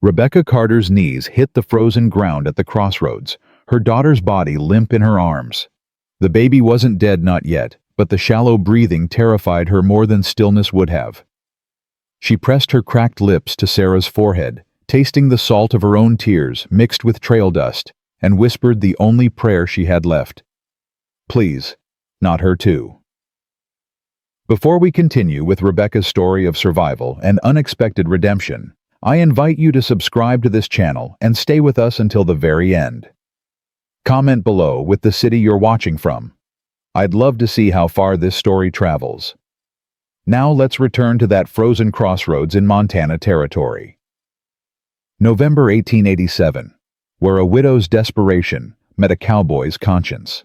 Rebecca Carter's knees hit the frozen ground at the crossroads, her daughter's body limp in her arms. The baby wasn't dead, not yet, but the shallow breathing terrified her more than stillness would have. She pressed her cracked lips to Sarah's forehead, tasting the salt of her own tears mixed with trail dust, and whispered the only prayer she had left. Please, not her too. Before we continue with Rebecca's story of survival and unexpected redemption, I invite you to subscribe to this channel and stay with us until the very end. Comment below with the city you're watching from. I'd love to see how far this story travels. Now let's return to that frozen crossroads in Montana Territory. November 1887, where a widow's desperation met a cowboy's conscience.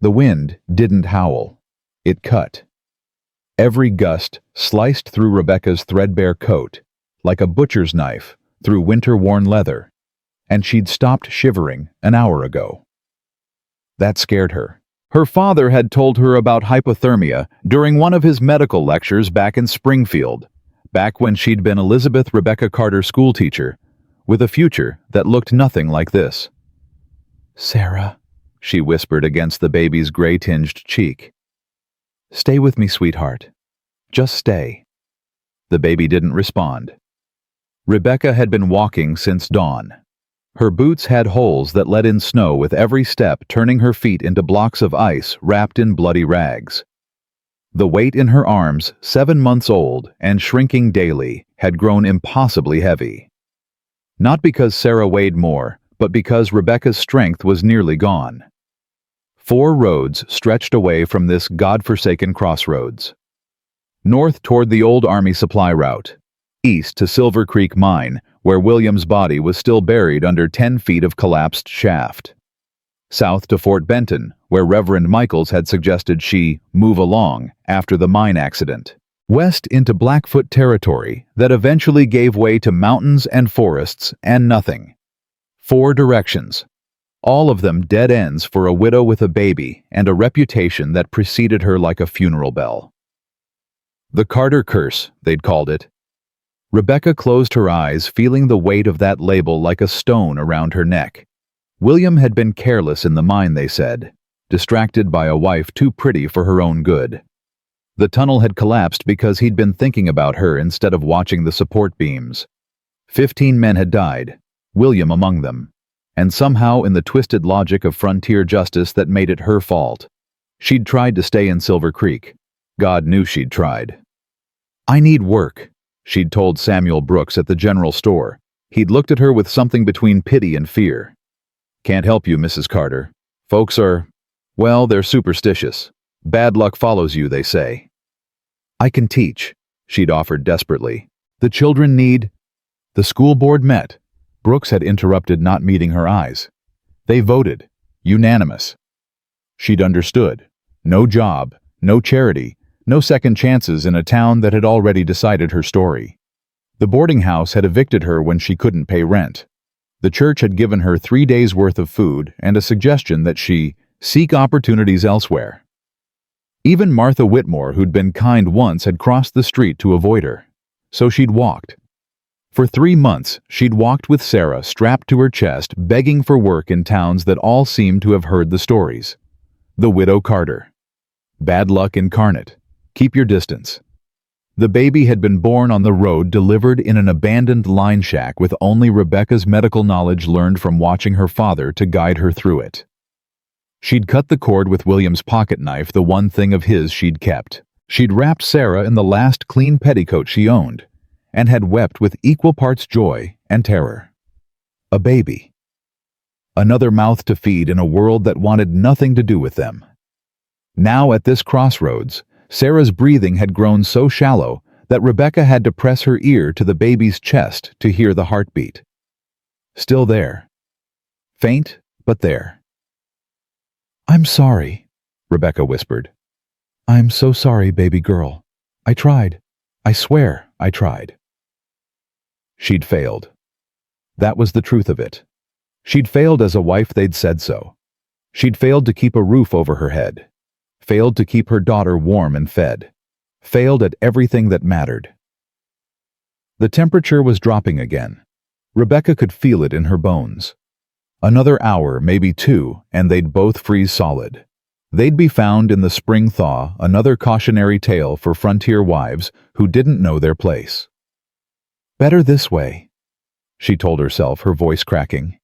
The wind didn't howl. It cut. Every gust sliced through Rebecca's threadbare coat, like a butcher's knife through winter-worn leather, and she'd stopped shivering an hour ago. That scared her. Her father had told her about hypothermia during one of his medical lectures back in Springfield, back when she'd been Elizabeth Rebecca Carter schoolteacher, with a future that looked nothing like this. "Sarah," she whispered against the baby's gray-tinged cheek. "Stay with me, sweetheart. Just stay." The baby didn't respond. Rebecca had been walking since dawn. Her boots had holes that let in snow with every step, turning her feet into blocks of ice wrapped in bloody rags. The weight in her arms, 7 months old and shrinking daily, had grown impossibly heavy. Not because Sarah weighed more, but because Rebecca's strength was nearly gone. 4 roads stretched away from this God-forsaken crossroads. North toward the old Army supply route. East to Silver Creek Mine, where William's body was still buried under 10 feet of collapsed shaft. South to Fort Benton, where Reverend Michaels had suggested she move along after the mine accident. West into Blackfoot territory that eventually gave way to mountains and forests and nothing. 4 directions. All of them dead ends for a widow with a baby and a reputation that preceded her like a funeral bell. The Carter Curse, they'd called it. Rebecca closed her eyes, feeling the weight of that label like a stone around her neck. William had been careless in the mine, they said, distracted by a wife too pretty for her own good. The tunnel had collapsed because he'd been thinking about her instead of watching the support beams. 15 men had died, William among them, and somehow in the twisted logic of frontier justice that made it her fault. She'd tried to stay in Silver Creek. God knew she'd tried. "I need work," she'd told Samuel Brooks at the general store. He'd looked at her with something between pity and fear. "Can't help you, Mrs. Carter. Folks are, well, they're superstitious. Bad luck follows you, they say." "I can teach," she'd offered desperately. "The children need—" The school board met. Brooks had interrupted, not meeting her eyes. They voted. Unanimous. She'd understood. No job, no charity, no second chances in a town that had already decided her story. The boarding house had evicted her when she couldn't pay rent. The church had given her 3 days' worth of food and a suggestion that she seek opportunities elsewhere. Even Martha Whitmore, who'd been kind once, had crossed the street to avoid her. So she'd walked. For 3 months, she'd walked with Sarah strapped to her chest, begging for work in towns that all seemed to have heard the stories. The widow Carter. Bad luck incarnate. Keep your distance. The baby had been born on the road, delivered in an abandoned line shack with only Rebecca's medical knowledge learned from watching her father to guide her through it. She'd cut the cord with William's pocket knife, the one thing of his she'd kept. She'd wrapped Sarah in the last clean petticoat she owned, and had wept with equal parts joy and terror. A baby. Another mouth to feed in a world that wanted nothing to do with them. Now at this crossroads, Sarah's breathing had grown so shallow that Rebecca had to press her ear to the baby's chest to hear the heartbeat. Still there. Faint, but there. "I'm sorry," Rebecca whispered. "I'm so sorry, baby girl. I tried. I swear I tried." She'd failed. That was the truth of it. She'd failed as a wife, they'd said so. She'd failed to keep a roof over her head. Failed to keep her daughter warm and fed. Failed at everything that mattered. The temperature was dropping again. Rebecca could feel it in her bones. Another hour, maybe two, and they'd both freeze solid. They'd be found in the spring thaw, another cautionary tale for frontier wives who didn't know their place. Better this way, she told herself, her voice cracking.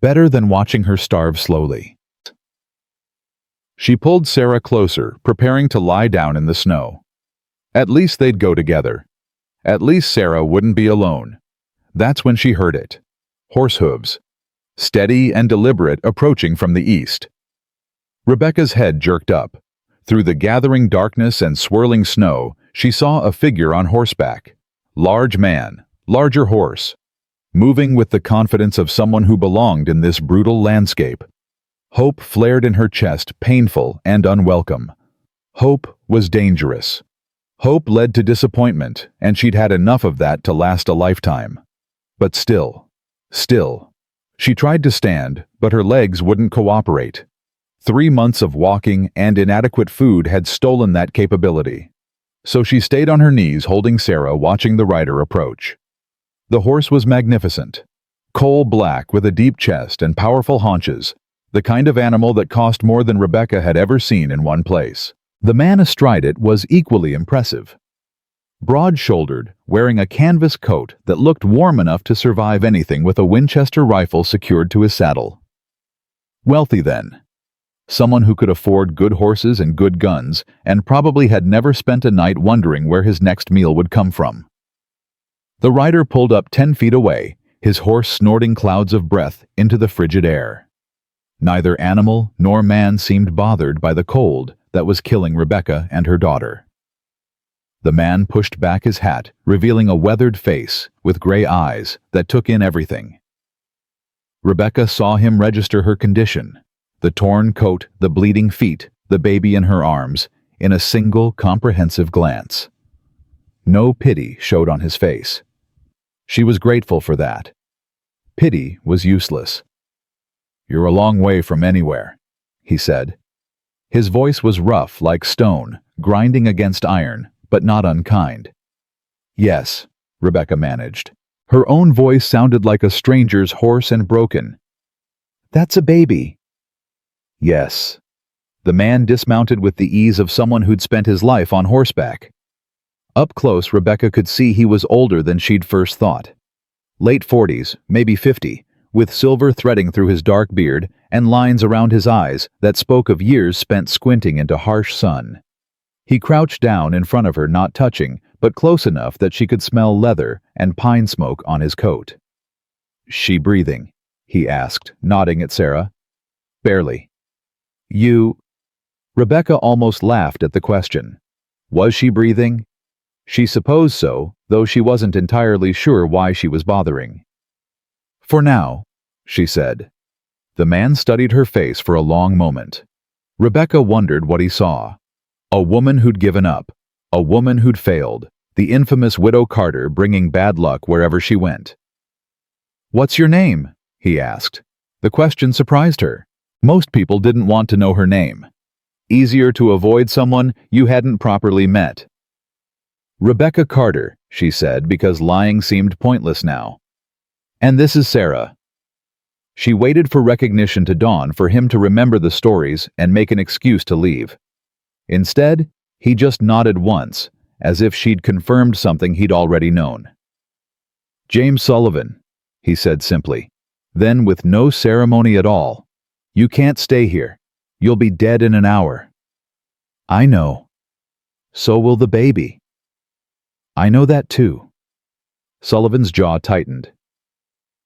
Better than watching her starve slowly. She pulled Sarah closer, preparing to lie down in the snow. At least they'd go together. At least Sarah wouldn't be alone. That's when she heard it. Horse hooves. Steady and deliberate, approaching from the east. Rebecca's head jerked up. Through the gathering darkness and swirling snow, she saw a figure on horseback. Large man, larger horse. Moving with the confidence of someone who belonged in this brutal landscape. Hope flared in her chest, painful and unwelcome. Hope was dangerous. Hope led to disappointment, and she'd had enough of that to last a lifetime. But still. She tried to stand, but her legs wouldn't cooperate. 3 months of walking and inadequate food had stolen that capability. So she stayed on her knees, holding Sarah, watching the rider approach. The horse was magnificent. Coal black with a deep chest and powerful haunches, the kind of animal that cost more than Rebecca had ever seen in one place. The man astride it was equally impressive. Broad-shouldered, wearing a canvas coat that looked warm enough to survive anything, with a Winchester rifle secured to his saddle. Wealthy then. Someone who could afford good horses and good guns, and probably had never spent a night wondering where his next meal would come from. The rider pulled up 10 feet away, his horse snorting clouds of breath into the frigid air. Neither animal nor man seemed bothered by the cold that was killing Rebecca and her daughter. The man pushed back his hat, revealing a weathered face with gray eyes that took in everything. Rebecca saw him register her condition, the torn coat, the bleeding feet, the baby in her arms, in a single comprehensive glance. No pity showed on his face. She was grateful for that. Pity was useless. "You're a long way from anywhere," he said. His voice was rough like stone, grinding against iron, but not unkind. "Yes," Rebecca managed. Her own voice sounded like a stranger's, hoarse and broken. "That's a baby." "Yes." The man dismounted with the ease of someone who'd spent his life on horseback. Up close, Rebecca could see he was older than she'd first thought. Late 40s, maybe 50, with silver threading through his dark beard and lines around his eyes that spoke of years spent squinting into harsh sun. He crouched down in front of her, not touching, but close enough that she could smell leather and pine smoke on his coat. "She breathing?" he asked, nodding at Sarah. "Barely." "You—" Rebecca almost laughed at the question. Was she breathing? She supposed so, though she wasn't entirely sure why she was bothering. "For now," she said. The man studied her face for a long moment. Rebecca wondered what he saw. A woman who'd given up. A woman who'd failed. The infamous Widow Carter, bringing bad luck wherever she went. "What's your name?" he asked. The question surprised her. Most people didn't want to know her name. Easier to avoid someone you hadn't properly met. "Rebecca Carter," she said, because lying seemed pointless now. "And this is Sarah." She waited for recognition to dawn, for him to remember the stories and make an excuse to leave. Instead, he just nodded once, as if she'd confirmed something he'd already known. "James Sullivan," he said simply. Then, with no ceremony at all, "You can't stay here. You'll be dead in an hour." "I know. So will the baby." "I know that too." Sullivan's jaw tightened.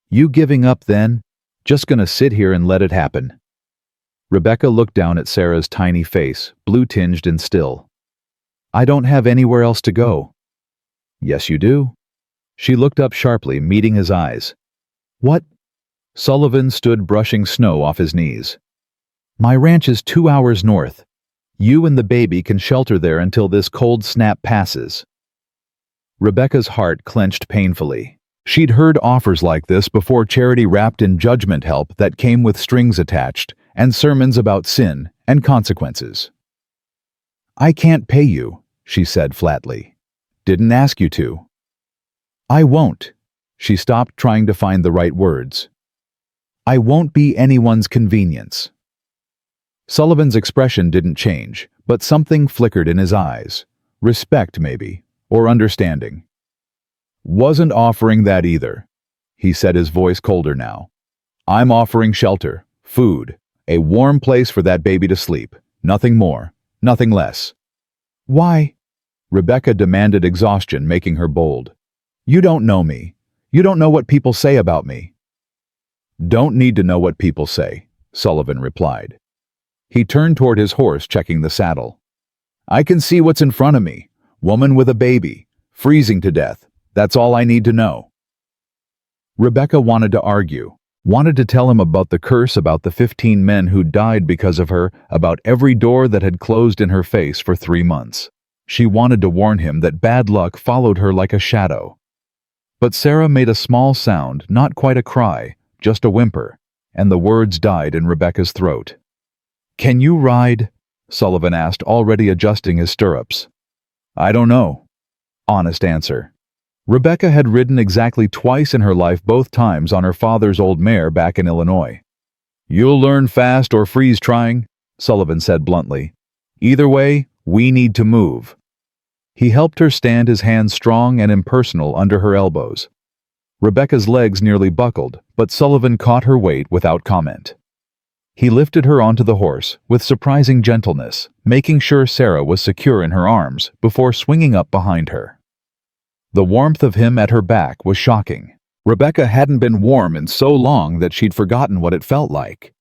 "You giving up then? Just gonna sit here and let it happen?" Rebecca looked down at Sarah's tiny face, blue-tinged and still. "I don't have anywhere else to go." "Yes, you do." She looked up sharply, meeting his eyes. "What?" Sullivan stood brushing snow off his knees. "My ranch is 2 hours north. You and the baby can shelter there until this cold snap passes." Rebecca's heart clenched painfully. She'd heard offers like this before, charity wrapped in judgment help that came with strings attached, and sermons about sin and consequences. "I can't pay you," she said flatly. "Didn't ask you to." "I won't," She stopped trying to find the right words. "I won't be anyone's convenience." Sullivan's expression didn't change, but something flickered in his eyes. Respect, maybe, or understanding. "Wasn't offering that either," he said, his voice colder now. "I'm offering shelter, food, a warm place for that baby to sleep. Nothing more, nothing less." "Why?" Rebecca demanded, exhaustion making her bold. "You don't know me. You don't know what people say about me." "Don't need to know what people say," Sullivan replied. He turned toward his horse, checking the saddle. "I can see what's in front of me. Woman with a baby, freezing to death. That's all I need to know." Rebecca wanted to argue, wanted to tell him about the curse, about the 15 men who died because of her, about every door that had closed in her face for 3 months. She wanted to warn him that bad luck followed her like a shadow. But Sarah made a small sound, not quite a cry, just a whimper, and the words died in Rebecca's throat. "Can you ride?" Sullivan asked, already adjusting his stirrups. "I don't know." Honest answer. Rebecca had ridden exactly twice in her life, both times on her father's old mare back in Illinois. "You'll learn fast or freeze trying," Sullivan said bluntly. "Either way, we need to move." He helped her stand, his hands strong and impersonal under her elbows. Rebecca's legs nearly buckled, but Sullivan caught her weight without comment. He lifted her onto the horse with surprising gentleness, making sure Sarah was secure in her arms before swinging up behind her. The warmth of him at her back was shocking. Rebecca hadn't been warm in so long that she'd forgotten what it felt like.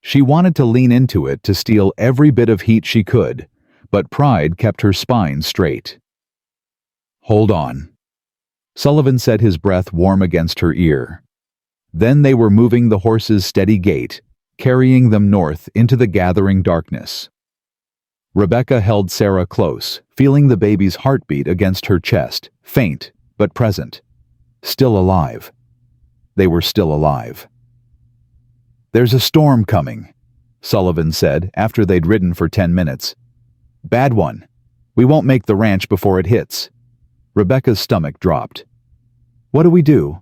She wanted to lean into it to steal every bit of heat she could, but pride kept her spine straight. "Hold on," Sullivan said, his breath warm against her ear. Then they were moving the horse's steady gait, carrying them north into the gathering darkness. Rebecca held Sarah close, feeling the baby's heartbeat against her chest, faint but present. Still alive. They were still alive. "There's a storm coming," Sullivan said after they'd ridden for 10 minutes. "Bad one. We won't make the ranch before it hits." Rebecca's stomach dropped. "What do we do?"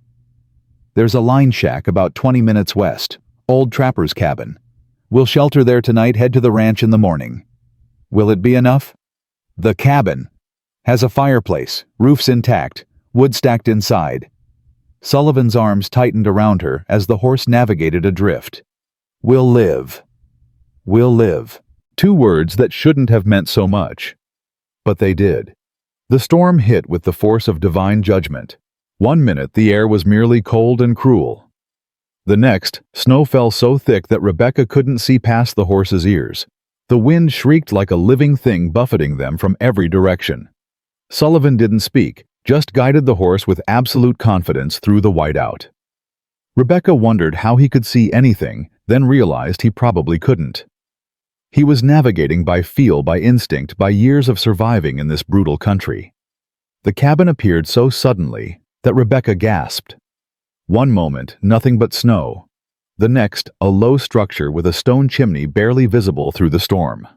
"There's a line shack about 20 minutes west. Old trapper's cabin. We'll shelter there tonight, head to the ranch in the morning." "Will it be enough?" "The cabin has a fireplace, roof's intact, wood stacked inside." Sullivan's arms tightened around her as the horse navigated a drift. "We'll live. We'll live." 2 words that shouldn't have meant so much. But they did. The storm hit with the force of divine judgment. 1 minute the air was merely cold and cruel. The next, snow fell so thick that Rebecca couldn't see past the horse's ears. The wind shrieked like a living thing, buffeting them from every direction. Sullivan didn't speak, just guided the horse with absolute confidence through the whiteout. Rebecca wondered how he could see anything, then realized he probably couldn't. He was navigating by feel, by instinct, by years of surviving in this brutal country. The cabin appeared so suddenly that Rebecca gasped. 1 moment, nothing but snow. The next, a low structure with a stone chimney barely visible through the storm.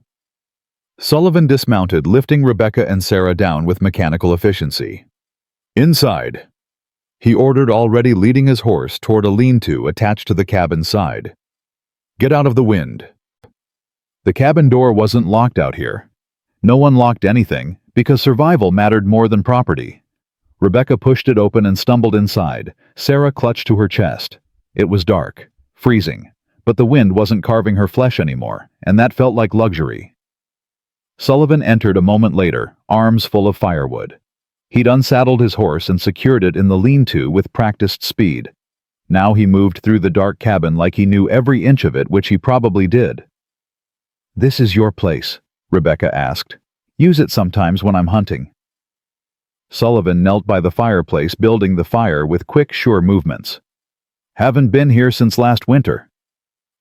Sullivan dismounted, lifting Rebecca and Sarah down with mechanical efficiency. "Inside," he ordered, already leading his horse toward a lean-to attached to the cabin side. "Get out of the wind." The cabin door wasn't locked out here. No one locked anything, because survival mattered more than property. Rebecca pushed it open and stumbled inside. Sarah clutched to her chest. It was dark, freezing, but the wind wasn't carving her flesh anymore, and that felt like luxury. Sullivan entered a moment later, arms full of firewood. He'd unsaddled his horse and secured it in the lean-to with practiced speed. Now he moved through the dark cabin like he knew every inch of it, which he probably did. "This is your place," Rebecca asked. "Use it sometimes when I'm hunting." Sullivan knelt by the fireplace, building the fire with quick, sure movements. "Haven't been here since last winter."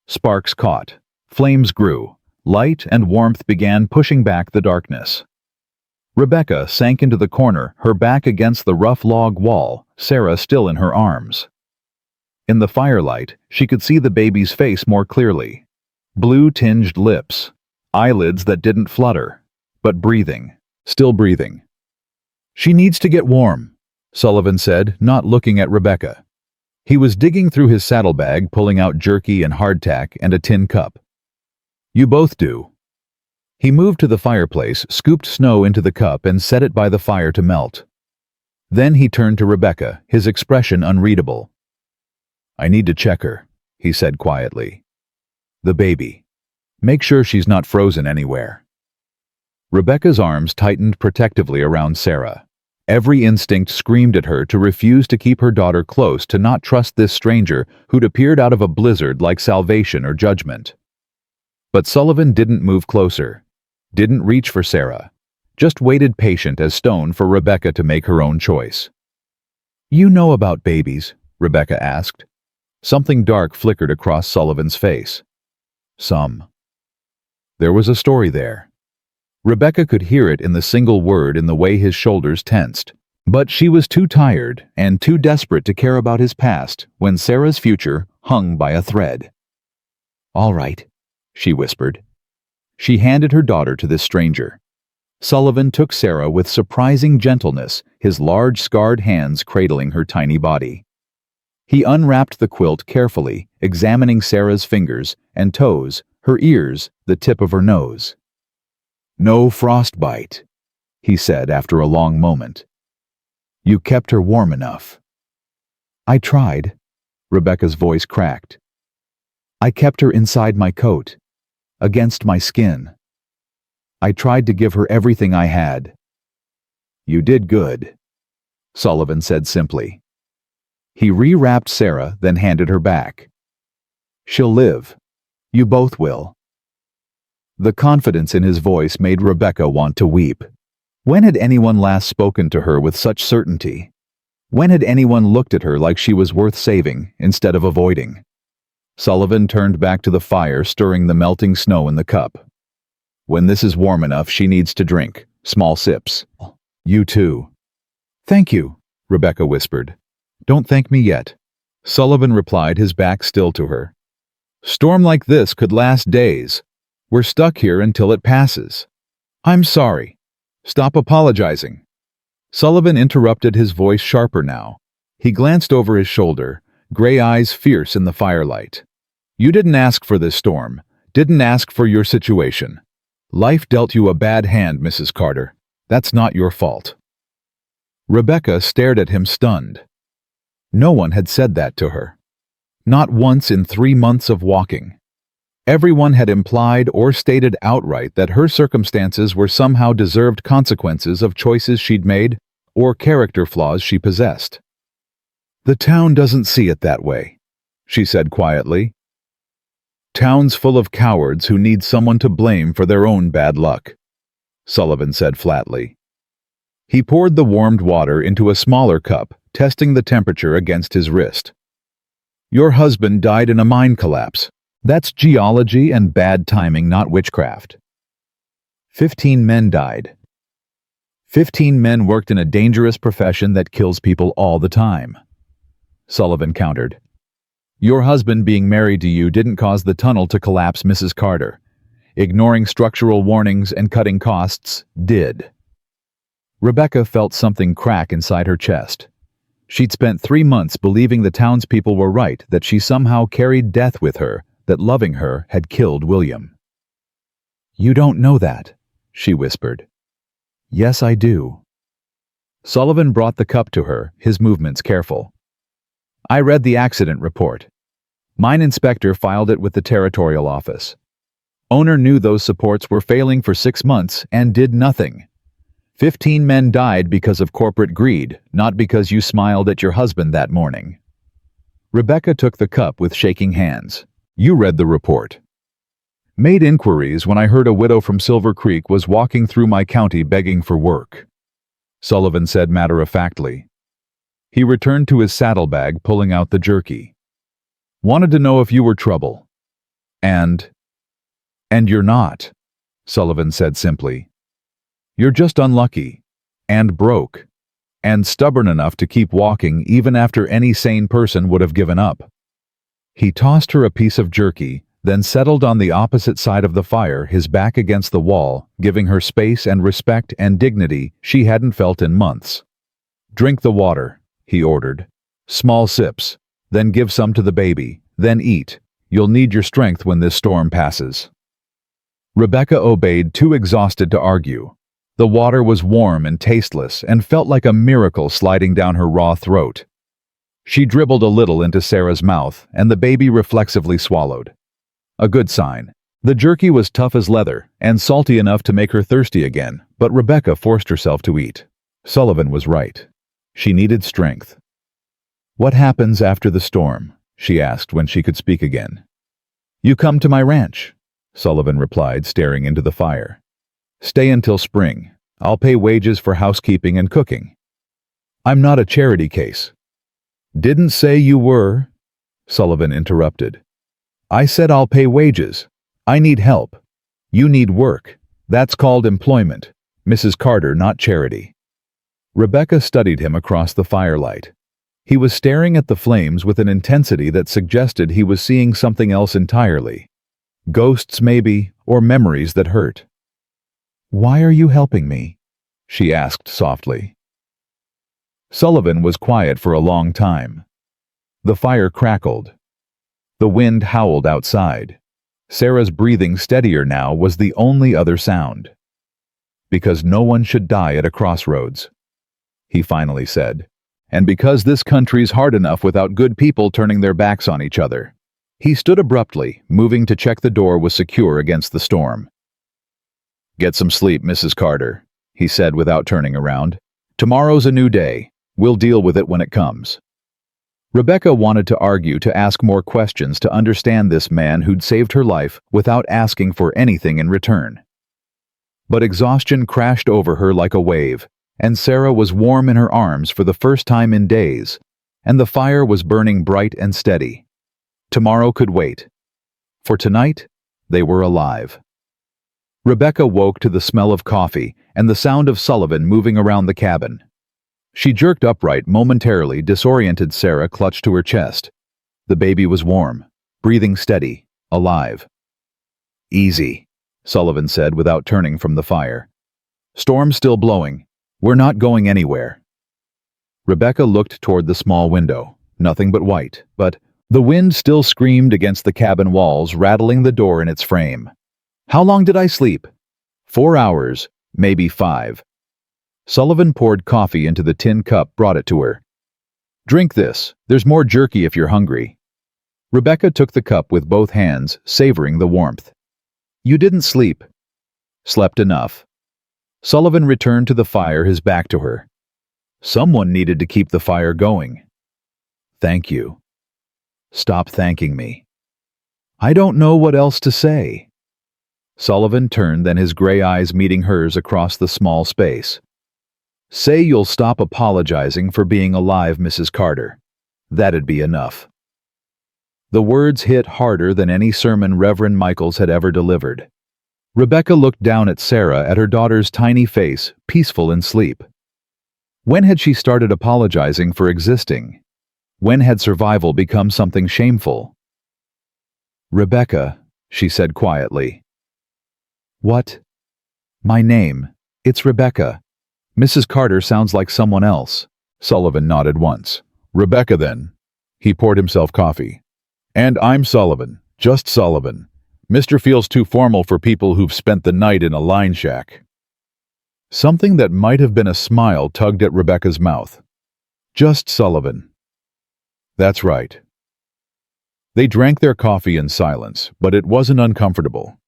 Sparks caught. Flames grew. Light and warmth began pushing back the darkness. Rebecca sank into the corner, her back against the rough log wall, Sarah still in her arms. In the firelight, she could see the baby's face more clearly. Blue-tinged lips, eyelids that didn't flutter, but breathing, still breathing. "She needs to get warm," Sullivan said, not looking at Rebecca. He was digging through his saddlebag, pulling out jerky and hardtack and a tin cup. You both do. He moved to the fireplace, scooped snow into the cup, and set it by the fire to melt. Then he turned to Rebecca, his expression unreadable. I need to check her, he said quietly. The baby. Make sure she's not frozen anywhere. Rebecca's arms tightened protectively around Sarah. Every instinct screamed at her to refuse to keep her daughter close, to not trust this stranger who'd appeared out of a blizzard like salvation or judgment. But Sullivan didn't move closer, didn't reach for Sarah, just waited patient as stone for Rebecca to make her own choice. You know about babies? Rebecca asked. Something dark flickered across Sullivan's face. Some. There was a story there. Rebecca could hear it in the single word, in the way his shoulders tensed. But she was too tired and too desperate to care about his past when Sarah's future hung by a thread. All right, she whispered. She handed her daughter to this stranger. Sullivan took Sarah with surprising gentleness, his large scarred hands cradling her tiny body. He unwrapped the quilt carefully, examining Sarah's fingers and toes, her ears, the tip of her nose. No frostbite, he said after a long moment. You kept her warm enough. I tried, Rebecca's voice cracked. I kept her inside my coat, against my skin. I tried to give her everything I had. You did good, Sullivan said simply. He rewrapped Sarah, then handed her back. She'll live. You both will. The confidence in his voice made Rebecca want to weep. When had anyone last spoken to her with such certainty? When had anyone looked at her like she was worth saving instead of avoiding? Sullivan turned back to the fire, stirring the melting snow in the cup. When this is warm enough, she needs to drink. Small sips. You too. Thank you, Rebecca whispered. Don't thank me yet. Sullivan replied, his back still to her. Storm like this could last days. We're stuck here until it passes. I'm sorry. Stop apologizing. Sullivan interrupted, his voice sharper now. He glanced over his shoulder, gray eyes fierce in the firelight. You didn't ask for this storm, didn't ask for your situation. Life dealt you a bad hand, Mrs. Carter. That's not your fault. Rebecca stared at him, stunned. No one had said that to her. Not once in 3 months of walking. Everyone had implied or stated outright that her circumstances were somehow deserved consequences of choices she'd made or character flaws she possessed. The town doesn't see it that way, she said quietly. Town's full of cowards who need someone to blame for their own bad luck, Sullivan said flatly. He poured the warmed water into a smaller cup, testing the temperature against his wrist. Your husband died in a mine collapse. That's geology and bad timing, not witchcraft. 15 men died. 15 men worked in a dangerous profession that kills people all the time, Sullivan countered. Your husband being married to you didn't cause the tunnel to collapse, Mrs. Carter. Ignoring structural warnings and cutting costs did. Rebecca felt something crack inside her chest. She'd spent 3 months believing the townspeople were right, that she somehow carried death with her, that loving her had killed William. You don't know that, she whispered. Yes, I do. Sullivan brought the cup to her, his movements careful. I read the accident report. Mine inspector filed it with the territorial office. Owner knew those supports were failing for 6 months and did nothing. 15 men died because of corporate greed, not because you smiled at your husband that morning. Rebecca took the cup with shaking hands. You read the report. Made inquiries when I heard a widow from Silver Creek was walking through my county begging for work, Sullivan said matter-of-factly. He returned to his saddlebag, pulling out the jerky. Wanted to know if you were trouble. And you're not, Sullivan said simply. You're just unlucky, and broke, and stubborn enough to keep walking even after any sane person would have given up. He tossed her a piece of jerky, then settled on the opposite side of the fire, his back against the wall, giving her space and respect and dignity she hadn't felt in months. Drink the water, he ordered. Small sips, then give some to the baby, then eat. You'll need your strength when this storm passes. Rebecca obeyed, too exhausted to argue. The water was warm and tasteless and felt like a miracle sliding down her raw throat. She dribbled a little into Sarah's mouth, and the baby reflexively swallowed. A good sign. The jerky was tough as leather and salty enough to make her thirsty again, but Rebecca forced herself to eat. Sullivan was right. She needed strength. "What happens after the storm?" she asked when she could speak again. "You come to my ranch," Sullivan replied, staring into the fire. "Stay until spring. I'll pay wages for housekeeping and cooking." "I'm not a charity case." "Didn't say you were," Sullivan interrupted. "I said I'll pay wages. I need help. You need work. That's called employment. Mrs. Carter, not charity." Rebecca studied him across the firelight. He was staring at the flames with an intensity that suggested he was seeing something else entirely. Ghosts, maybe, or memories that hurt. "Why are you helping me?" she asked softly. Sullivan was quiet for a long time. The fire crackled. The wind howled outside. Sarah's breathing, steadier now, was the only other sound. "Because no one should die at a crossroads," he finally said. "And because this country's hard enough without good people turning their backs on each other." He stood abruptly, moving to check the door was secure against the storm. "Get some sleep, Mrs. Carter," he said without turning around. "Tomorrow's a new day. We'll deal with it when it comes." Rebecca wanted to argue, to ask more questions, to understand this man who'd saved her life without asking for anything in return. But exhaustion crashed over her like a wave, and Sarah was warm in her arms for the first time in days, and the fire was burning bright and steady. Tomorrow could wait. For tonight, they were alive. Rebecca woke to the smell of coffee and the sound of Sullivan moving around the cabin. She jerked upright momentarily. Disoriented Sarah clutched to her chest. The baby was warm, breathing steady, alive. "Easy," Sullivan said without turning from the fire. "Storm's still blowing. We're not going anywhere." Rebecca looked toward the small window. Nothing but white, but the wind still screamed against the cabin walls, rattling the door in its frame. "How long did I sleep?" 4 hours, maybe 5. Sullivan poured coffee into the tin cup, brought it to her. "Drink this. There's more jerky if you're hungry." Rebecca took the cup with both hands, savoring the warmth. "You didn't sleep." "Slept enough." Sullivan returned to the fire, his back to her. "Someone needed to keep the fire going." "Thank you." "Stop thanking me." "I don't know what else to say." Sullivan turned, then his gray eyes meeting hers across the small space. "Say you'll stop apologizing for being alive, Mrs. Carter. That'd be enough." The words hit harder than any sermon Reverend Michaels had ever delivered. Rebecca looked down at Sarah, at her daughter's tiny face, peaceful in sleep. When had she started apologizing for existing? When had survival become something shameful? "Rebecca," she said quietly. "What?" "My name. It's Rebecca. Mrs. Carter sounds like someone else." Sullivan nodded once. "Rebecca, then." He poured himself coffee. "And I'm Sullivan, just Sullivan. Mr. feels too formal for people who've spent the night in a line shack." Something that might have been a smile tugged at Rebecca's mouth. "Just Sullivan." "That's right." They drank their coffee in silence, but it wasn't uncomfortable.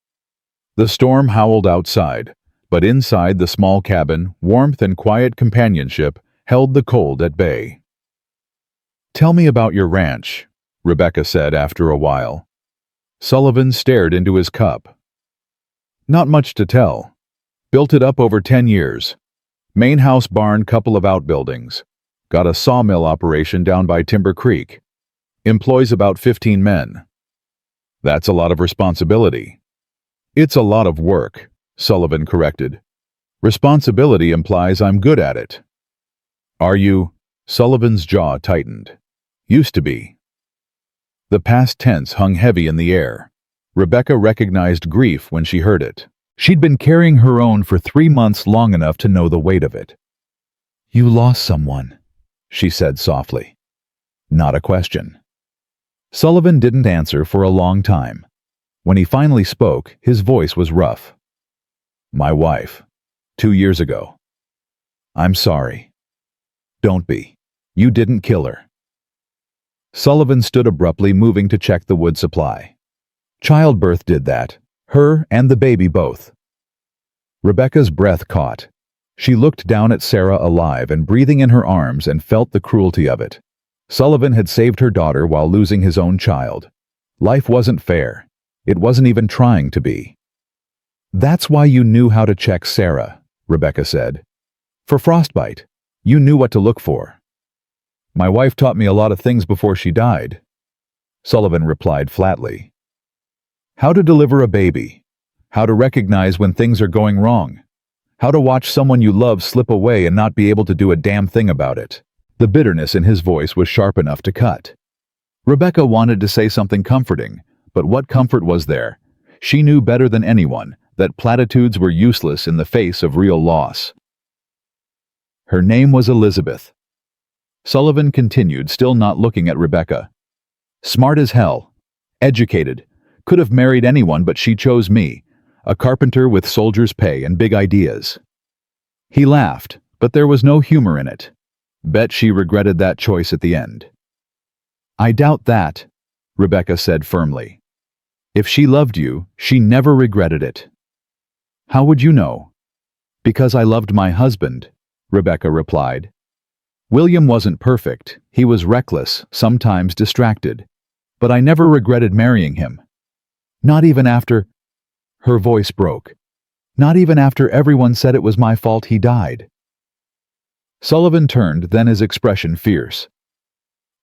The storm howled outside, but inside the small cabin, warmth and quiet companionship held the cold at bay. "Tell me about your ranch," Rebecca said after a while. Sullivan stared into his cup. "Not much to tell. Built it up over 10 years. Main house, barn, couple of outbuildings. Got a sawmill operation down by Timber Creek. Employs about 15 men. That's a lot of responsibility." "It's a lot of work," Sullivan corrected. "Responsibility implies I'm good at it." "Are you?" Sullivan's jaw tightened. "Used to be." The past tense hung heavy in the air. Rebecca recognized grief when she heard it. She'd been carrying her own for 3 months, long enough to know the weight of it. "You lost someone," she said softly. Not a question. Sullivan didn't answer for a long time. When he finally spoke, his voice was rough. My wife. 2 years ago. I'm sorry. Don't be. You didn't kill her. Sullivan stood abruptly, moving to check the wood supply. Childbirth did that. Her and the baby both. Rebecca's breath caught. She looked down at Sarah alive and breathing in her arms and felt the cruelty of it. Sullivan had saved her daughter while losing his own child. Life wasn't fair. It wasn't even trying to be. That's why you knew how to check Sarah, Rebecca said. For frostbite, you knew what to look for. My wife taught me a lot of things before she died, Sullivan replied flatly. How to deliver a baby. How to recognize when things are going wrong. How to watch someone you love slip away and not be able to do a damn thing about it. The bitterness in his voice was sharp enough to cut. Rebecca wanted to say something comforting, but what comfort was there? She knew better than anyone that platitudes were useless in the face of real loss. Her name was Elizabeth. Sullivan continued, still not looking at Rebecca. Smart as hell. Educated. Could have married anyone, but she chose me, a carpenter with soldier's pay and big ideas. He laughed, but there was no humor in it. Bet she regretted that choice at the end. I doubt that, Rebecca said firmly. If she loved you, she never regretted it. How would you know? Because I loved my husband, Rebecca replied. William wasn't perfect. He was reckless, sometimes distracted. But I never regretted marrying him. Not even after... Her voice broke. Not even after everyone said it was my fault he died. Sullivan turned, then his expression fierce.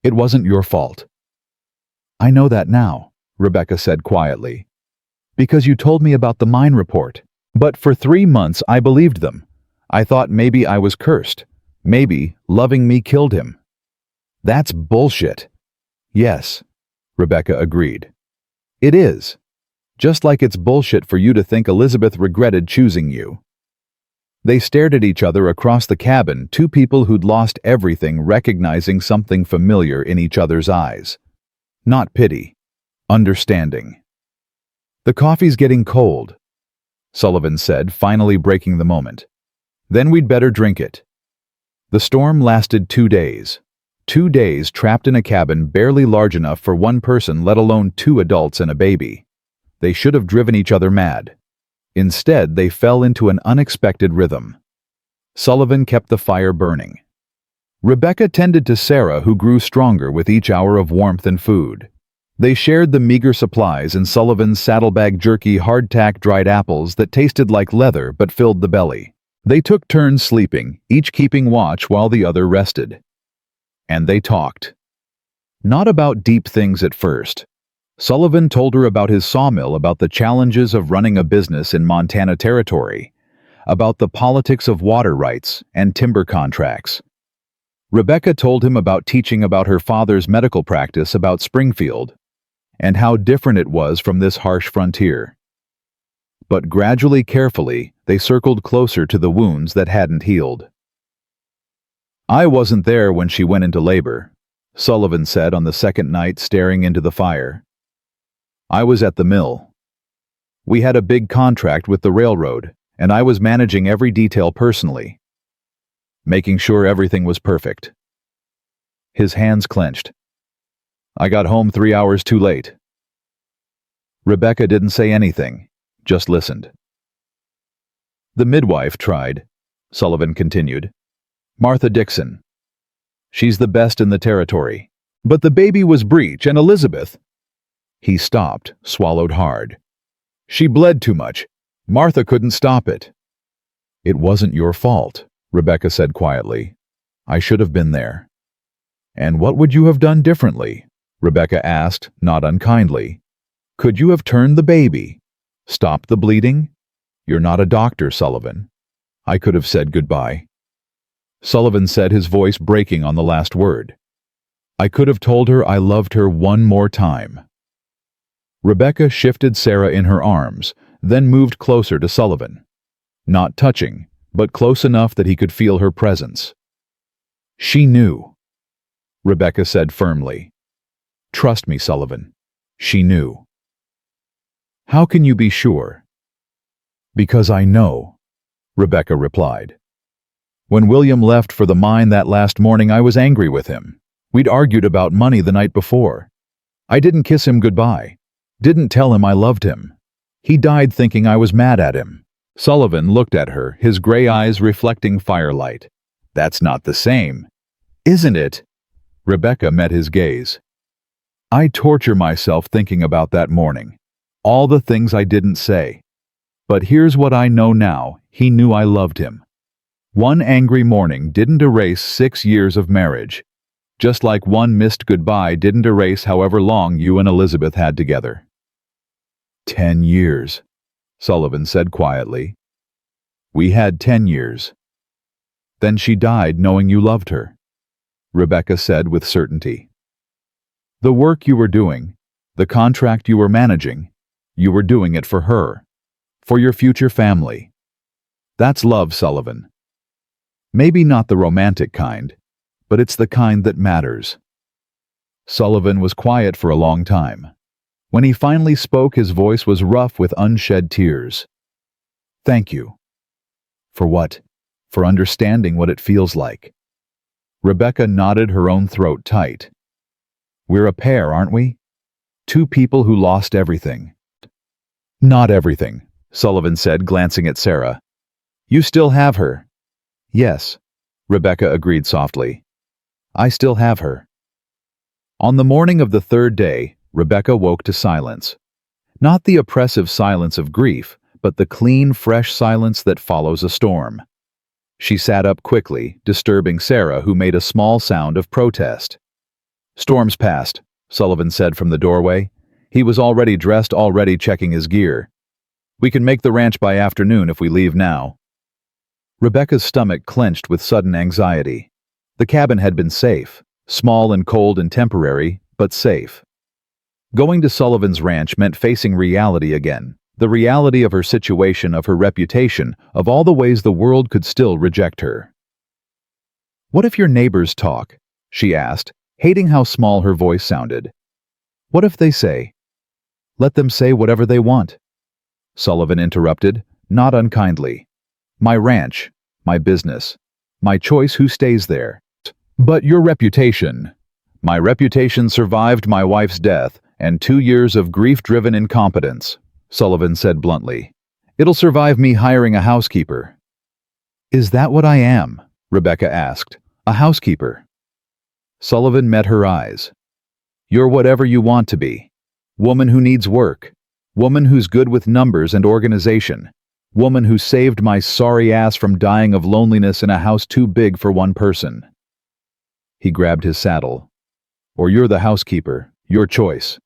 It wasn't your fault. I know that now, Rebecca said quietly. Because you told me about the mine report. But for 3 months I believed them. I thought maybe I was cursed. Maybe loving me killed him. That's bullshit. Yes, Rebecca agreed. It is. Just like it's bullshit for you to think Elizabeth regretted choosing you. They stared at each other across the cabin, two people who'd lost everything, recognizing something familiar in each other's eyes. Not pity. Understanding. The coffee's getting cold, Sullivan said, finally breaking the moment. Then we'd better drink it. The storm lasted 2 days. 2 days trapped in a cabin barely large enough for one person, let alone 2 adults and a baby. They should have driven each other mad. Instead, they fell into an unexpected rhythm. Sullivan kept the fire burning. Rebecca tended to Sarah, who grew stronger with each hour of warmth and food. They shared the meager supplies and Sullivan's saddlebag jerky, hardtack dried apples that tasted like leather but filled the belly. They took turns sleeping, each keeping watch while the other rested. And they talked. Not about deep things at first. Sullivan told her about his sawmill, about the challenges of running a business in Montana Territory, about the politics of water rights and timber contracts. Rebecca told him about teaching about her father's medical practice, about Springfield, and how different it was from this harsh frontier. But gradually, carefully, they circled closer to the wounds that hadn't healed. I wasn't there when she went into labor, Sullivan said on the second night, staring into the fire. I was at the mill. We had a big contract with the railroad, and I was managing every detail personally, making sure everything was perfect. His hands clenched. I got home 3 hours too late. Rebecca didn't say anything, just listened. The midwife tried, Sullivan continued. Martha Dixon. She's the best in the territory. But the baby was breech, and Elizabeth... He stopped, swallowed hard. She bled too much. Martha couldn't stop it. It wasn't your fault, Rebecca said quietly. I should have been there. And what would you have done differently? Rebecca asked, not unkindly. Could you have turned the baby? Stopped the bleeding? You're not a doctor, Sullivan. I could have said goodbye. Sullivan said, his voice breaking on the last word. I could have told her I loved her one more time. Rebecca shifted Sarah in her arms, then moved closer to Sullivan. Not touching, but close enough that he could feel her presence. She knew. Rebecca said firmly. Trust me, Sullivan. She knew. How can you be sure? Because I know, Rebecca replied. When William left for the mine that last morning, I was angry with him. We'd argued about money the night before. I didn't kiss him goodbye. Didn't tell him I loved him. He died thinking I was mad at him. Sullivan looked at her, his gray eyes reflecting firelight. That's not the same. Isn't it? Rebecca met his gaze. I torture myself thinking about that morning. All the things I didn't say. But here's what I know now. He knew I loved him. One angry morning didn't erase 6 years of marriage. Just like one missed goodbye didn't erase however long you and Elizabeth had together. 10 years, Sullivan said quietly. We had 10 years. Then she died knowing you loved her, Rebecca said with certainty. The work you were doing, the contract you were managing, you were doing it for her, for your future family. That's love, Sullivan. Maybe not the romantic kind, but it's the kind that matters. Sullivan was quiet for a long time. When he finally spoke, his voice was rough with unshed tears. Thank you. For what? For understanding what it feels like. Rebecca knotted her own throat tight. We're a pair, aren't we? Two people who lost everything. Not everything, Sullivan said, glancing at Sarah. You still have her. Yes, Rebecca agreed softly. I still have her. On the morning of the third day, Rebecca woke to silence. Not the oppressive silence of grief, but the clean, fresh silence that follows a storm. She sat up quickly, disturbing Sarah, who made a small sound of protest. Storm's past, Sullivan said from the doorway. He was already dressed, already checking his gear. We can make the ranch by afternoon if we leave now. Rebecca's stomach clenched with sudden anxiety. The cabin had been safe, small and cold and temporary, but safe. Going to Sullivan's ranch meant facing reality again, the reality of her situation, of her reputation, of all the ways the world could still reject her. What if your neighbors talk? She asked, hating how small her voice sounded. What if they say? Let them say whatever they want. Sullivan interrupted, not unkindly. My ranch, my business, my choice who stays there. But your reputation. My reputation survived my wife's death and 2 years of grief-driven incompetence, Sullivan said bluntly. It'll survive me hiring a housekeeper. Is that what I am? Rebecca asked. A housekeeper. Sullivan met her eyes. You're whatever you want to be. Woman who needs work. Woman who's good with numbers and organization. Woman who saved my sorry ass from dying of loneliness in a house too big for one person. He grabbed his saddle. Or you're the housekeeper, your choice.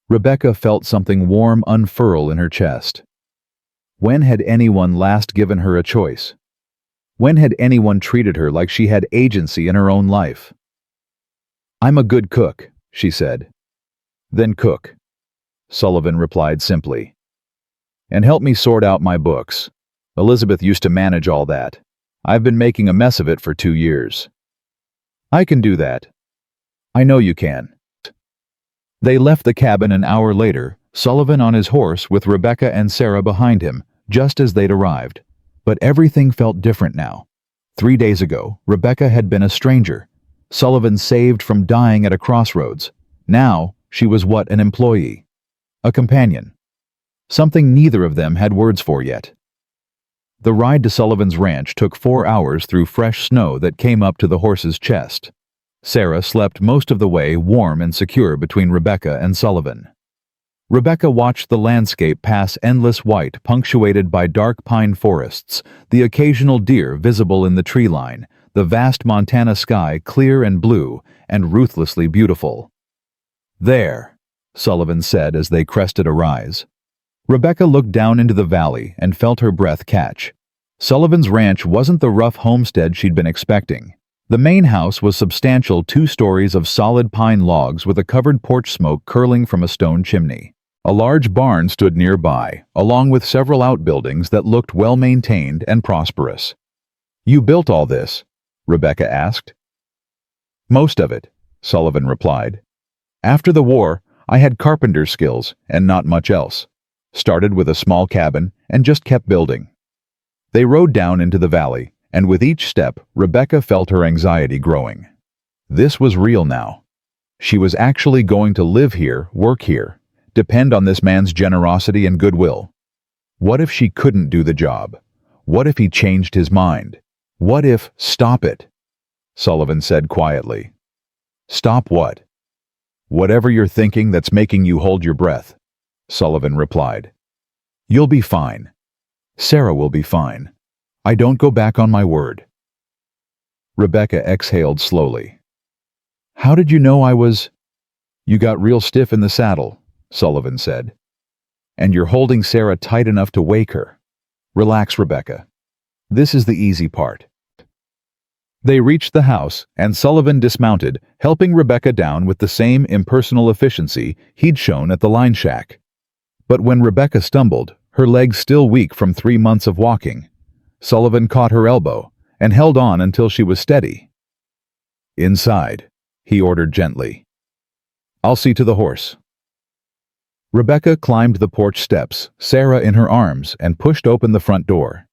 Rebecca felt something warm unfurl in her chest. When had anyone last given her a choice? When had anyone treated her like she had agency in her own life? I'm a good cook, she said. Then cook, Sullivan replied simply. And help me sort out my books. Elizabeth used to manage all that. I've been making a mess of it for 2 years. I can do that. I know you can. They left the cabin an hour later, Sullivan on his horse with Rebecca and Sarah behind him, just as they'd arrived. But everything felt different now. 3 days ago, Rebecca had been a stranger. Sullivan saved from dying at a crossroads. Now, she was what? An employee. A companion. Something neither of them had words for yet. The ride to Sullivan's ranch took 4 hours through fresh snow that came up to the horse's chest. Sarah slept most of the way warm and secure between Rebecca and Sullivan. Rebecca watched the landscape pass endless white, punctuated by dark pine forests, the occasional deer visible in the tree line, the vast Montana sky clear and blue and ruthlessly beautiful. There, Sullivan said as they crested a rise. Rebecca looked down into the valley and felt her breath catch. Sullivan's ranch wasn't the rough homestead she'd been expecting. The main house was substantial 2 stories of solid pine logs with a covered porch smoke curling from a stone chimney. A large barn stood nearby, along with several outbuildings that looked well-maintained and prosperous. You built all this? Rebecca asked. Most of it, Sullivan replied. After the war, I had carpenter's skills and not much else. Started with a small cabin and just kept building. They rode down into the valley, and with each step, Rebecca felt her anxiety growing. This was real now. She was actually going to live here, work here, depend on this man's generosity and goodwill. What if she couldn't do the job? What if he changed his mind? What if— "Stop it," Sullivan said quietly. "Stop what?" "Whatever you're thinking that's making you hold your breath," Sullivan replied. "You'll be fine. Sarah will be fine. I don't go back on my word." Rebecca exhaled slowly. "How did you know I was—" "You got real stiff in the saddle," Sullivan said. "And you're holding Sarah tight enough to wake her. Relax, Rebecca. This is the easy part." They reached the house, and Sullivan dismounted, helping Rebecca down with the same impersonal efficiency he'd shown at the line shack. But when Rebecca stumbled, her legs still weak from 3 months of walking, Sullivan caught her elbow and held on until she was steady. "Inside," he ordered gently. "I'll see to the horse." Rebecca climbed the porch steps, Sarah in her arms, and pushed open the front door.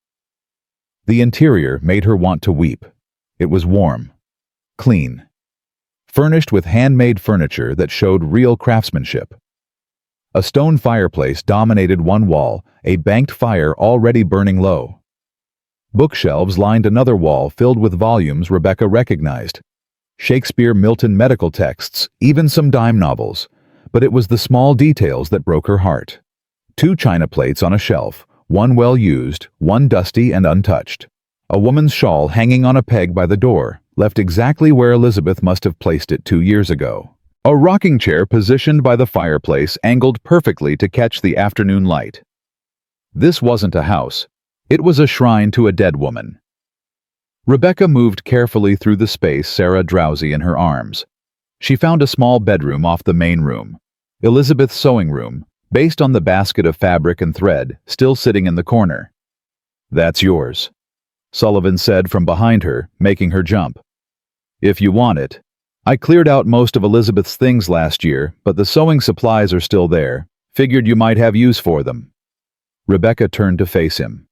The interior made her want to weep. It was warm, clean, furnished with handmade furniture that showed real craftsmanship. A stone fireplace dominated one wall, a banked fire already burning low. Bookshelves lined another wall filled with volumes Rebecca recognized. Shakespeare, Milton medical texts, even some dime novels. But it was the small details that broke her heart. 2 china plates on a shelf, one well-used, one dusty and untouched. A woman's shawl hanging on a peg by the door, left exactly where Elizabeth must have placed it 2 years ago. A rocking chair positioned by the fireplace angled perfectly to catch the afternoon light. This wasn't a house. It was a shrine to a dead woman. Rebecca moved carefully through the space, Sarah drowsy in her arms. She found a small bedroom off the main room, Elizabeth's sewing room, based on the basket of fabric and thread, still sitting in the corner. "That's yours," Sullivan said from behind her, making her jump. "If you want it. I cleared out most of Elizabeth's things last year, but the sewing supplies are still there. Figured you might have use for them." Rebecca turned to face him.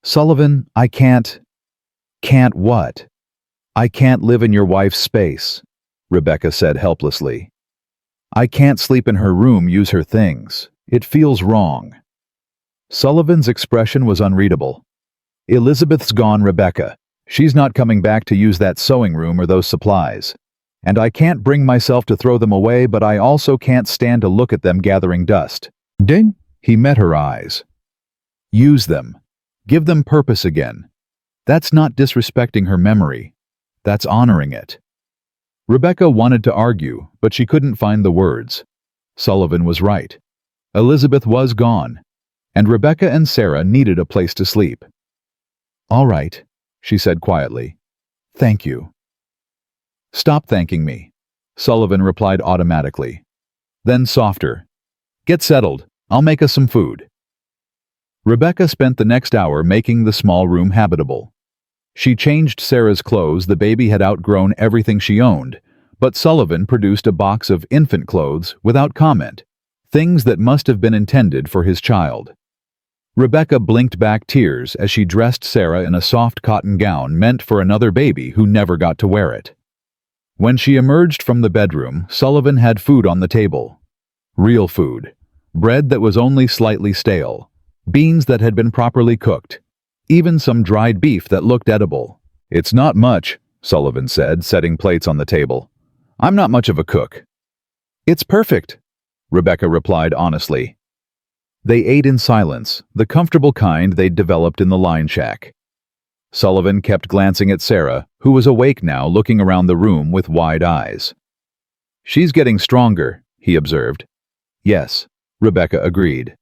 "Sullivan, I can't—" "Can't what?" "I can't live in your wife's space," Rebecca said helplessly. "I can't sleep in her room, use her things. It feels wrong." Sullivan's expression was unreadable. "Elizabeth's gone, Rebecca. She's not coming back to use that sewing room or those supplies. And I can't bring myself to throw them away, but I also can't stand to look at them gathering dust." Ding! He met her eyes. "Use them. Give them purpose again. That's not disrespecting her memory. That's honoring it." Rebecca wanted to argue, but she couldn't find the words. Sullivan was right. Elizabeth was gone, and Rebecca and Sarah needed a place to sleep. "All right," she said quietly. "Thank you." "Stop thanking me," Sullivan replied automatically. Then softer. "Get settled. I'll make us some food." Rebecca spent the next hour making the small room habitable. She changed Sarah's clothes. The baby had outgrown everything she owned, but Sullivan produced a box of infant clothes without comment, things that must have been intended for his child. Rebecca blinked back tears as she dressed Sarah in a soft cotton gown meant for another baby who never got to wear it. When she emerged from the bedroom, Sullivan had food on the table. Real food. Bread that was only slightly stale. Beans that had been properly cooked. Even some dried beef that looked edible. "It's not much," Sullivan said, setting plates on the table. "I'm not much of a cook." "It's perfect," Rebecca replied honestly. They ate in silence, the comfortable kind they'd developed in the line shack. Sullivan kept glancing at Sarah, who was awake now, looking around the room with wide eyes. "She's getting stronger," he observed. "Yes," Rebecca agreed.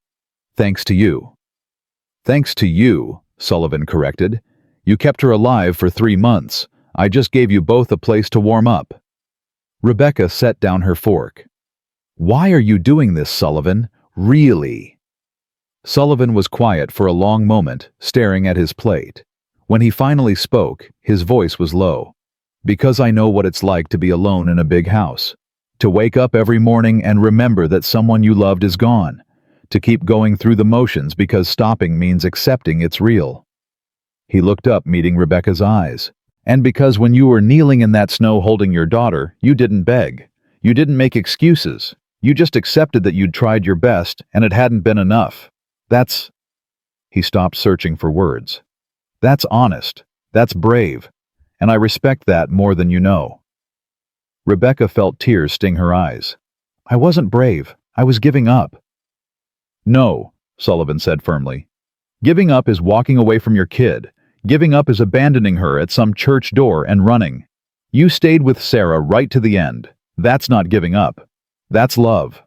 "Thanks to you." "Thanks to you," Sullivan corrected. "You kept her alive for 3 months. I just gave you both a place to warm up." Rebecca set down her fork. "Why are you doing this, Sullivan? Really?" Sullivan was quiet for a long moment, staring at his plate. When he finally spoke, his voice was low. Because I know what it's like to be alone in a big house. To wake up every morning and remember that someone you loved is gone. To keep going through the motions because stopping means accepting it's real. He looked up, meeting Rebecca's eyes. And because when you were kneeling in that snow holding your daughter, you didn't beg. You didn't make excuses. You just accepted that you'd tried your best and it hadn't been enough. That's... He stopped, searching for words. That's honest. That's brave. And I respect that more than you know. Rebecca felt tears sting her eyes. I wasn't brave. I was giving up. No, Sullivan said firmly. Giving up is walking away from your kid. Giving up is abandoning her at some church door and running. You stayed with Sarah right to the end. That's not giving up. That's love.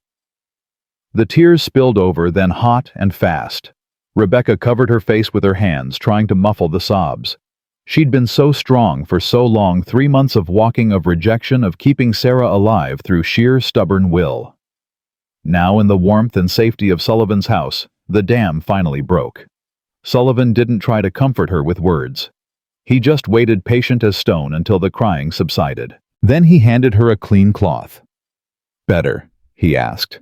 The tears spilled over, then hot and fast. Rebecca covered her face with her hands, trying to muffle the sobs. She'd been so strong for so long, 3 months of walking, of rejection, of keeping Sarah alive through sheer stubborn will. Now, in the warmth and safety of Sullivan's house, the dam finally broke. Sullivan didn't try to comfort her with words. He just waited, patient as stone, until the crying subsided. Then he handed her a clean cloth. Better? He asked.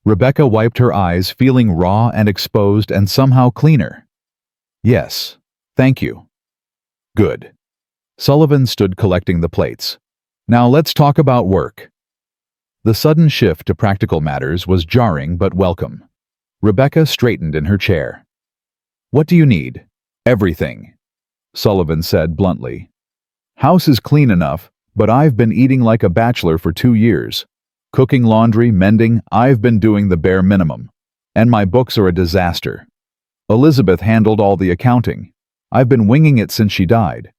Rebecca wiped her eyes, feeling raw and exposed and somehow cleaner. Yes, thank you. Good. Sullivan stood collecting the plates. Now let's talk about work. The sudden shift to practical matters was jarring but welcome. Rebecca straightened in her chair. What do you need? Everything, Sullivan said bluntly. House is clean enough, but I've been eating like a bachelor for 2 years. Cooking, laundry, mending, I've been doing the bare minimum. And my books are a disaster. Elizabeth handled all the accounting. I've been winging it since she died.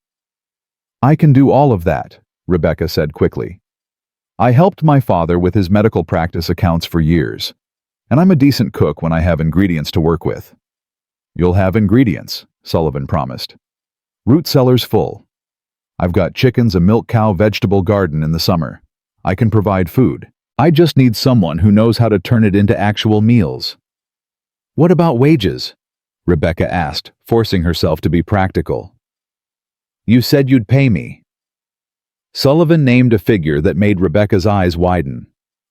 I can do all of that, Rebecca said quickly. I helped my father with his medical practice accounts for years. And I'm a decent cook when I have ingredients to work with. You'll have ingredients, Sullivan promised. Root cellar's full. I've got chickens, a milk cow, vegetable garden in the summer. I can provide food. I just need someone who knows how to turn it into actual meals. What about wages? Rebecca asked, forcing herself to be practical. You said you'd pay me. Sullivan named a figure that made Rebecca's eyes widen.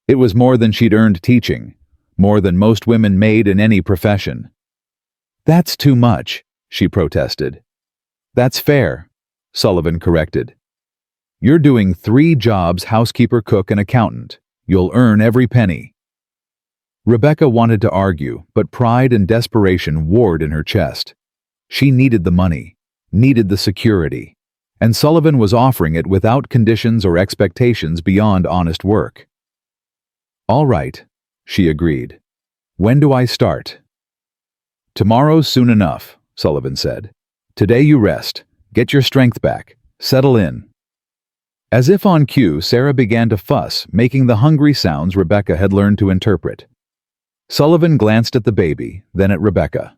It was more than she'd earned teaching, more than most women made in any profession. That's too much, she protested. That's fair, Sullivan corrected. You're doing 3 jobs: housekeeper, cook, and accountant. You'll earn every penny. Rebecca wanted to argue, but pride and desperation warred in her chest. She needed the money, needed the security, and Sullivan was offering it without conditions or expectations beyond honest work. All right, she agreed. When do I start? Tomorrow's soon enough, Sullivan said. Today you rest, get your strength back, settle in. As if on cue, Sarah began to fuss, making the hungry sounds Rebecca had learned to interpret. Sullivan glanced at the baby, then at Rebecca.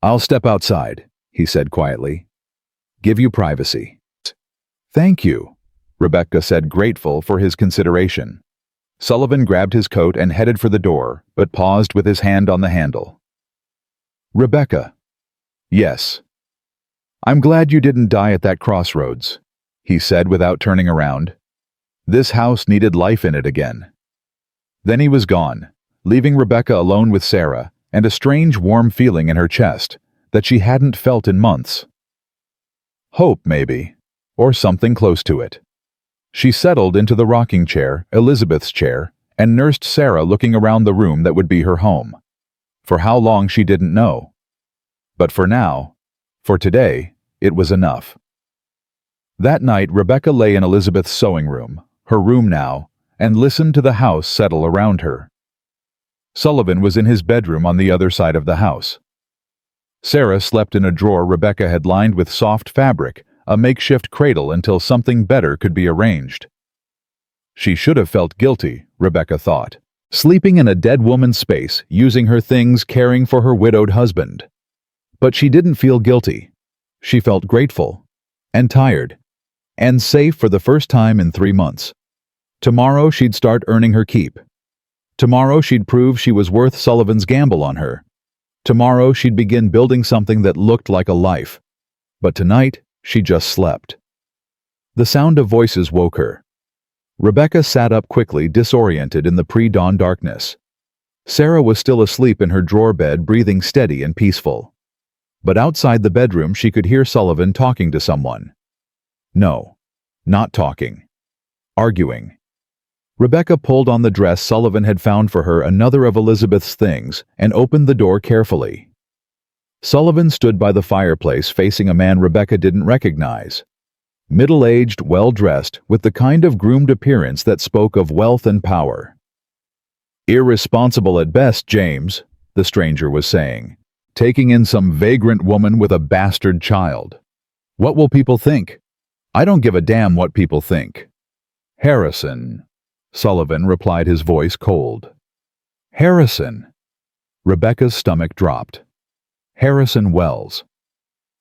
I'll step outside, he said quietly. Give you privacy. Thank you, Rebecca said, grateful for his consideration. Sullivan grabbed his coat and headed for the door, but paused with his hand on the handle. Rebecca. Yes. I'm glad you didn't die at that crossroads, he said without turning around. This house needed life in it again. Then he was gone, leaving Rebecca alone with Sarah and a strange warm feeling in her chest that she hadn't felt in months. Hope, maybe, or something close to it. She settled into the rocking chair, Elizabeth's chair, and nursed Sarah, looking around the room that would be her home. For how long she didn't know. But for now, for today, it was enough. That night, Rebecca lay in Elizabeth's sewing room, her room now, and listened to the house settle around her. Sullivan was in his bedroom on the other side of the house. Sarah slept in a drawer Rebecca had lined with soft fabric, a makeshift cradle until something better could be arranged. She should have felt guilty, Rebecca thought, sleeping in a dead woman's space, using her things, caring for her widowed husband. But she didn't feel guilty. She felt grateful, and tired, and safe for the first time in 3 months. Tomorrow she'd start earning her keep. Tomorrow she'd prove she was worth Sullivan's gamble on her. Tomorrow she'd begin building something that looked like a life. But tonight, she just slept. The sound of voices woke her. Rebecca sat up quickly, disoriented in the pre-dawn darkness. Sarah was still asleep in her drawer bed, breathing steady and peaceful. But outside the bedroom she could hear Sullivan talking to someone. No, not talking. Arguing. Rebecca pulled on the dress Sullivan had found for her, another of Elizabeth's things, and opened the door carefully. Sullivan stood by the fireplace facing a man Rebecca didn't recognize. Middle-aged, well-dressed, with the kind of groomed appearance that spoke of wealth and power. "Irresponsible at best, James," the stranger was saying, "taking in some vagrant woman with a bastard child. What will people think? I don't give a damn what people think." "Harrison," Sullivan replied, his voice cold. "Harrison." Rebecca's stomach dropped. Harrison Wells.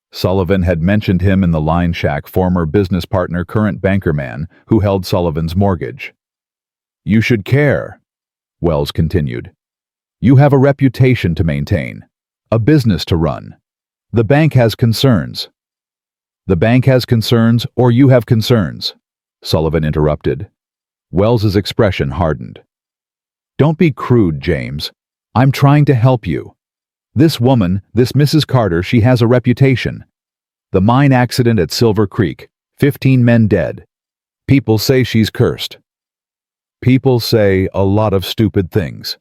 Sullivan had mentioned him in the line shack, former business partner, current banker man who held Sullivan's mortgage. "You should care," Wells continued. "You have a reputation to maintain, a business to run. The bank has concerns." "The bank has concerns, or you have concerns," Sullivan interrupted. Wells's expression hardened. "Don't be crude, James. I'm trying to help you. This woman, this Mrs. Carter, she has a reputation. The mine accident at Silver Creek, 15 men dead. People say she's cursed." "People say a lot of stupid things,"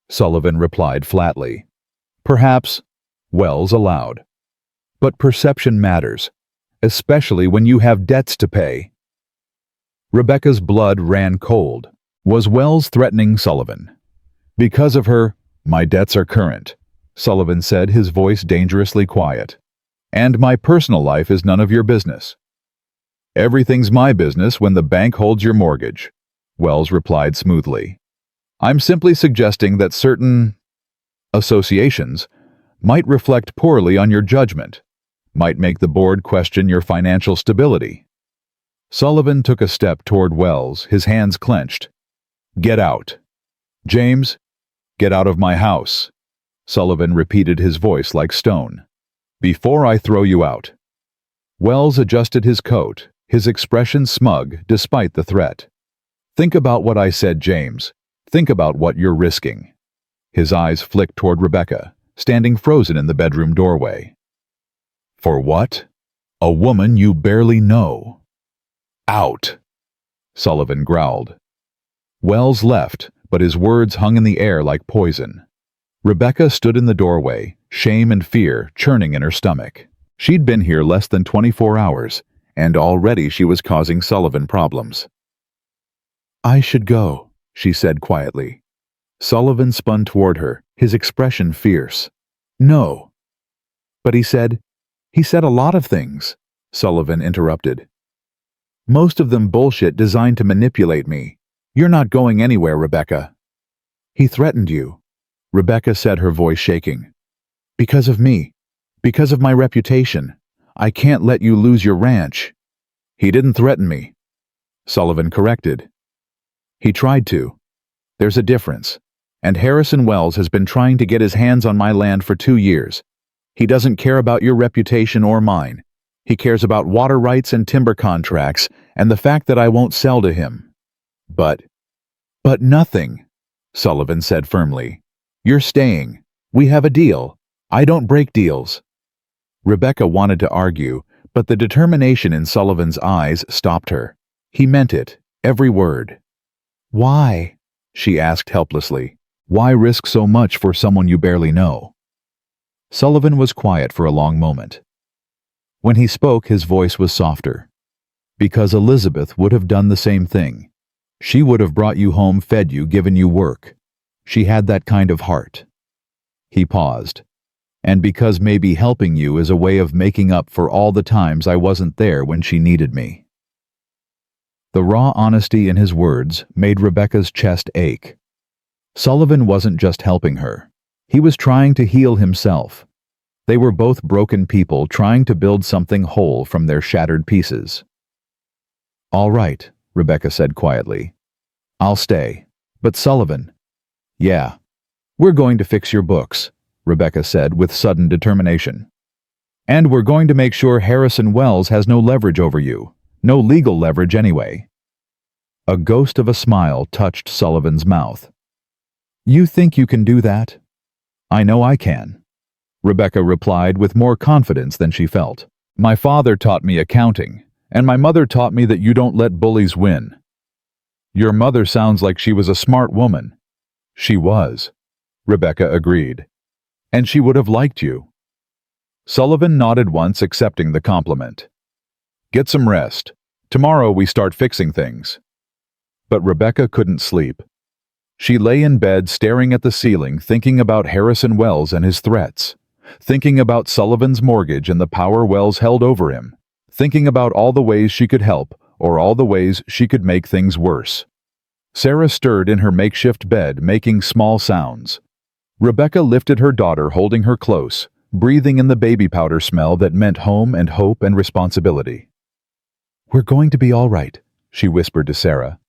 Sullivan replied flatly. "Perhaps," Wells allowed. "But perception matters, especially when you have debts to pay." Rebecca's blood ran cold. Was Wells threatening Sullivan? "Because of her, my debts are current," Sullivan said, his voice dangerously quiet. "And my personal life is none of your business." "Everything's my business when the bank holds your mortgage," Wells replied smoothly. "I'm simply suggesting that certain associations might reflect poorly on your judgment, might make the board question your financial stability." Sullivan took a step toward Wells, his hands clenched. "Get out. James, get out of my house," Sullivan repeated, his voice like stone. "Before I throw you out." Wells adjusted his coat, his expression smug despite the threat. "Think about what I said, James. Think about what you're risking." His eyes flicked toward Rebecca, standing frozen in the bedroom doorway. "For what? A woman you barely know." "Out," Sullivan growled. Wells left, but his words hung in the air like poison. Rebecca stood in the doorway, shame and fear churning in her stomach. She'd been here less than 24 hours, and already she was causing Sullivan problems. "I should go," she said quietly. Sullivan spun toward her, his expression fierce. "No." "But he said a lot of things," Sullivan interrupted. "Most of them bullshit designed to manipulate me. You're not going anywhere, Rebecca." "He threatened you," Rebecca said, her voice shaking. "Because of me. Because of my reputation. I can't let you lose your ranch." "He didn't threaten me," Sullivan corrected. "He tried to. There's a difference. And Harrison Wells has been trying to get his hands on my land for 2 years. He doesn't care about your reputation or mine. He cares about water rights and timber contracts and the fact that I won't sell to him." But nothing," Sullivan said firmly. "You're staying. We have a deal. I don't break deals." Rebecca wanted to argue, but the determination in Sullivan's eyes stopped her. He meant it, every word. "Why?" she asked helplessly. "Why risk so much for someone you barely know?" Sullivan was quiet for a long moment. When he spoke, his voice was softer. "Because Elizabeth would have done the same thing. She would have brought you home, fed you, given you work. She had that kind of heart." He paused. "And because maybe helping you is a way of making up for all the times I wasn't there when she needed me." The raw honesty in his words made Rebecca's chest ache. Sullivan wasn't just helping her. He was trying to heal himself. They were both broken people trying to build something whole from their shattered pieces. "All right," Rebecca said quietly. "I'll stay. But Sullivan—" "Yeah. We're going to fix your books," Rebecca said with sudden determination. "And we're going to make sure Harrison Wells has no leverage over you. No legal leverage anyway. A ghost of a smile touched Sullivan's mouth. You think you can do that? I know I can. Rebecca replied with more confidence than she felt. My father taught me accounting, and my mother taught me that you don't let bullies win. Your mother sounds like she was a smart woman. She was, Rebecca agreed. And she would have liked you. Sullivan nodded once, accepting the compliment. Get some rest. Tomorrow we start fixing things. But Rebecca couldn't sleep. She lay in bed staring at the ceiling, thinking about Harrison Wells and his threats, thinking about Sullivan's mortgage and the power Wells held over him, thinking about all the ways she could help or all the ways she could make things worse. Sarah stirred in her makeshift bed, making small sounds. Rebecca lifted her daughter, holding her close, breathing in the baby powder smell that meant home and hope and responsibility. We're going to be all right, she whispered to Sarah.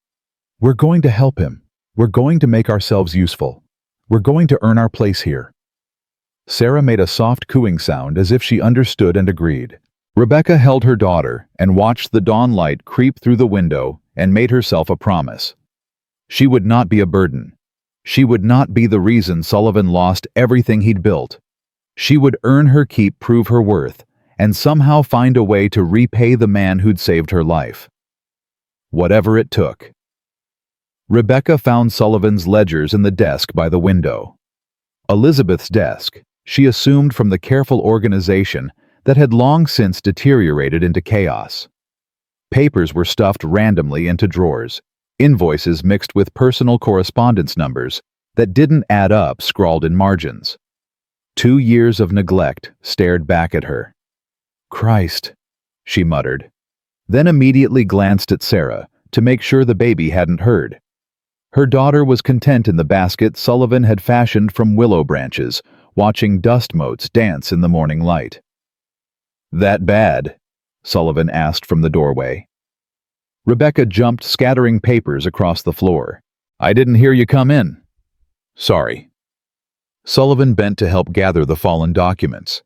We're going to help him. We're going to make ourselves useful. We're going to earn our place here. Sarah made a soft cooing sound as if she understood and agreed. Rebecca held her daughter and watched the dawn light creep through the window and made herself a promise. She would not be a burden. She would not be the reason Sullivan lost everything he'd built. She would earn her keep, prove her worth, and somehow find a way to repay the man who'd saved her life. Whatever it took. Rebecca found Sullivan's ledgers in the desk by the window. Elizabeth's desk, she assumed from the careful organization that had long since deteriorated into chaos. Papers were stuffed randomly into drawers, invoices mixed with personal correspondence numbers that didn't add up scrawled in margins. 2 years of neglect stared back at her. Christ, she muttered, then immediately glanced at Sarah to make sure the baby hadn't heard. Her daughter was content in the basket Sullivan had fashioned from willow branches, watching dust motes dance in the morning light. That bad? Sullivan asked from the doorway. Rebecca jumped, scattering papers across the floor. I didn't hear you come in. Sorry. Sullivan bent to help gather the fallen documents.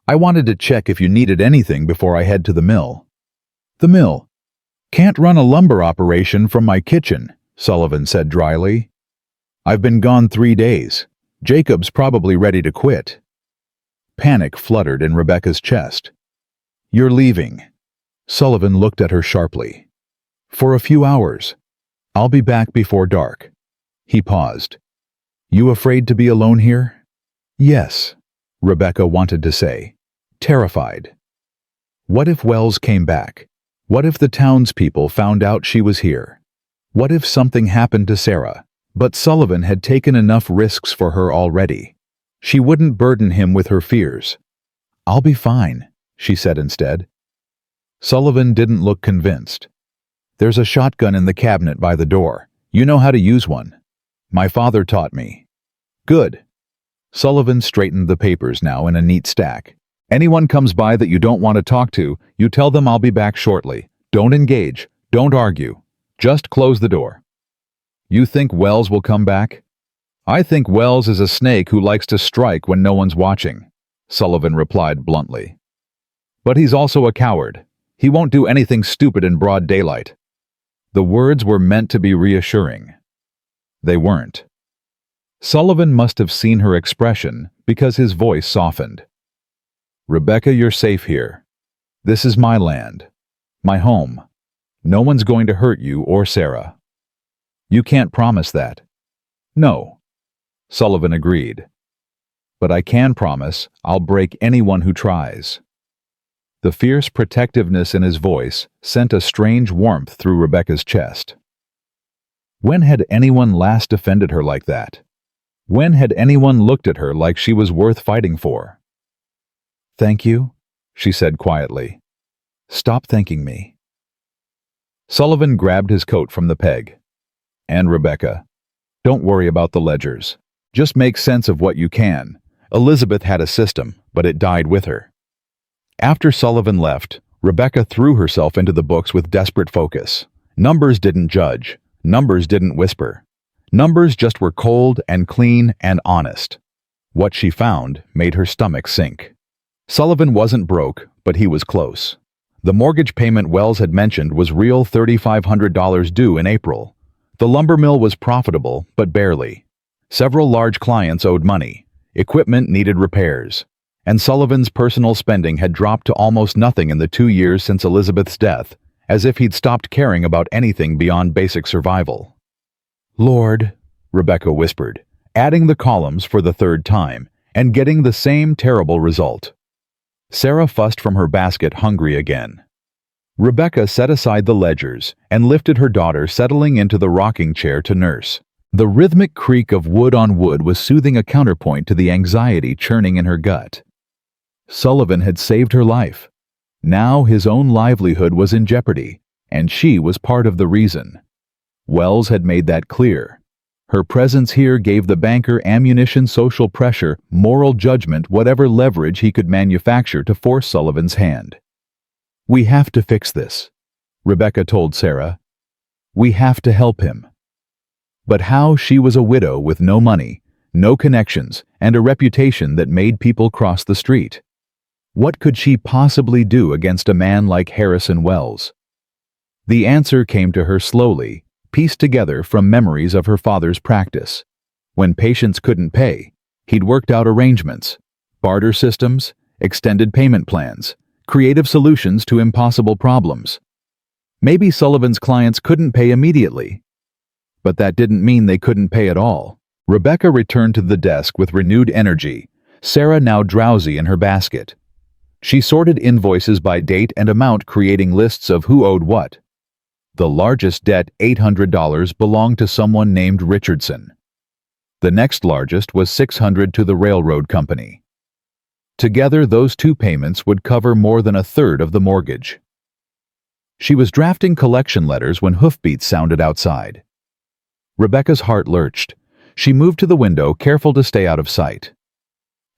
I wanted to check if you needed anything before I head to the mill. The mill? Can't run a lumber operation from my kitchen, Sullivan said dryly. I've been gone 3 days. Jacob's probably ready to quit. Panic fluttered in Rebecca's chest. You're leaving. Sullivan looked at her sharply. For a few hours. I'll be back before dark. He paused. You afraid to be alone here? Yes, Rebecca wanted to say, terrified. What if Wells came back? What if the townspeople found out she was here? What if something happened to Sarah? But Sullivan had taken enough risks for her already. She wouldn't burden him with her fears. I'll be fine, she said instead. Sullivan didn't look convinced. There's a shotgun in the cabinet by the door. You know how to use one. My father taught me. Good. Sullivan straightened the papers now in a neat stack. Anyone comes by that you don't want to talk to, you tell them I'll be back shortly. Don't engage. Don't argue. Just close the door. You think Wells will come back? I think Wells is a snake who likes to strike when no one's watching, Sullivan replied bluntly. But he's also a coward. He won't do anything stupid in broad daylight. The words were meant to be reassuring. They weren't. Sullivan must have seen her expression because his voice softened. Rebecca, you're safe here. This is my land. My home. No one's going to hurt you or Sarah. You can't promise that. No. Sullivan agreed. But I can promise I'll break anyone who tries. The fierce protectiveness in his voice sent a strange warmth through Rebecca's chest. When had anyone last defended her like that? When had anyone looked at her like she was worth fighting for? Thank you, she said quietly. Stop thanking me. Sullivan grabbed his coat from the peg. And Rebecca, don't worry about the ledgers. Just make sense of what you can. Elizabeth had a system, but it died with her. After Sullivan left, Rebecca threw herself into the books with desperate focus. Numbers didn't judge. Numbers didn't whisper. Numbers just were cold and clean and honest. What she found made her stomach sink. Sullivan wasn't broke, but he was close. The mortgage payment Wells had mentioned was real $3,500 due in April. The lumber mill was profitable, but barely. Several large clients owed money. Equipment needed repairs. And Sullivan's personal spending had dropped to almost nothing in the 2 years since Elizabeth's death, as if he'd stopped caring about anything beyond basic survival. "Lord," Rebecca whispered, adding the columns for the third time, and getting the same terrible result. Sarah fussed from her basket, hungry again. Rebecca set aside the ledgers and lifted her daughter, settling into the rocking chair to nurse. The rhythmic creak of wood on wood was soothing, a counterpoint to the anxiety churning in her gut. Sullivan had saved her life. Now his own livelihood was in jeopardy, and she was part of the reason. Wells had made that clear. Her presence here gave the banker ammunition, social pressure, moral judgment, whatever leverage he could manufacture to force Sullivan's hand. "We have to fix this," Rebecca told Sarah. "We have to help him." But how? She was a widow with no money, no connections, and a reputation that made people cross the street. What could she possibly do against a man like Harrison Wells? The answer came to her slowly, pieced together from memories of her father's practice. When patients couldn't pay, he'd worked out arrangements, barter systems, extended payment plans, creative solutions to impossible problems. Maybe Sullivan's clients couldn't pay immediately, but that didn't mean they couldn't pay at all. Rebecca returned to the desk with renewed energy, Sarah now drowsy in her basket. She sorted invoices by date and amount, creating lists of who owed what. The largest debt, $800, belonged to someone named Richardson. The next largest was $600 to the railroad company. Together, those two payments would cover more than a third of the mortgage. She was drafting collection letters when hoofbeats sounded outside. Rebecca's heart lurched. She moved to the window, careful to stay out of sight.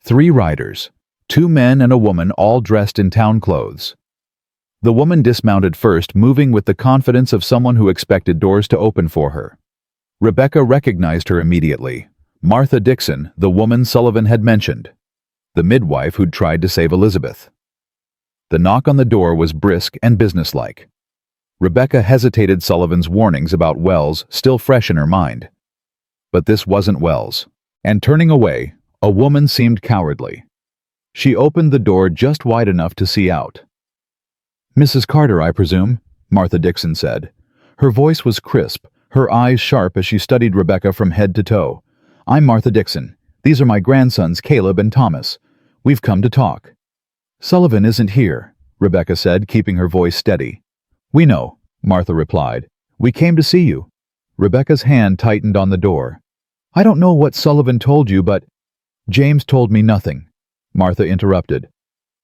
3 riders, 2 men and a woman, all dressed in town clothes. The woman dismounted first, moving with the confidence of someone who expected doors to open for her. Rebecca recognized her immediately. Martha Dixon, the woman Sullivan had mentioned. The midwife who'd tried to save Elizabeth. The knock on the door was brisk and businesslike. Rebecca hesitated, Sullivan's warnings about Wells still fresh in her mind. But this wasn't Wells. And turning away, a woman seemed cowardly. She opened the door just wide enough to see out. "Mrs. Carter, I presume," Martha Dixon said. Her voice was crisp, her eyes sharp as she studied Rebecca from head to toe. "I'm Martha Dixon. These are my grandsons, Caleb and Thomas. We've come to talk." "Sullivan isn't here," Rebecca said, keeping her voice steady. "We know," Martha replied. "We came to see you." Rebecca's hand tightened on the door. "I don't know what Sullivan told you, but—" "James told me nothing," Martha interrupted.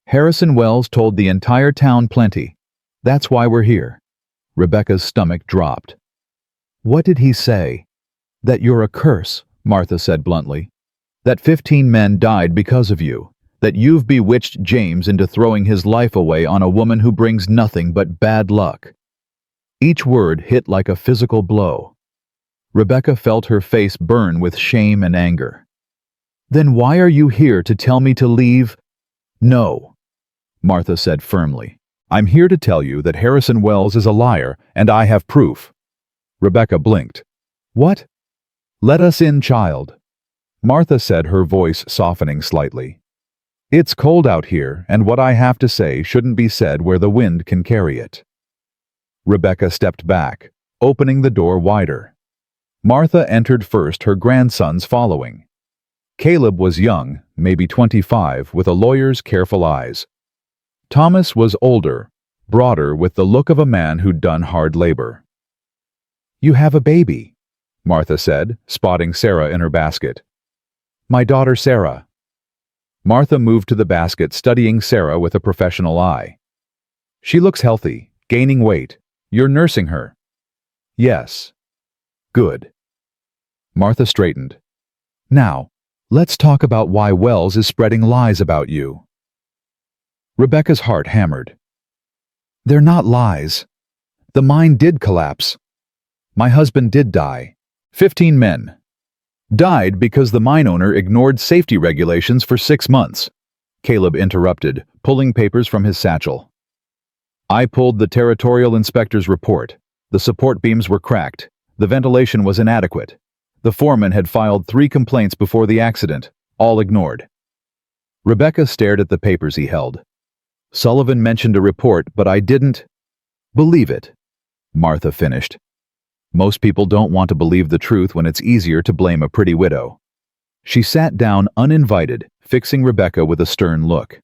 "Harrison Wells told the entire town plenty. That's why we're here." Rebecca's stomach dropped. "What did he say?" "That you're a curse," Martha said bluntly. "That 15 men died because of you. That you've bewitched James into throwing his life away on a woman who brings nothing but bad luck." Each word hit like a physical blow. Rebecca felt her face burn with shame and anger. "Then why are you here to tell me to leave?" "No," Martha said firmly. "I'm here to tell you that Harrison Wells is a liar, and I have proof." Rebecca blinked. "What?" "Let us in, child," Martha said, her voice softening slightly. "It's cold out here, and what I have to say shouldn't be said where the wind can carry it." Rebecca stepped back, opening the door wider. Martha entered first, her grandsons following. Caleb was young, maybe 25, with a lawyer's careful eyes. Thomas was older, broader, with the look of a man who'd done hard labor. "You have a baby," Martha said, spotting Sarah in her basket. "My daughter Sarah." Martha moved to the basket, studying Sarah with a professional eye. "She looks healthy, gaining weight. You're nursing her?" "Yes." "Good." Martha straightened. "Now, let's talk about why Wells is spreading lies about you." Rebecca's heart hammered. "They're not lies. The mine did collapse. My husband did die. 15 men. Died because the mine owner ignored safety regulations for 6 months." Caleb interrupted, pulling papers from his satchel. I pulled the territorial inspector's report. The support beams were cracked. The ventilation was inadequate. The foreman had filed 3 complaints before the accident, all ignored. Rebecca stared at the papers he held. Sullivan mentioned a report, but I didn't believe it, Martha finished. Most people don't want to believe the truth when it's easier to blame a pretty widow. She sat down uninvited, fixing Rebecca with a stern look.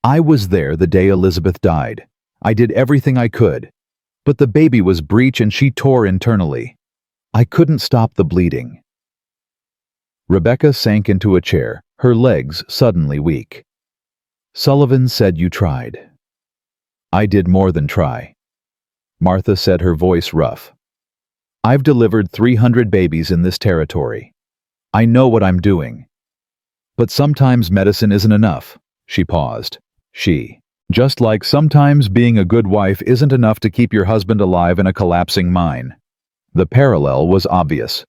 I was there the day Elizabeth died. I did everything I could. But the baby was breech and she tore internally. I couldn't stop the bleeding. Rebecca sank into a chair, her legs suddenly weak. Sullivan said you tried. I did more than try. Martha said, her voice rough. I've delivered 300 babies in this territory. I know what I'm doing. But sometimes medicine isn't enough. She paused. Just like sometimes being a good wife isn't enough to keep your husband alive in a collapsing mine. The parallel was obvious.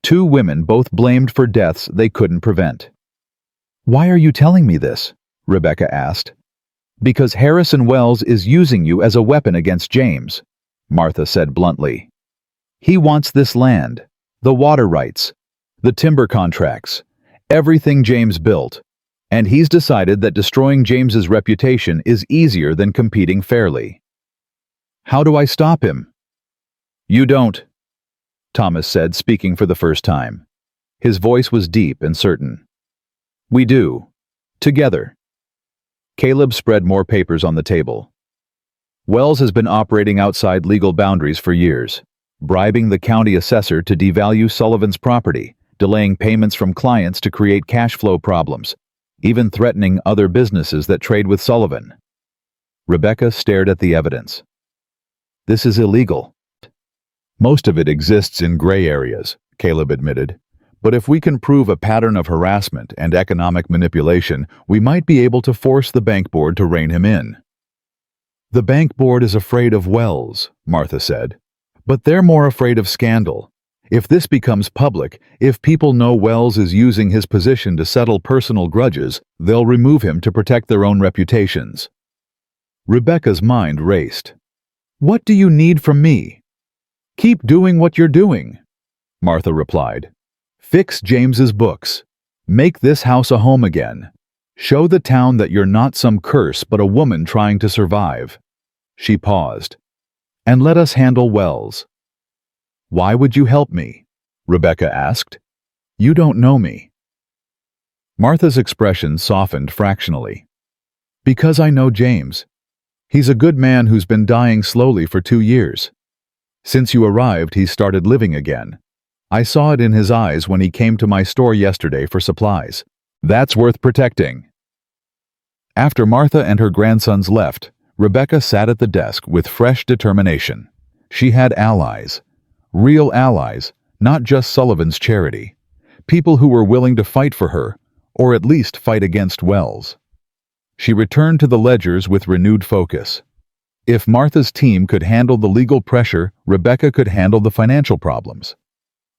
2 women both blamed for deaths they couldn't prevent. Why are you telling me this? Rebecca asked. Because Harrison Wells is using you as a weapon against James, Martha said bluntly. He wants this land, the water rights, the timber contracts, everything James built, and he's decided that destroying James's reputation is easier than competing fairly. How do I stop him? You don't, Thomas said, speaking for the first time. His voice was deep and certain. We do. Together. Caleb spread more papers on the table. Wells has been operating outside legal boundaries for years, bribing the county assessor to devalue Sullivan's property, delaying payments from clients to create cash flow problems, even threatening other businesses that trade with Sullivan. Rebecca stared at the evidence. This is illegal. Most of it exists in gray areas, Caleb admitted. But if we can prove a pattern of harassment and economic manipulation, we might be able to force the bank board to rein him in. The bank board is afraid of Wells, Martha said. But they're more afraid of scandal. If this becomes public, if people know Wells is using his position to settle personal grudges, they'll remove him to protect their own reputations. Rebecca's mind raced. What do you need from me? Keep doing what you're doing, Martha replied. Fix James's books. Make this house a home again. Show the town that you're not some curse but a woman trying to survive. She paused. And let us handle Wells. Why would you help me? Rebecca asked. You don't know me. Martha's expression softened fractionally. Because I know James. He's a good man who's been dying slowly for 2 years. Since you arrived, he's started living again. I saw it in his eyes when he came to my store yesterday for supplies. That's worth protecting. After Martha and her grandsons left, Rebecca sat at the desk with fresh determination. She had allies. Real allies, not just Sullivan's charity. People who were willing to fight for her, or at least fight against Wells. She returned to the ledgers with renewed focus. If Martha's team could handle the legal pressure, Rebecca could handle the financial problems.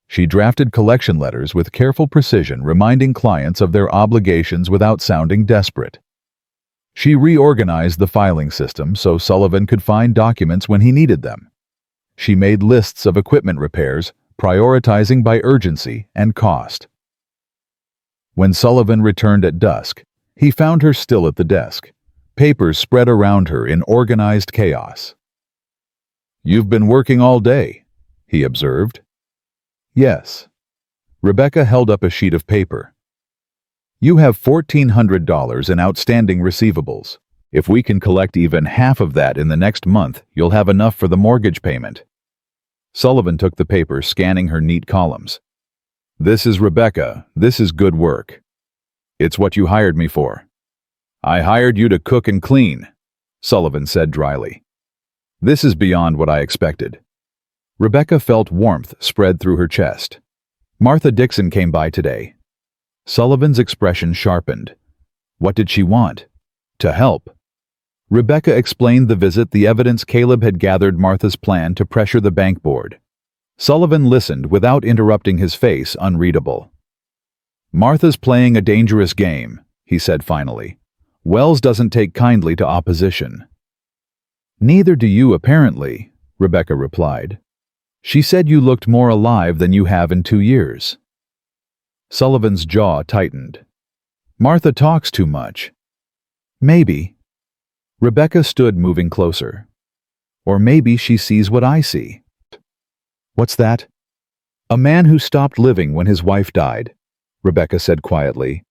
She drafted collection letters with careful precision, reminding clients of their obligations without sounding desperate. She reorganized the filing system so Sullivan could find documents when he needed them. She made lists of equipment repairs, prioritizing by urgency and cost. When Sullivan returned at dusk, he found her still at the desk, papers spread around her in organized chaos. You've been working all day, he observed. Yes. Rebecca held up a sheet of paper. You have $1,400 in outstanding receivables. If we can collect even half of that in the next month, you'll have enough for the mortgage payment. Sullivan took the paper, scanning her neat columns. This is Rebecca. This is good work. It's what you hired me for. I hired you to cook and clean, Sullivan said dryly. This is beyond what I expected. Rebecca felt warmth spread through her chest. Martha Dixon came by today. Sullivan's expression sharpened. What did she want? To help. Rebecca explained the visit, the evidence Caleb had gathered, Martha's plan to pressure the bank board. Sullivan listened without interrupting, his face unreadable. Martha's playing a dangerous game, he said finally. Wells doesn't take kindly to opposition. Neither do you, apparently, Rebecca replied. She said you looked more alive than you have in 2 years. Sullivan's jaw tightened. Martha talks too much. Maybe. Rebecca stood moving closer. Or maybe she sees what I see. What's that? A man who stopped living when his wife died, Rebecca said quietly.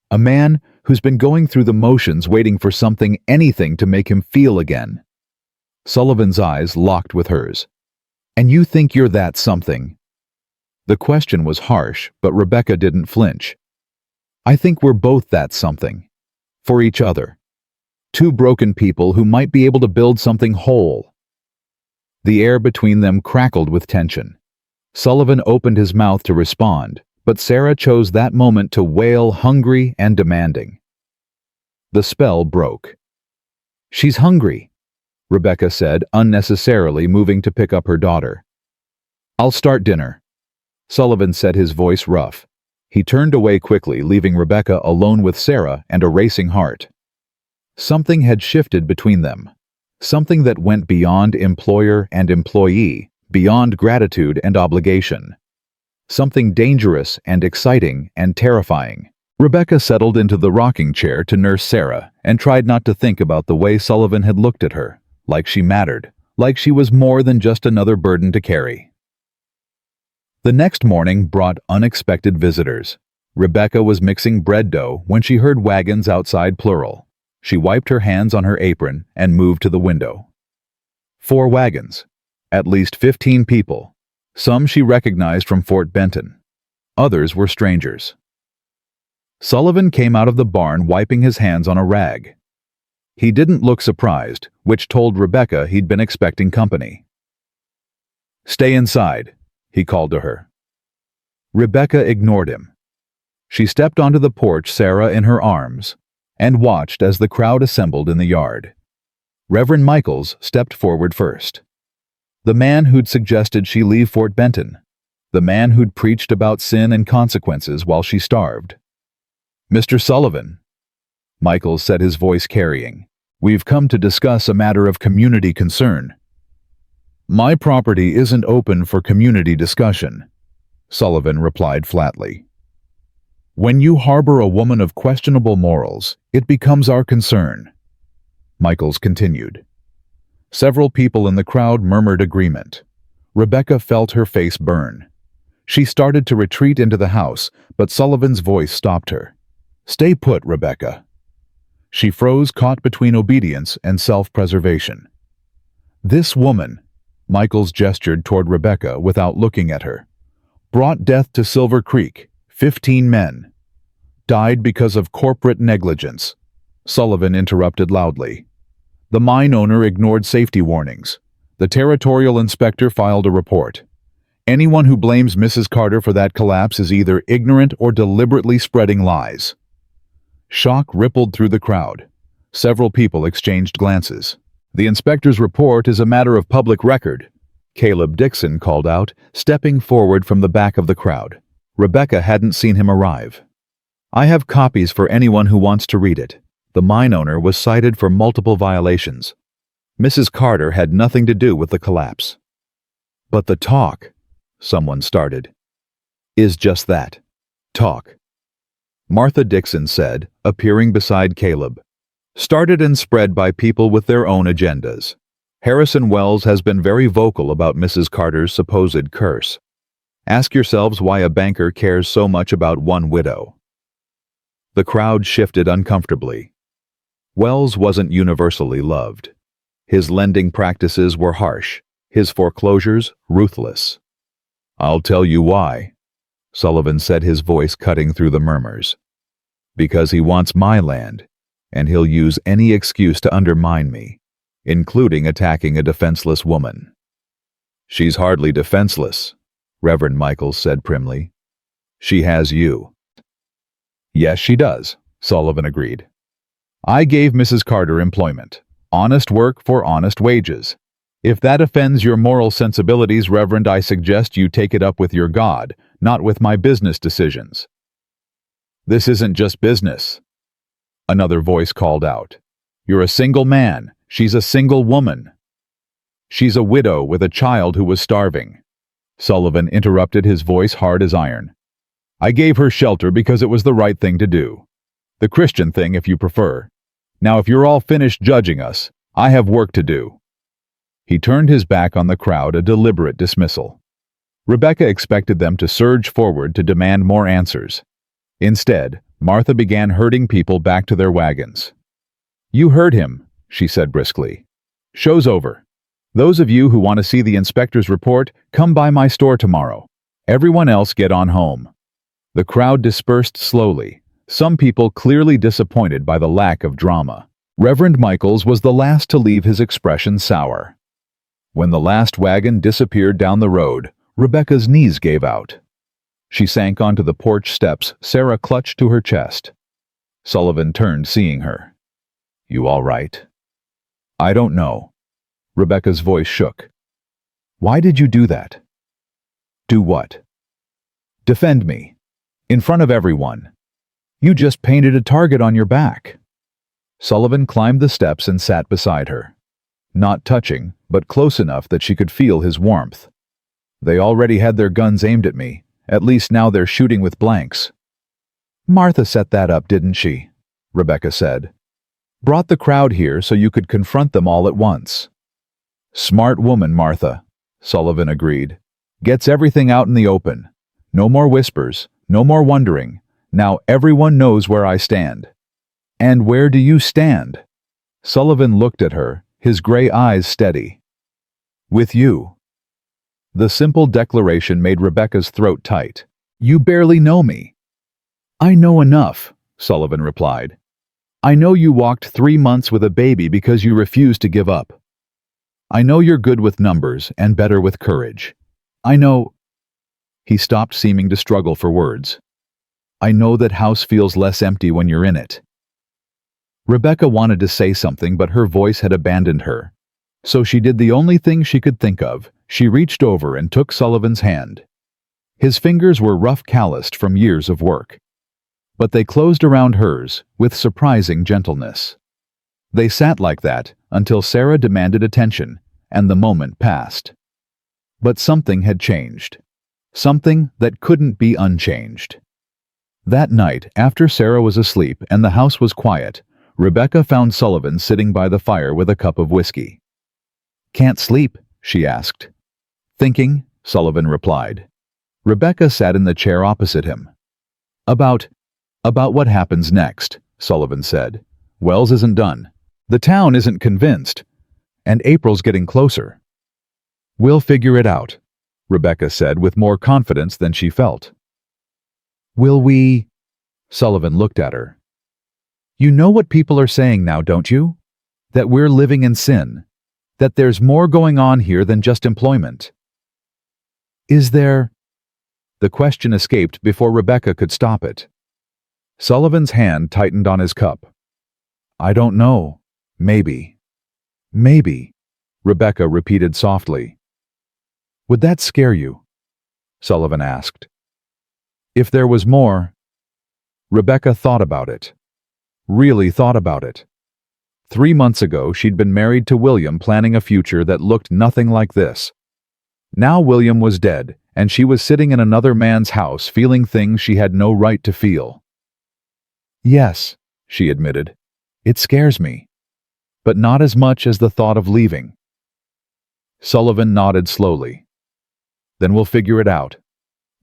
A man who's been going through the motions waiting for something, anything to make him feel again. Sullivan's eyes locked with hers. And you think you're that something? The question was harsh, but Rebecca didn't flinch. I think we're both that something. For each other. Two broken people who might be able to build something whole. The air between them crackled with tension. Sullivan opened his mouth to respond, but Sarah chose that moment to wail, hungry and demanding. The spell broke. She's hungry, Rebecca said, unnecessarily moving to pick up her daughter. I'll start dinner. Sullivan said, his voice rough. He turned away quickly, leaving Rebecca alone with Sarah and a racing heart. Something had shifted between them. Something that went beyond employer and employee, beyond gratitude and obligation. Something dangerous and exciting and terrifying. Rebecca settled into the rocking chair to nurse Sarah and tried not to think about the way Sullivan had looked at her, like she mattered, like she was more than just another burden to carry. The next morning brought unexpected visitors. Rebecca was mixing bread dough when she heard wagons outside, plural. She wiped her hands on her apron and moved to the window. 4 wagons. At least 15 people. Some she recognized from Fort Benton. Others were strangers. Sullivan came out of the barn wiping his hands on a rag. He didn't look surprised, which told Rebecca he'd been expecting company. Stay inside, he called to her. Rebecca ignored him. She stepped onto the porch, Sarah in her arms, and watched as the crowd assembled in the yard. Reverend Michaels stepped forward first. The man who'd suggested she leave Fort Benton. The man who'd preached about sin and consequences while she starved. Mr. Sullivan, Michaels said, his voice carrying, we've come to discuss a matter of community concern. My property isn't open for community discussion, Sullivan replied flatly. When you harbor a woman of questionable morals, it becomes our concern, Michaels continued. Several people in the crowd murmured agreement. Rebecca felt her face burn. She started to retreat into the house, but Sullivan's voice stopped her. Stay put, Rebecca. She froze, caught between obedience and self-preservation. This woman, Michaels gestured toward Rebecca without looking at her, brought death to Silver Creek. 15 men. Died because of corporate negligence. Sullivan interrupted loudly. The mine owner ignored safety warnings. The territorial inspector filed a report. Anyone who blames Mrs. Carter for that collapse is either ignorant or deliberately spreading lies. Shock rippled through the crowd. Several people exchanged glances. The inspector's report is a matter of public record, Caleb Dixon called out, stepping forward from the back of the crowd. Rebecca hadn't seen him arrive. I have copies for anyone who wants to read it. The mine owner was cited for multiple violations. Mrs. Carter had nothing to do with the collapse. But the talk, someone started, is just that. Talk. Martha Dixon said, appearing beside Caleb. Started and spread by people with their own agendas. Harrison Wells has been very vocal about Mrs. Carter's supposed curse. Ask yourselves why a banker cares so much about one widow. The crowd shifted uncomfortably. Wells wasn't universally loved. His lending practices were harsh, his foreclosures ruthless. I'll tell you why, Sullivan said, his voice cutting through the murmurs. Because he wants my land, and he'll use any excuse to undermine me, including attacking a defenseless woman. She's hardly defenseless, Reverend Michaels said primly. She has you. Yes, she does, Sullivan agreed. I gave Mrs. Carter employment. Honest work for honest wages. If that offends your moral sensibilities, Reverend, I suggest you take it up with your God, not with my business decisions. This isn't just business, another voice called out. You're a single man. She's a single woman. She's a widow with a child who was starving. Sullivan interrupted, his voice hard as iron. I gave her shelter because it was the right thing to do. The Christian thing, if you prefer. Now, if you're all finished judging us, I have work to do. He turned his back on the crowd, a deliberate dismissal. Rebecca expected them to surge forward to demand more answers. Instead, Martha began herding people back to their wagons. You heard him, she said briskly. Show's over. Those of you who want to see the inspector's report, come by my store tomorrow. Everyone else get on home. The crowd dispersed slowly, some people clearly disappointed by the lack of drama. Reverend Michaels was the last to leave, his expression sour. When the last wagon disappeared down the road, Rebecca's knees gave out. She sank onto the porch steps, Sarah clutched to her chest. Sullivan turned, seeing her. You all right? I don't know. Rebecca's voice shook. Why did you do that? Do what? Defend me. In front of everyone. You just painted a target on your back. Sullivan climbed the steps and sat beside her. Not touching, but close enough that she could feel his warmth. They already had their guns aimed at me. At least now they're shooting with blanks. Martha set that up, didn't she? Rebecca said. Brought the crowd here so you could confront them all at once. Smart woman, Martha, Sullivan agreed. Gets everything out in the open. No more whispers, no more wondering. Now everyone knows where I stand. And where do you stand? Sullivan looked at her, his gray eyes steady. With you. The simple declaration made Rebecca's throat tight. You barely know me. I know enough, Sullivan replied. I know you walked 3 months with a baby because you refused to give up. I know you're good with numbers and better with courage. I know... He stopped, seeming to struggle for words. I know that house feels less empty when you're in it. Rebecca wanted to say something, but her voice had abandoned her. So she did the only thing she could think of. She reached over and took Sullivan's hand. His fingers were rough, calloused from years of work. But they closed around hers with surprising gentleness. They sat like that until Sarah demanded attention, and the moment passed. But something had changed. Something that couldn't be unchanged. That night, after Sarah was asleep and the house was quiet, Rebecca found Sullivan sitting by the fire with a cup of whiskey. Can't sleep? She asked. Thinking, Sullivan replied. Rebecca sat in the chair opposite him. About what happens next, Sullivan said. Wells isn't done. The town isn't convinced. And April's getting closer. We'll figure it out, Rebecca said with more confidence than she felt. Will we? Sullivan looked at her. You know what people are saying now, don't you? That we're living in sin. That there's more going on here than just employment. Is there? The question escaped before Rebecca could stop it. Sullivan's hand tightened on his cup. I don't know. Maybe. Maybe, Rebecca repeated softly. Would that scare you? Sullivan asked. If there was more. Rebecca thought about it. Really thought about it. 3 months ago, she'd been married to William, planning a future that looked nothing like this. Now William was dead, and she was sitting in another man's house feeling things she had no right to feel. Yes, she admitted. It scares me. But not as much as the thought of leaving. Sullivan nodded slowly. Then we'll figure it out.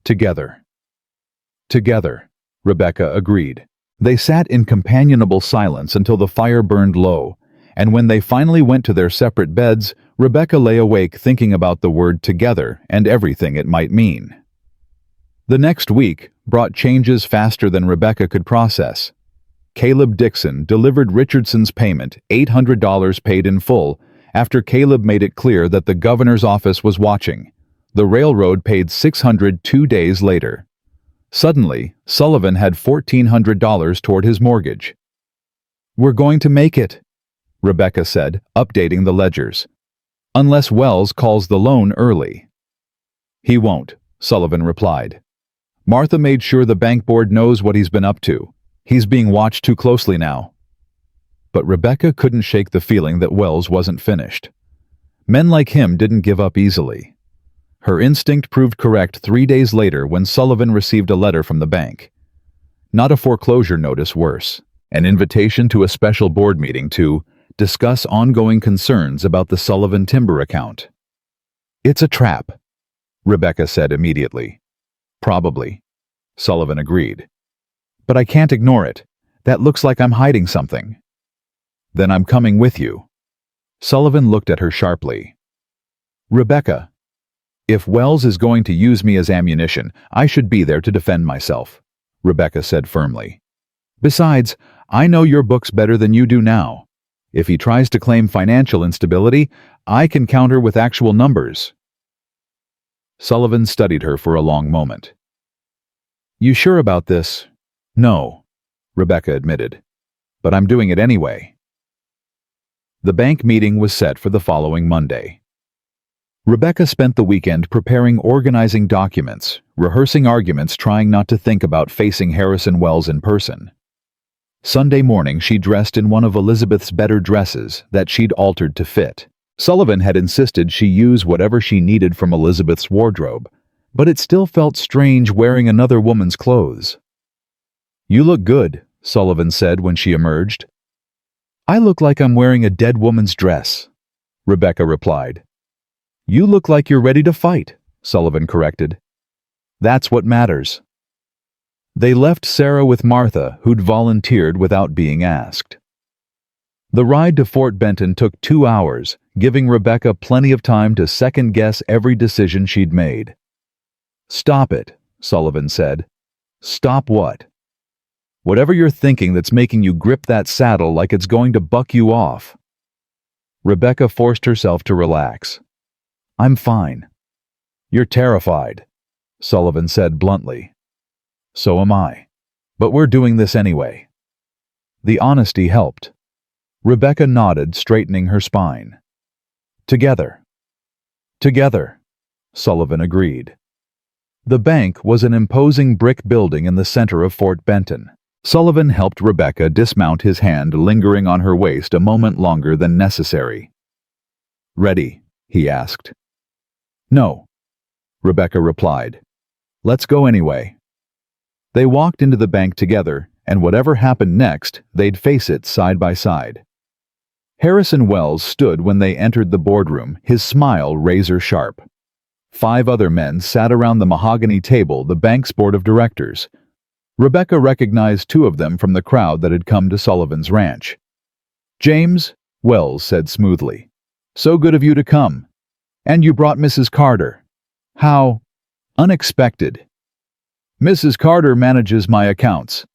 Together. Together, Rebecca agreed. They sat in companionable silence until the fire burned low, and when they finally went to their separate beds, Rebecca lay awake thinking about the word together and everything it might mean. The next week brought changes faster than Rebecca could process. Caleb Dixon delivered Richardson's payment, $800 paid in full, after Caleb made it clear that the governor's office was watching. The railroad paid $600 2 days later. Suddenly, Sullivan had $1,400 toward his mortgage. We're going to make it, Rebecca said, updating the ledgers. Unless Wells calls the loan early. He won't, Sullivan replied. Martha made sure the bank board knows what he's been up to. He's being watched too closely now. But Rebecca couldn't shake the feeling that Wells wasn't finished. Men like him didn't give up easily. Her instinct proved correct 3 days later when Sullivan received a letter from the bank. Not a foreclosure notice, worse. An invitation to a special board meeting to discuss ongoing concerns about the Sullivan timber account. "It's a trap," Rebecca said immediately. "Probably," Sullivan agreed. "But I can't ignore it. That looks like I'm hiding something." "Then I'm coming with you." Sullivan looked at her sharply. "Rebecca, if Wells is going to use me as ammunition, I should be there to defend myself," Rebecca said firmly. "Besides, I know your books better than you do now. If he tries to claim financial instability, I can counter with actual numbers." Sullivan studied her for a long moment. "You sure about this?" "No," Rebecca admitted. "But I'm doing it anyway." The bank meeting was set for the following Monday. Rebecca spent the weekend preparing organizing documents, rehearsing arguments, trying not to think about facing Harrison Wells in person. Sunday morning, she dressed in one of Elizabeth's better dresses that she'd altered to fit. Sullivan had insisted she use whatever she needed from Elizabeth's wardrobe, but it still felt strange wearing another woman's clothes. "You look good," Sullivan said when she emerged. "I look like I'm wearing a dead woman's dress," Rebecca replied. "You look like you're ready to fight," Sullivan corrected. "That's what matters." They left Sarah with Martha, who'd volunteered without being asked. The ride to Fort Benton took 2 hours, giving Rebecca plenty of time to second-guess every decision she'd made. "Stop it," Sullivan said. "Stop what?" "Whatever you're thinking that's making you grip that saddle like it's going to buck you off." Rebecca forced herself to relax. "I'm fine." "You're terrified," Sullivan said bluntly. "So am I. But we're doing this anyway." The honesty helped. Rebecca nodded, straightening her spine. "Together." "Together," Sullivan agreed. The bank was an imposing brick building in the center of Fort Benton. Sullivan helped Rebecca dismount, his hand lingering on her waist a moment longer than necessary. "Ready?" he asked. "No," Rebecca replied. "Let's go anyway." They walked into the bank together, and whatever happened next, they'd face it side by side. Harrison Wells stood when they entered the boardroom, his smile razor sharp. 5 other men sat around the mahogany table, the bank's board of directors. Rebecca recognized 2 of them from the crowd that had come to Sullivan's ranch. "James," Wells said smoothly. "So good of you to come. And you brought Mrs. Carter. How unexpected." "Mrs. Carter manages my accounts,"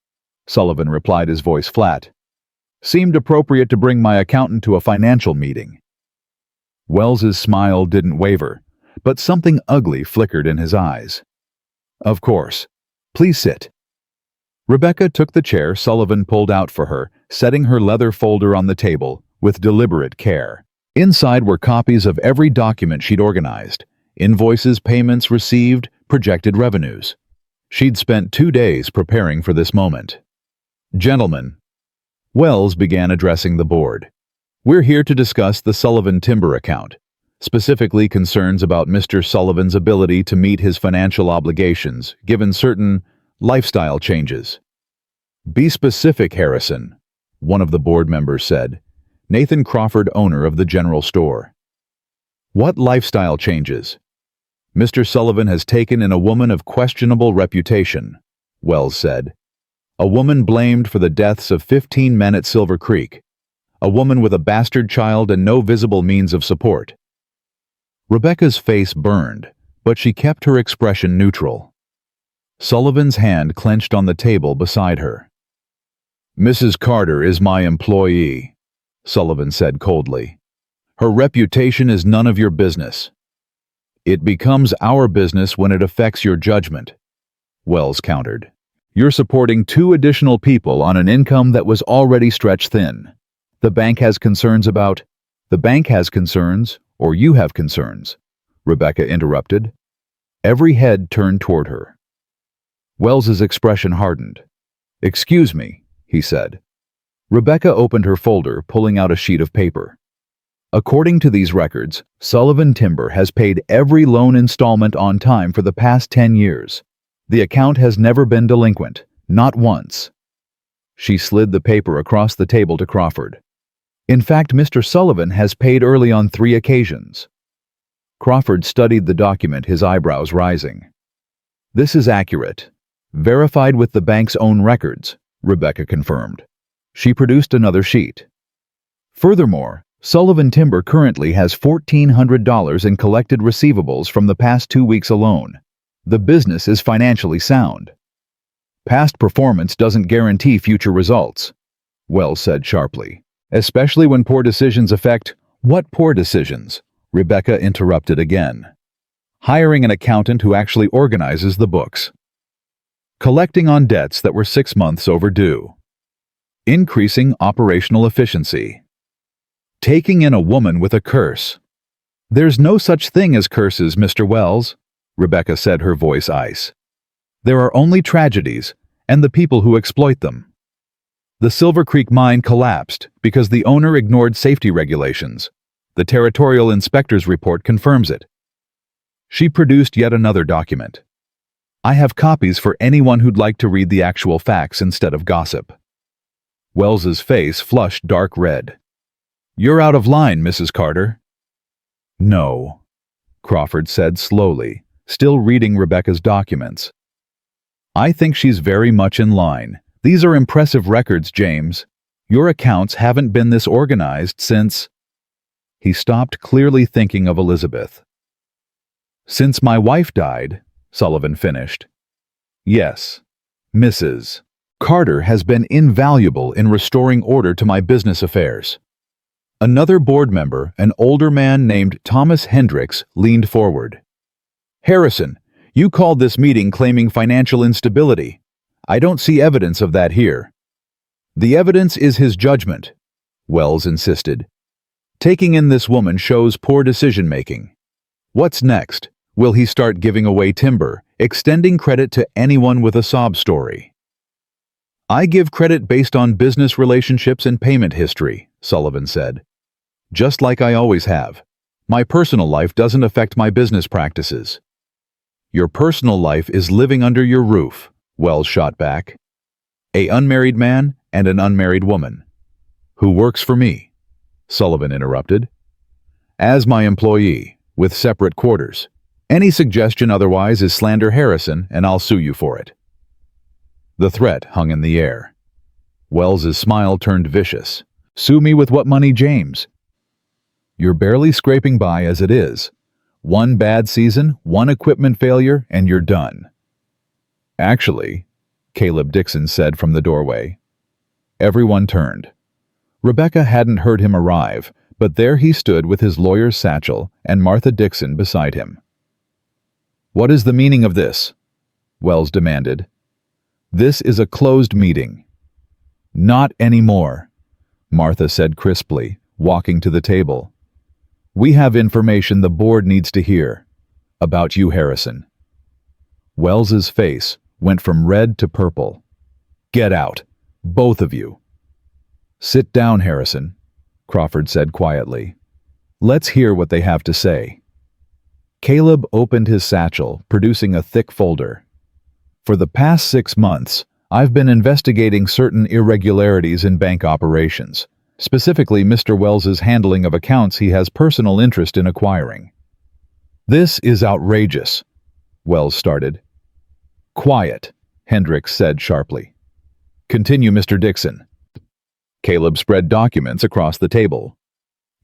Sullivan replied, his voice flat. "Seemed appropriate to bring my accountant to a financial meeting." Wells's smile didn't waver, but something ugly flickered in his eyes. "Of course. Please sit." Rebecca took the chair Sullivan pulled out for her, setting her leather folder on the table with deliberate care. Inside were copies of every document she'd organized: invoices, payments received, projected revenues. She'd spent 2 days preparing for this moment. "Gentlemen," Wells began addressing the board, "we're here to discuss the Sullivan timber account, specifically concerns about Mr. Sullivan's ability to meet his financial obligations, given certain lifestyle changes." "Be specific, Harrison," one of the board members said, Nathan Crawford, owner of the general store. "What lifestyle changes?" "Mr. Sullivan has taken in a woman of questionable reputation," Wells said. "A woman blamed for the deaths of 15 men at Silver Creek. A woman with a bastard child and no visible means of support." Rebecca's face burned, but she kept her expression neutral. Sullivan's hand clenched on the table beside her. "Mrs. Carter is my employee," Sullivan said coldly. "Her reputation is none of your business." "It becomes our business when it affects your judgment," Wells countered. "You're supporting 2 additional people on an income that was already stretched thin. The bank has concerns about—" "The bank has concerns, or you have concerns," Rebecca interrupted. Every head turned toward her. Wells's expression hardened. "Excuse me," he said. Rebecca opened her folder, pulling out a sheet of paper. According to these records, Sullivan Timber has paid every loan installment on time for the past 10 years. The account has never been delinquent, not once. She slid the paper across the table to Crawford. In fact, Mr. Sullivan has paid early on 3 occasions. Crawford studied the document, his eyebrows rising. This is accurate. Verified with the bank's own records, Rebecca confirmed. She produced another sheet. Furthermore, Sullivan Timber currently has $1,400 in collected receivables from the past 2 weeks alone. The business is financially sound. Past performance doesn't guarantee future results, Wells said sharply, especially when poor decisions affect— What poor decisions? Rebecca interrupted again. Hiring an accountant who actually organizes the books. Collecting on debts that were 6 months overdue. Increasing operational efficiency. Taking in a woman with a curse. There's no such thing as curses, Mr. Wells, Rebecca said, her voice ice. There are only tragedies, and the people who exploit them. The Silver Creek mine collapsed because the owner ignored safety regulations. The Territorial Inspector's report confirms it. She produced yet another document. I have copies for anyone who'd like to read the actual facts instead of gossip. Wells's face flushed dark red. You're out of line, Mrs. Carter. No, Crawford said slowly, still reading Rebecca's documents. I think she's very much in line. These are impressive records, James. Your accounts haven't been this organized since— He stopped, clearly thinking of Elizabeth. Since my wife died, Sullivan finished. Yes, Mrs. Carter has been invaluable in restoring order to my business affairs. Another board member, an older man named Thomas Hendricks, leaned forward. Harrison, you called this meeting claiming financial instability. I don't see evidence of that here. The evidence is his judgment, Wells insisted. Taking in this woman shows poor decision-making. What's next? Will he start giving away timber, extending credit to anyone with a sob story? I give credit based on business relationships and payment history, Sullivan said. Just like I always have. My personal life doesn't affect my business practices. Your personal life is living under your roof, Wells shot back. An unmarried man and an unmarried woman. Who works for me, Sullivan interrupted. As my employee, with separate quarters. Any suggestion otherwise is slander, Harrison, and I'll sue you for it. The threat hung in the air. Wells's smile turned vicious. Sue me with what money, James? You're barely scraping by as it is. One bad season, one equipment failure, and you're done. Actually, Caleb Dixon said from the doorway. Everyone turned. Rebecca hadn't heard him arrive, but there he stood with his lawyer's satchel and Martha Dixon beside him. What is the meaning of this? Wells demanded. This is a closed meeting. Not anymore, Martha said crisply, walking to the table. We have information the board needs to hear. About you, Harrison. Wells's face went from red to purple. Get out, both of you. Sit down, Harrison, Crawford said quietly. Let's hear what they have to say. Caleb opened his satchel, producing a thick folder. For the past 6 months, I've been investigating certain irregularities in bank operations, specifically Mr. Wells's handling of accounts he has personal interest in acquiring. This is outrageous, Wells started. Quiet, Hendricks said sharply. Continue, Mr. Dixon. Caleb spread documents across the table.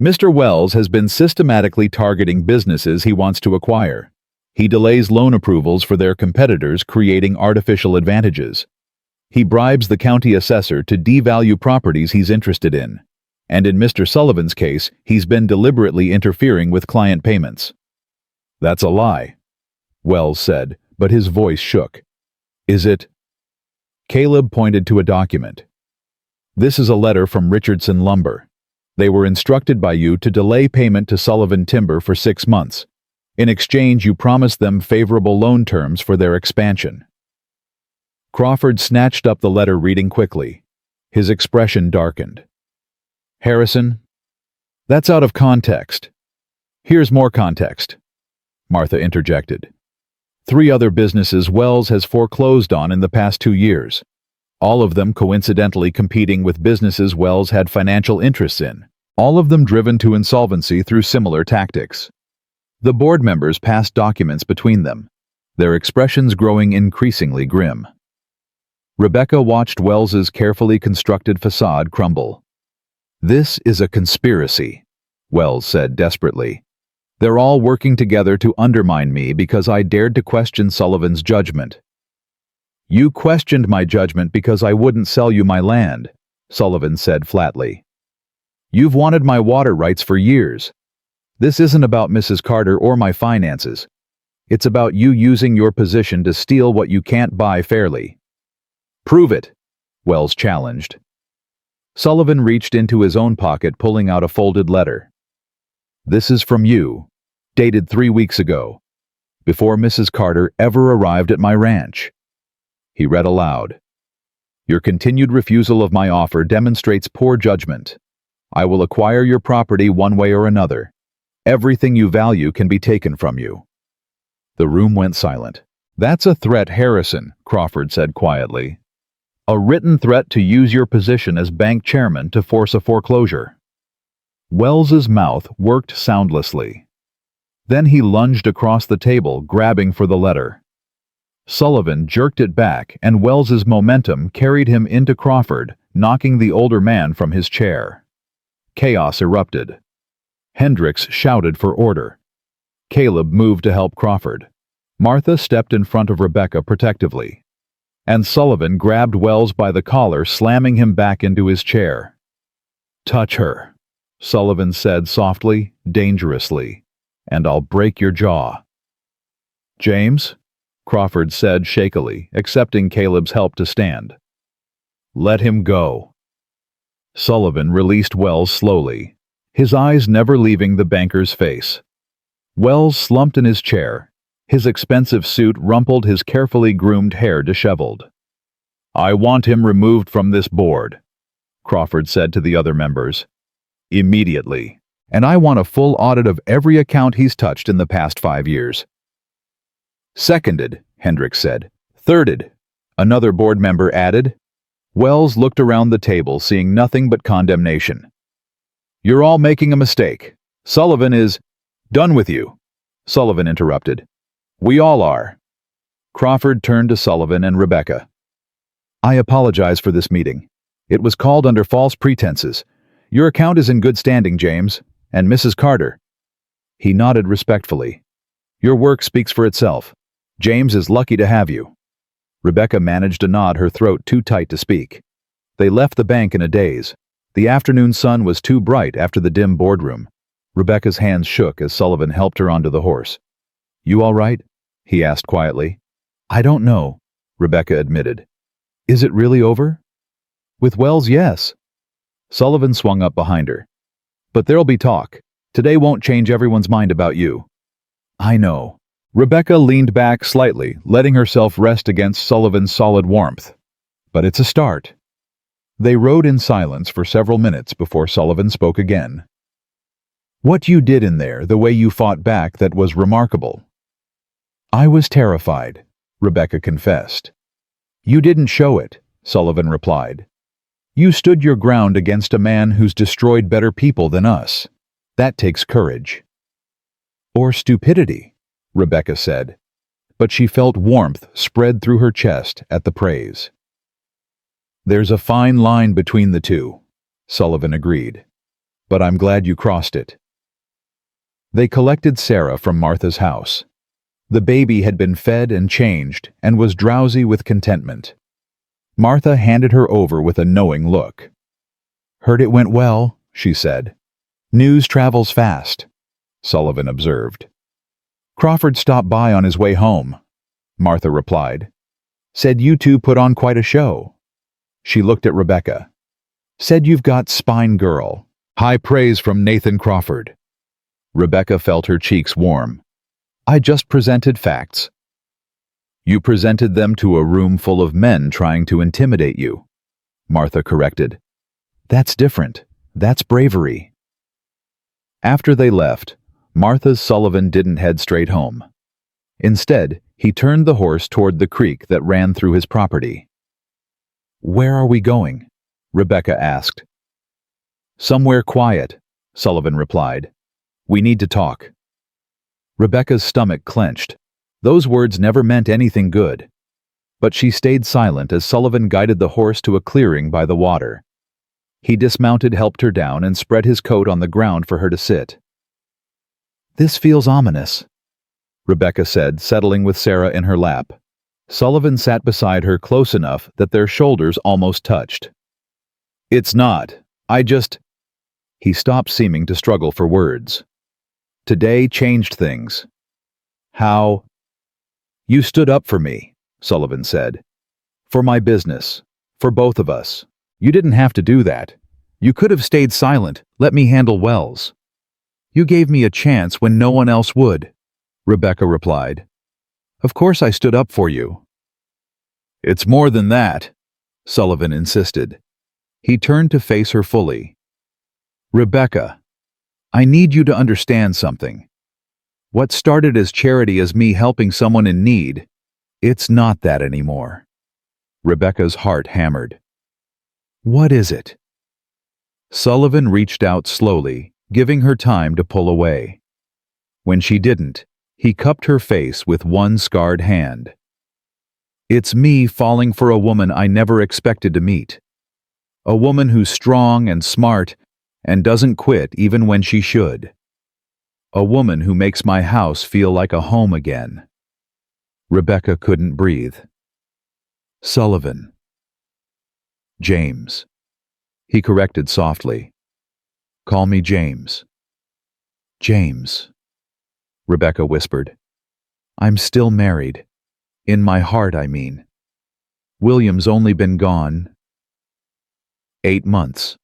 Mr. Wells has been systematically targeting businesses he wants to acquire. He delays loan approvals for their competitors, creating artificial advantages. He bribes the county assessor to devalue properties he's interested in. And in Mr. Sullivan's case, he's been deliberately interfering with client payments. That's a lie, Wells said, but his voice shook. Is it? Caleb pointed to a document. This is a letter from Richardson Lumber. They were instructed by you to delay payment to Sullivan Timber for 6 months. In exchange, you promised them favorable loan terms for their expansion. Crawford snatched up the letter, reading quickly. His expression darkened. Harrison, that's out of context. Here's more context, Martha interjected. 3 other businesses Wells has foreclosed on in the past 2 years, all of them coincidentally competing with businesses Wells had financial interests in, all of them driven to insolvency through similar tactics. The board members passed documents between them, their expressions growing increasingly grim. Rebecca watched Wells's carefully constructed facade crumble. This is a conspiracy, Wells said desperately. They're all working together to undermine me because I dared to question Sullivan's judgment. You questioned my judgment because I wouldn't sell you my land, Sullivan said flatly. You've wanted my water rights for years. This isn't about Mrs. Carter or my finances. It's about you using your position to steal what you can't buy fairly. Prove it, Wells challenged. Sullivan reached into his own pocket, pulling out a folded letter. This is from you, dated 3 weeks ago, before Mrs. Carter ever arrived at my ranch. He read aloud. Your continued refusal of my offer demonstrates poor judgment. I will acquire your property one way or another. Everything you value can be taken from you. The room went silent. That's a threat, Harrison, Crawford said quietly. A written threat to use your position as bank chairman to force a foreclosure. Wells's mouth worked soundlessly. Then he lunged across the table, grabbing for the letter. Sullivan jerked it back, and Wells's momentum carried him into Crawford, knocking the older man from his chair. Chaos erupted. Hendricks shouted for order. Caleb moved to help Crawford. Martha stepped in front of Rebecca protectively. And Sullivan grabbed Wells by the collar, slamming him back into his chair. Touch her, Sullivan said softly, dangerously, and I'll break your jaw. James? Crawford said shakily, accepting Caleb's help to stand. Let him go. Sullivan released Wells slowly, his eyes never leaving the banker's face. Wells slumped in his chair, his expensive suit rumpled, his carefully groomed hair disheveled. I want him removed from this board, Crawford said to the other members. Immediately. And I want a full audit of every account he's touched in the past 5 years. Seconded, Hendricks said. Thirded, another board member added. Wells looked around the table, seeing nothing but condemnation. You're all making a mistake. Sullivan is... Done with you, Sullivan interrupted. We all are. Crawford turned to Sullivan and Rebecca. I apologize for this meeting. It was called under false pretenses. Your account is in good standing, James, and Mrs. Carter. He nodded respectfully. Your work speaks for itself. James is lucky to have you. Rebecca managed to nod, her throat too tight to speak. They left the bank in a daze. The afternoon sun was too bright after the dim boardroom. Rebecca's hands shook as Sullivan helped her onto the horse. You all right? He asked quietly. I don't know, Rebecca admitted. Is it really over? With Wells, yes. Sullivan swung up behind her. But there'll be talk. Today won't change everyone's mind about you. I know. Rebecca leaned back slightly, letting herself rest against Sullivan's solid warmth. But it's a start. They rode in silence for several minutes before Sullivan spoke again. What you did in there, the way you fought back, that was remarkable. I was terrified, Rebecca confessed. You didn't show it, Sullivan replied. You stood your ground against a man who's destroyed better people than us. That takes courage. Or stupidity, Rebecca said, but she felt warmth spread through her chest at the praise. There's a fine line between the two, Sullivan agreed, but I'm glad you crossed it. They collected Sarah from Martha's house. The baby had been fed and changed and was drowsy with contentment. Martha handed her over with a knowing look. Heard it went well, she said. News travels fast, Sullivan observed. Crawford stopped by on his way home, Martha replied. Said you two put on quite a show. She looked at Rebecca. Said you've got spine girl. High praise from Nathan Crawford. Rebecca felt her cheeks warm. I just presented facts. You presented them to a room full of men trying to intimidate you. Martha corrected. That's different. That's bravery. After they left, Martha's Sullivan didn't head straight home. Instead, he turned the horse toward the creek that ran through his property. Where are we going? Rebecca asked. Somewhere quiet, Sullivan replied. We need to talk. Rebecca's stomach clenched. Those words never meant anything good. But she stayed silent as Sullivan guided the horse to a clearing by the water. He dismounted, helped her down, and spread his coat on the ground for her to sit. This feels ominous, Rebecca said, settling with Sarah in her lap. Sullivan sat beside her close enough that their shoulders almost touched. It's not. He stopped, seeming to struggle for words. Today changed things. How? You stood up for me, Sullivan said. For my business. For both of us. You didn't have to do that. You could have stayed silent, let me handle Wells. You gave me a chance when no one else would, Rebecca replied. Of course I stood up for you. It's more than that, Sullivan insisted. He turned to face her fully. Rebecca, I need you to understand something. What started as charity as me helping someone in need, it's not that anymore. Rebecca's heart hammered. What is it? Sullivan reached out slowly, giving her time to pull away. When she didn't, he cupped her face with one scarred hand. It's me falling for a woman I never expected to meet. A woman who's strong and smart and doesn't quit even when she should. A woman who makes my house feel like a home again. Rebecca couldn't breathe. Sullivan. James. He corrected softly. Call me James. James. Rebecca whispered. I'm still married. In my heart, I mean. William's only been gone 8 months.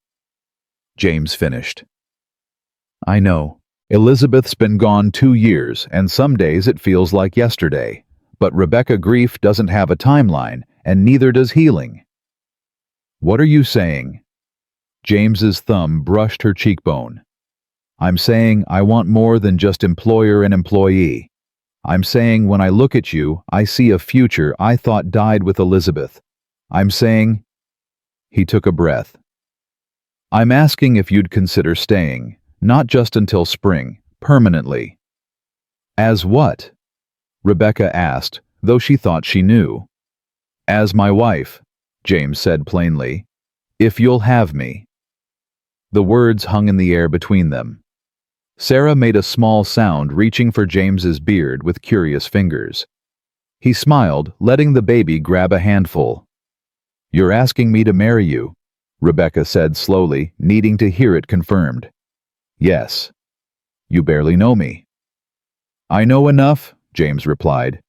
James finished. I know. Elizabeth's been gone 2 years, and some days it feels like yesterday. But Rebecca, grief doesn't have a timeline, and neither does healing. What are you saying? James's thumb brushed her cheekbone. I'm saying I want more than just employer and employee. I'm saying when I look at you, I see a future I thought died with Elizabeth. I'm saying... He took a breath. I'm asking if you'd consider staying, not just until spring, permanently. As what? Rebecca asked, though she thought she knew. As my wife, James said plainly. If you'll have me. The words hung in the air between them. Sarah made a small sound, reaching for James's beard with curious fingers. He smiled, letting the baby grab a handful. You're asking me to marry you, Rebecca said slowly, needing to hear it confirmed. Yes. You barely know me. I know enough, James replied.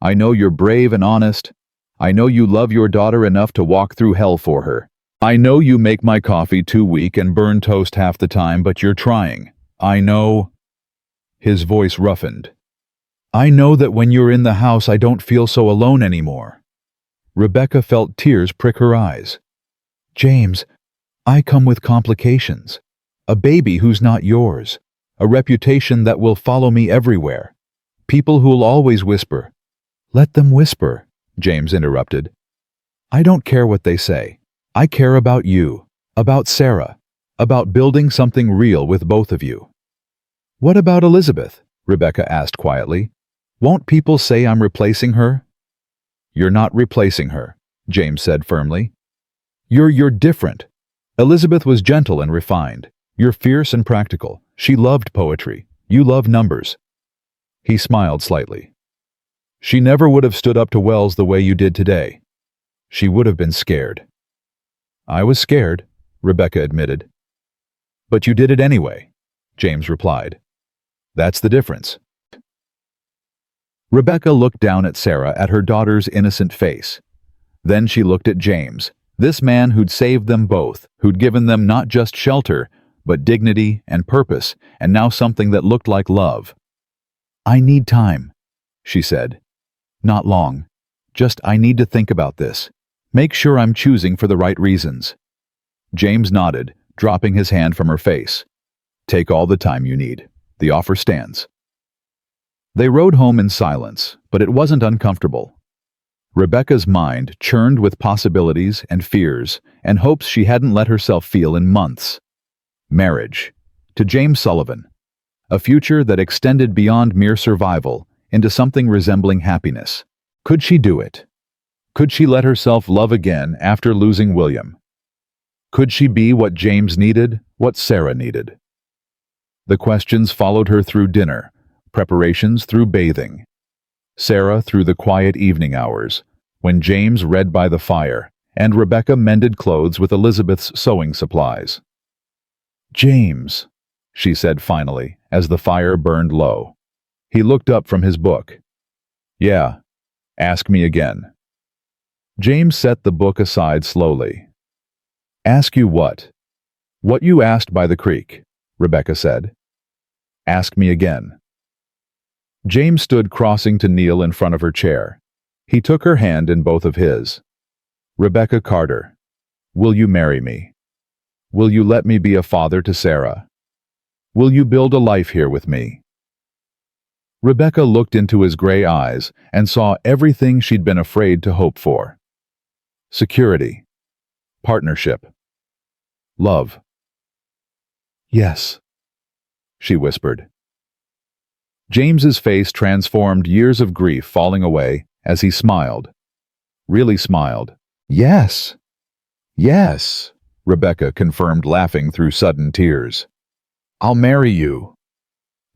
I know you're brave and honest. I know you love your daughter enough to walk through hell for her. I know you make my coffee too weak and burn toast half the time, but you're trying. I know... His voice roughened. I know that when you're in the house I don't feel so alone anymore. Rebecca felt tears prick her eyes. James, I come with complications. A baby who's not yours. A reputation that will follow me everywhere. People who'll always whisper. Let them whisper, James interrupted. I don't care what they say. I care about you, about Sarah, about building something real with both of you. What about Elizabeth? Rebecca asked quietly. Won't people say I'm replacing her? You're not replacing her, James said firmly. You're different. Elizabeth was gentle and refined. You're fierce and practical. She loved poetry. You love numbers. He smiled slightly. She never would have stood up to Wells the way you did today. She would have been scared. I was scared, Rebecca admitted. But you did it anyway, James replied. That's the difference. Rebecca looked down at Sarah, at her daughter's innocent face. Then she looked at James, this man who'd saved them both, who'd given them not just shelter, but dignity and purpose, and now something that looked like love. I need time, she said. Not long. Just I need to think about this. Make sure I'm choosing for the right reasons." James nodded, dropping his hand from her face. "Take all the time you need. The offer stands." They rode home in silence, but it wasn't uncomfortable. Rebecca's mind churned with possibilities and fears and hopes she hadn't let herself feel in months. Marriage. To James Sullivan. A future that extended beyond mere survival into something resembling happiness. Could she do it? Could she let herself love again after losing William? Could she be what James needed, what Sarah needed? The questions followed her through dinner, preparations through bathing, Sarah through the quiet evening hours, when James read by the fire, and Rebecca mended clothes with Elizabeth's sewing supplies. "James," she said finally, as the fire burned low. He looked up from his book. "Yeah, ask me again." James set the book aside slowly. "Ask you what?" "What you asked by the creek," Rebecca said. "Ask me again." James stood crossing to kneel in front of her chair. He took her hand in both of his. "Rebecca Carter, will you marry me? Will you let me be a father to Sarah? Will you build a life here with me?" Rebecca looked into his gray eyes and saw everything she'd been afraid to hope for. Security. Partnership. Love. "Yes," she whispered. James's face transformed, years of grief falling away as he smiled. Really smiled. "Yes. Yes," Rebecca confirmed, laughing through sudden tears. "I'll marry you."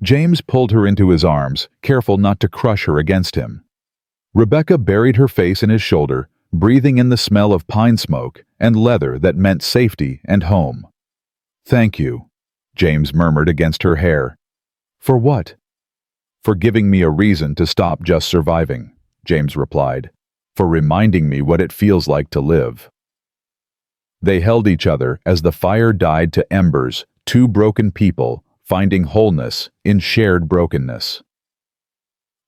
James pulled her into his arms, careful not to crush her against him. Rebecca buried her face in his shoulder, breathing in the smell of pine smoke and leather that meant safety and home. "Thank you," James murmured against her hair. "For what?" "For giving me a reason to stop just surviving," James replied. "For reminding me what it feels like to live." They held each other as the fire died to embers, two broken people finding wholeness in shared brokenness.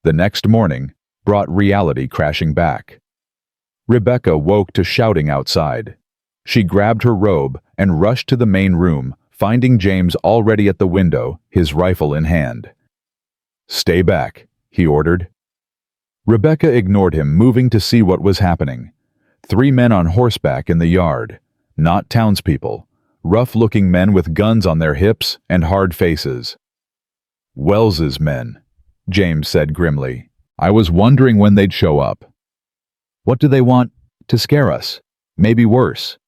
The next morning brought reality crashing back. Rebecca woke to shouting outside. She grabbed her robe and rushed to the main room, finding James already at the window, his rifle in hand. "Stay back," he ordered. Rebecca ignored him, moving to see what was happening. 3 men on horseback in the yard. Not townspeople. Rough-looking men with guns on their hips and hard faces. "Wells's men," James said grimly. "I was wondering when they'd show up." "What do they want? To scare us? Maybe worse."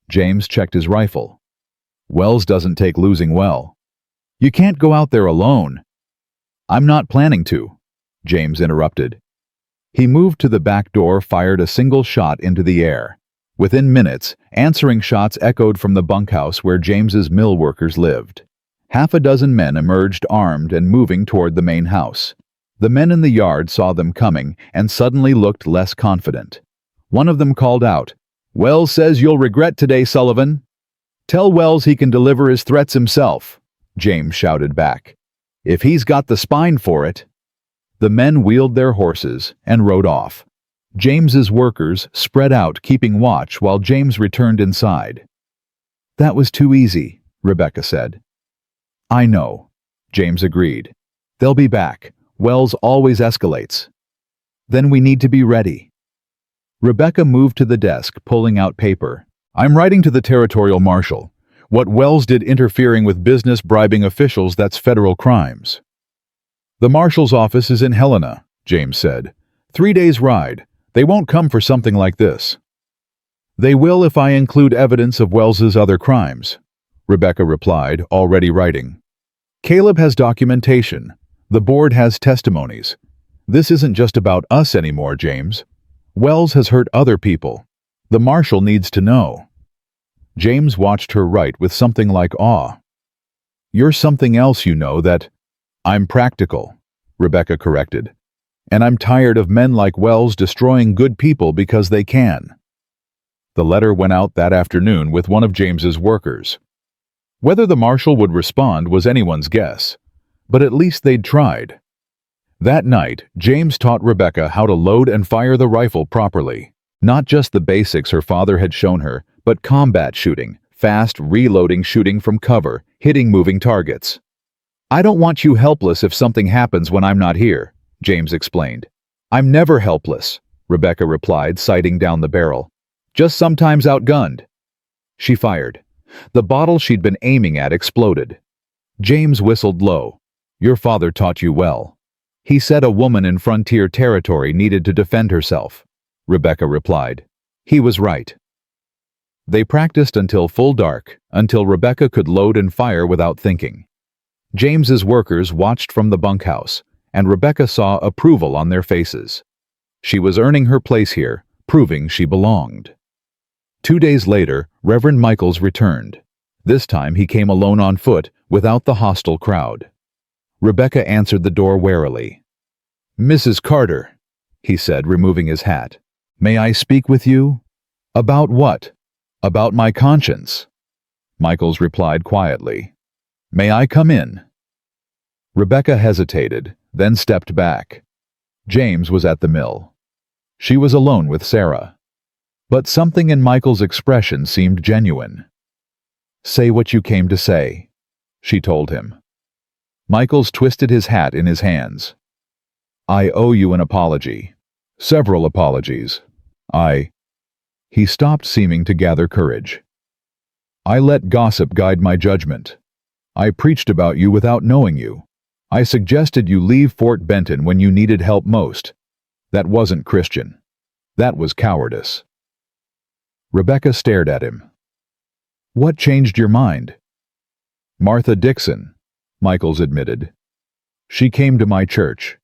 James checked his rifle. "Wells doesn't take losing well." "You can't go out there alone." "I'm not planning to," James interrupted. He moved to the back door, fired a single shot into the air. Within minutes, answering shots echoed from the bunkhouse where James's mill workers lived. 6 men emerged armed and moving toward the main house. The men in the yard saw them coming and suddenly looked less confident. One of them called out, "Wells says you'll regret today, Sullivan." "Tell Wells he can deliver his threats himself," James shouted back. "If he's got the spine for it." The men wheeled their horses and rode off. James's workers spread out, keeping watch while James returned inside. "That was too easy," Rebecca said. "I know," James agreed. "They'll be back. Wells always escalates." "Then we need to be ready." Rebecca moved to the desk, pulling out paper. "I'm writing to the territorial marshal. What Wells did interfering with business, bribing officials, that's federal crimes." "The marshal's office is in Helena," James said. 3 days' ride. They won't come for something like this." "They will if I include evidence of Wells's other crimes," Rebecca replied, already writing. "Caleb has documentation. The board has testimonies. This isn't just about us anymore, James. Wells has hurt other people. The marshal needs to know." James watched her write with something like awe. "You're something else, you know that—" "I'm practical," Rebecca corrected. "And I'm tired of men like Wells destroying good people because they can." The letter went out that afternoon with one of James's workers. Whether the marshal would respond was anyone's guess, but at least they'd tried. That night, James taught Rebecca how to load and fire the rifle properly. Not just the basics her father had shown her, but combat shooting, fast, reloading shooting from cover, hitting moving targets. "I don't want you helpless if something happens when I'm not here," James explained. "I'm never helpless," Rebecca replied, sighting down the barrel. "Just sometimes outgunned." She fired. The bottle she'd been aiming at exploded. James whistled low. "Your father taught you well. He said a woman in frontier territory needed to defend herself," Rebecca replied. "He was right." They practiced until full dark, until Rebecca could load and fire without thinking. James's workers watched from the bunkhouse, and Rebecca saw approval on their faces. She was earning her place here, proving she belonged. 2 days later, Reverend Michaels returned. This time he came alone on foot, without the hostile crowd. Rebecca answered the door warily. "Mrs. Carter," he said, removing his hat. "May I speak with you?" "About what?" "About my conscience." Michaels replied quietly. "May I come in?" Rebecca hesitated, then stepped back. James was at the mill. She was alone with Sarah. But something in Michael's expression seemed genuine. "Say what you came to say," she told him. Michaels twisted his hat in his hands. "I owe you an apology. Several apologies. He stopped, seeming to gather courage. "I let gossip guide my judgment. I preached about you without knowing you. I suggested you leave Fort Benton when you needed help most. That wasn't Christian. That was cowardice." Rebecca stared at him. "What changed your mind?" "Martha Dixon," Michaels admitted. "She came to my church,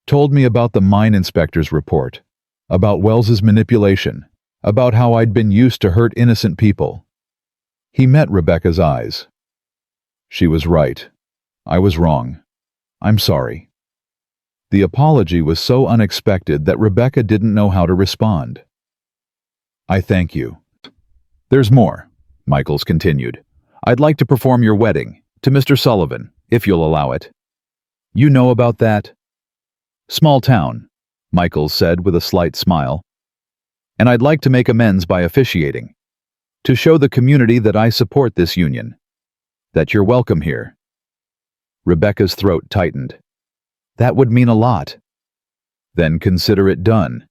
told me about the mine inspector's report, about Wells's manipulation, about how I'd been used to hurt innocent people." He met Rebecca's eyes. "She was right. I was wrong. I'm sorry." The apology was so unexpected that Rebecca didn't know how to respond. "I thank you. There's more," Michaels continued. "I'd like to perform your wedding, to Mr. Sullivan, if you'll allow it." "You know about that?" "Small town," Michaels said with a slight smile. "And I'd like to make amends by officiating, to show the community that I support this union, that you're welcome here." Rebecca's throat tightened. "That would mean a lot." "Then consider it done,"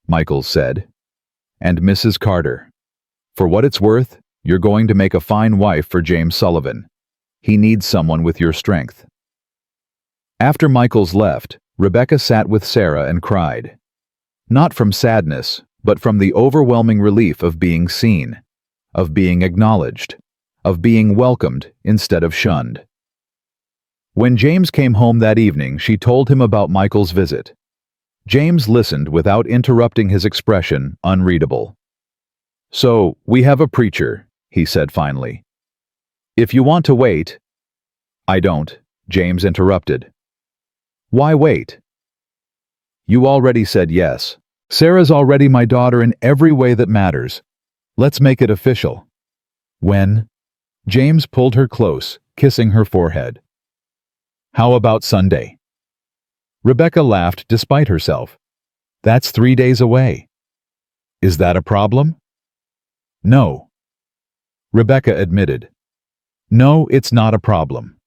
Michaels said. "And Mrs. Carter, for what it's worth, you're going to make a fine wife for James Sullivan. He needs someone with your strength." After Michaels left, Rebecca sat with Sarah and cried. Not from sadness, but from the overwhelming relief of being seen, of being acknowledged, of being welcomed instead of shunned. When James came home that evening, she told him about Michael's visit. James listened without interrupting, his expression unreadable. "So, we have a preacher," he said finally. "If you want to wait—" "I don't," James interrupted. "Why wait?" "You already said yes. Sarah's already my daughter in every way that matters. Let's make it official." "When?" James pulled her close, kissing her forehead. "How about Sunday?" Rebecca laughed despite herself. "That's 3 days away." "Is that a problem?" "No." Rebecca admitted. "No, it's not a problem."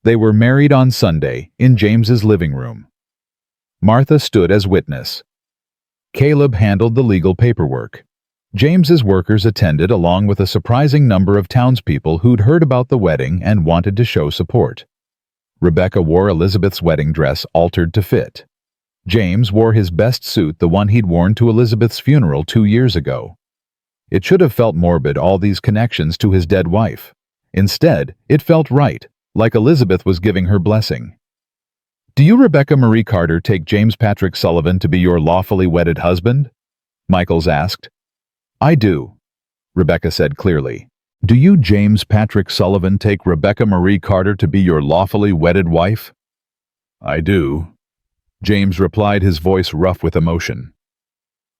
They were married on Sunday in James's living room. Martha stood as witness. Caleb handled the legal paperwork. James's workers attended, along with a surprising number of townspeople who'd heard about the wedding and wanted to show support. Rebecca wore Elizabeth's wedding dress altered to fit. James wore his best suit, the one he'd worn to Elizabeth's funeral 2 years ago. It should have felt morbid, all these connections to his dead wife. Instead, it felt right, like Elizabeth was giving her blessing. "Do you, Rebecca Marie Carter, take James Patrick Sullivan to be your lawfully wedded husband?" Michaels asked. "I do," Rebecca said clearly. "Do you, James Patrick Sullivan, take Rebecca Marie Carter to be your lawfully wedded wife?" "I do," James replied, his voice rough with emotion.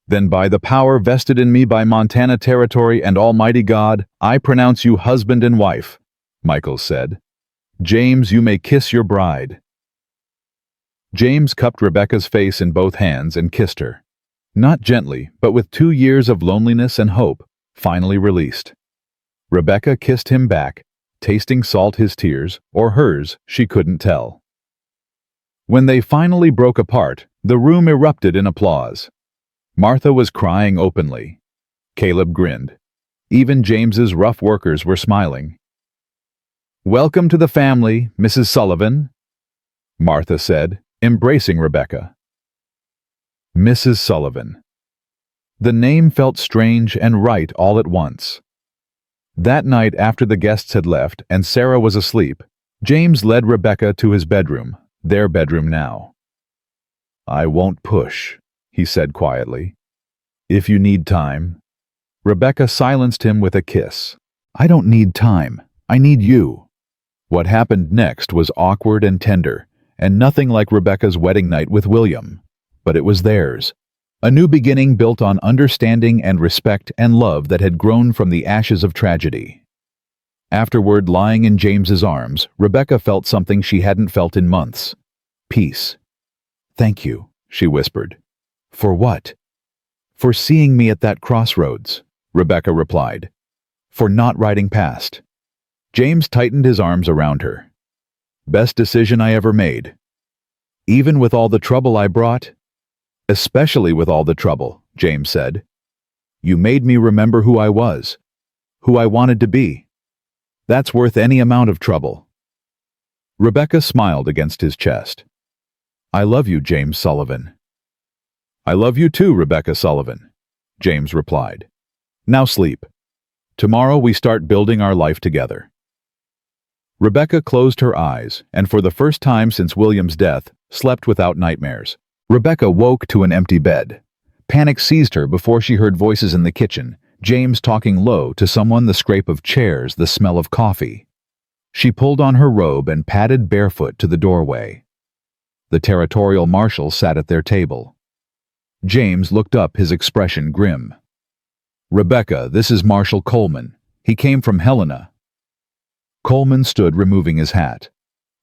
"Then by the power vested in me by Montana Territory and Almighty God, I pronounce you husband and wife," Michaels said. "James, you may kiss your bride." James cupped Rebecca's face in both hands and kissed her. Not gently, but with 2 years of loneliness and hope, finally released. Rebecca kissed him back, tasting salt his tears, or hers, she couldn't tell. When they finally broke apart, the room erupted in applause. Martha was crying openly. Caleb grinned. Even James's rough workers were smiling. "Welcome to the family, Mrs. Sullivan," Martha said, embracing Rebecca. Mrs. Sullivan. The name felt strange and right all at once. That night after the guests had left and Sarah was asleep, James led Rebecca to his bedroom, their bedroom now. "I won't push," he said quietly. "If you need time." Rebecca silenced him with a kiss. "I don't need time. I need you." What happened next was awkward and tender, and nothing like Rebecca's wedding night with William. But it was theirs. A new beginning built on understanding and respect and love that had grown from the ashes of tragedy. Afterward, lying in James's arms, Rebecca felt something she hadn't felt in months. Peace. "Thank you," she whispered. "For what?" "For seeing me at that crossroads," Rebecca replied. "For not riding past." James tightened his arms around her. "Best decision I ever made. Even with all the trouble I brought?" "Especially with all the trouble," James said. "You made me remember who I was, who I wanted to be. That's worth any amount of trouble." Rebecca smiled against his chest. "I love you, James Sullivan." "I love you too, Rebecca Sullivan," James replied. "Now sleep. Tomorrow we start building our life together." Rebecca closed her eyes, and for the first time since William's death, slept without nightmares. Rebecca woke to an empty bed. Panic seized her before she heard voices in the kitchen, James talking low to someone, the scrape of chairs, the smell of coffee. She pulled on her robe and padded barefoot to the doorway. The territorial marshal sat at their table. James looked up, his expression grim. "Rebecca, this is Marshal Coleman. He came from Helena." Coleman stood, removing his hat.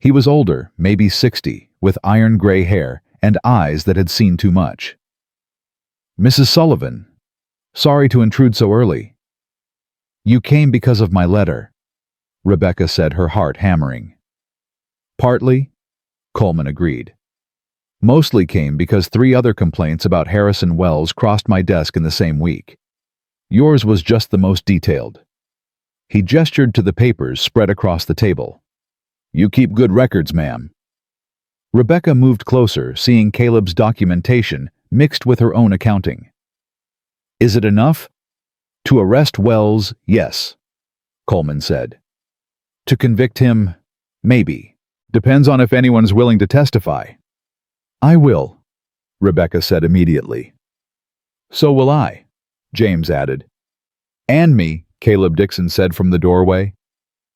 He was older, maybe 60, with iron-gray hair and eyes that had seen too much. "Mrs. Sullivan, sorry to intrude so early." "You came because of my letter," Rebecca said, her heart hammering. "Partly," Coleman agreed. "Mostly came because 3 other complaints about Harrison Wells crossed my desk in the same week. Yours was just the most detailed." He gestured to the papers spread across the table. "You keep good records, ma'am." Rebecca moved closer, seeing Caleb's documentation mixed with her own accounting. "Is it enough?" "To arrest Wells, yes," Coleman said. "To convict him, maybe. Depends on if anyone's willing to testify." "I will," Rebecca said immediately. "So will I," James added. "And me," Caleb Dixon said from the doorway.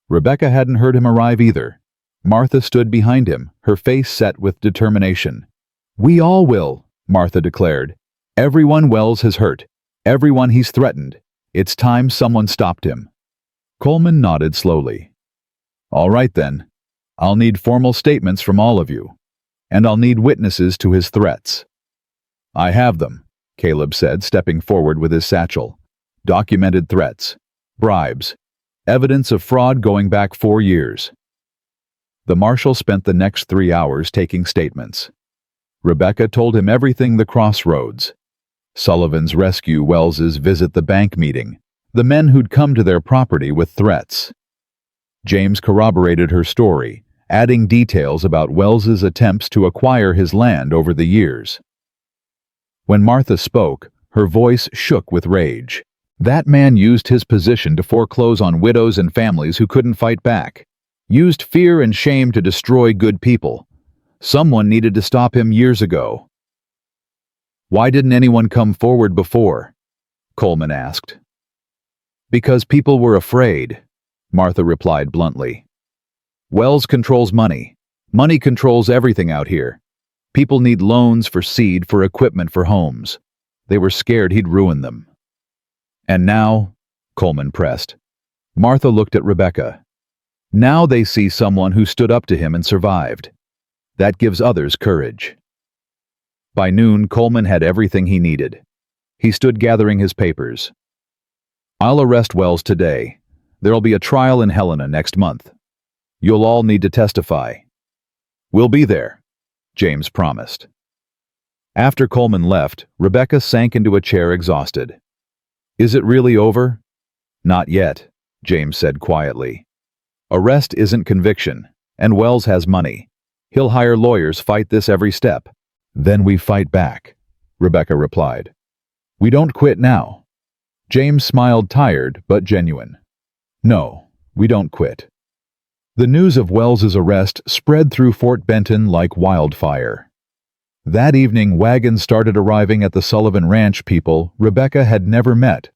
Rebecca hadn't heard him arrive either. Martha stood behind him, her face set with determination. "We all will," Martha declared. "Everyone Wells has hurt. Everyone he's threatened. It's time someone stopped him." Coleman nodded slowly. "All right then. I'll need formal statements from all of you. And I'll need witnesses to his threats." "I have them," Caleb said, stepping forward with his satchel. "Documented threats. Bribes. Evidence of fraud going back 4 years." The marshal spent the next 3 hours taking statements. Rebecca told him everything: the crossroads, Sullivan's rescue, Wells's visit, the bank meeting, the men who'd come to their property with threats. James corroborated her story, adding details about Wells's attempts to acquire his land over the years. When Martha spoke, her voice shook with rage. That man used his position to foreclose on widows and families who couldn't fight back. Used fear and shame to destroy good people. Someone needed to stop him years ago. "Why didn't anyone come forward before?" Coleman asked. "Because people were afraid," Martha replied bluntly. "Wells controls money. Money controls everything out here. People need loans for seed, for equipment, for homes. They were scared he'd ruin them." "And now," Coleman pressed. Martha looked at Rebecca. "Now they see someone who stood up to him and survived. That gives others courage." By noon, Coleman had everything he needed. He stood gathering his papers. "I'll arrest Wells today. There'll be a trial in Helena next month. You'll all need to testify." "We'll be there," James promised. After Coleman left, Rebecca sank into a chair exhausted. "Is it really over?" "Not yet," James said quietly. "Arrest isn't conviction, and Wells has money. He'll hire lawyers, fight this every step. Then we fight back," Rebecca replied. "We don't quit now." James smiled, tired but genuine. "No, we don't quit." The news of Wells's arrest spread through Fort Benton like wildfire. That evening, wagons started arriving at the Sullivan Ranch, people Rebecca had never met.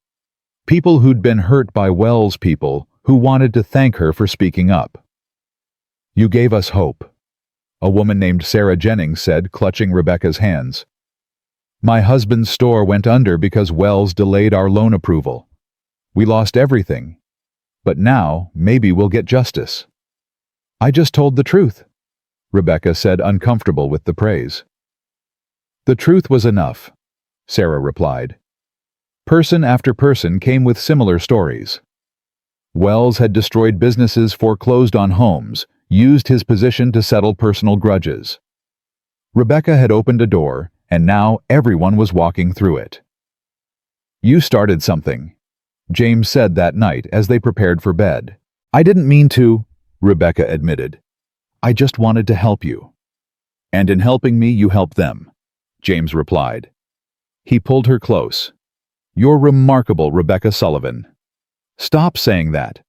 People who'd been hurt by Wells, people who wanted to thank her for speaking up. "You gave us hope," a woman named Sarah Jennings said, clutching Rebecca's hands. "My husband's store went under because Wells delayed our loan approval. We lost everything. But now, maybe we'll get justice." "I just told the truth," Rebecca said, uncomfortable with the praise. "The truth was enough," Sarah replied. Person after person came with similar stories. Wells had destroyed businesses, foreclosed on homes, used his position to settle personal grudges. Rebecca had opened a door, and now everyone was walking through it. "You started something," James said that night as they prepared for bed. "I didn't mean to," Rebecca admitted. "I just wanted to help you." "And in helping me, you helped them," James replied. He pulled her close. "You're remarkable, Rebecca Sullivan." "Stop saying that,"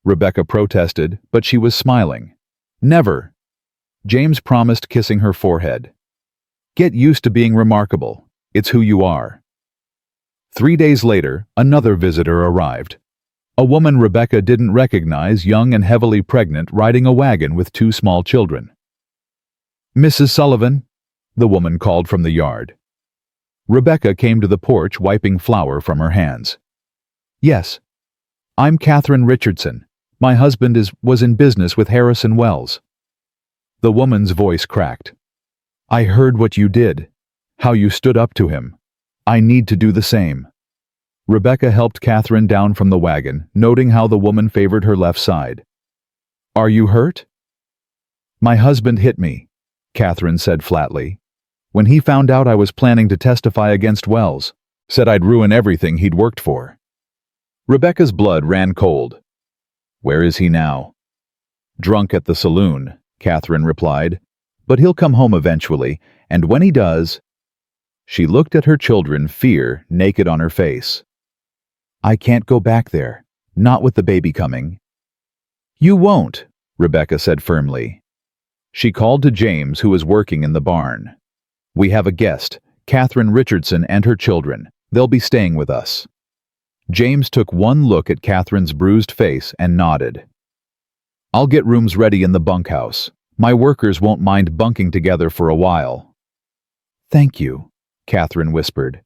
Rebecca protested, but she was smiling. "Never," James promised, kissing her forehead. "Get used to being remarkable. It's who you are." 3 days later, another visitor arrived. A woman Rebecca didn't recognize, young and heavily pregnant, riding a wagon with 2 small children. "Mrs. Sullivan?" the woman called from the yard. Rebecca came to the porch, wiping flour from her hands. "Yes. I'm Catherine Richardson. My husband was in business with Harrison Wells." The woman's voice cracked. "I heard what you did, how you stood up to him. I need to do the same." Rebecca helped Catherine down from the wagon, noting how the woman favored her left side. "Are you hurt?" "My husband hit me," Catherine said flatly. "When he found out I was planning to testify against Wells, said I'd ruin everything he'd worked for." Rebecca's blood ran cold. "Where is he now?" "Drunk at the saloon," Catherine replied. "But he'll come home eventually, and when he does—" She looked at her children, fear naked on her face. "I can't go back there, not with the baby coming." "You won't," Rebecca said firmly. She called to James, who was working in the barn. "We have a guest, Catherine Richardson and her children. They'll be staying with us." James took one look at Catherine's bruised face and nodded. "I'll get rooms ready in the bunkhouse. My workers won't mind bunking together for a while." "Thank you," Catherine whispered.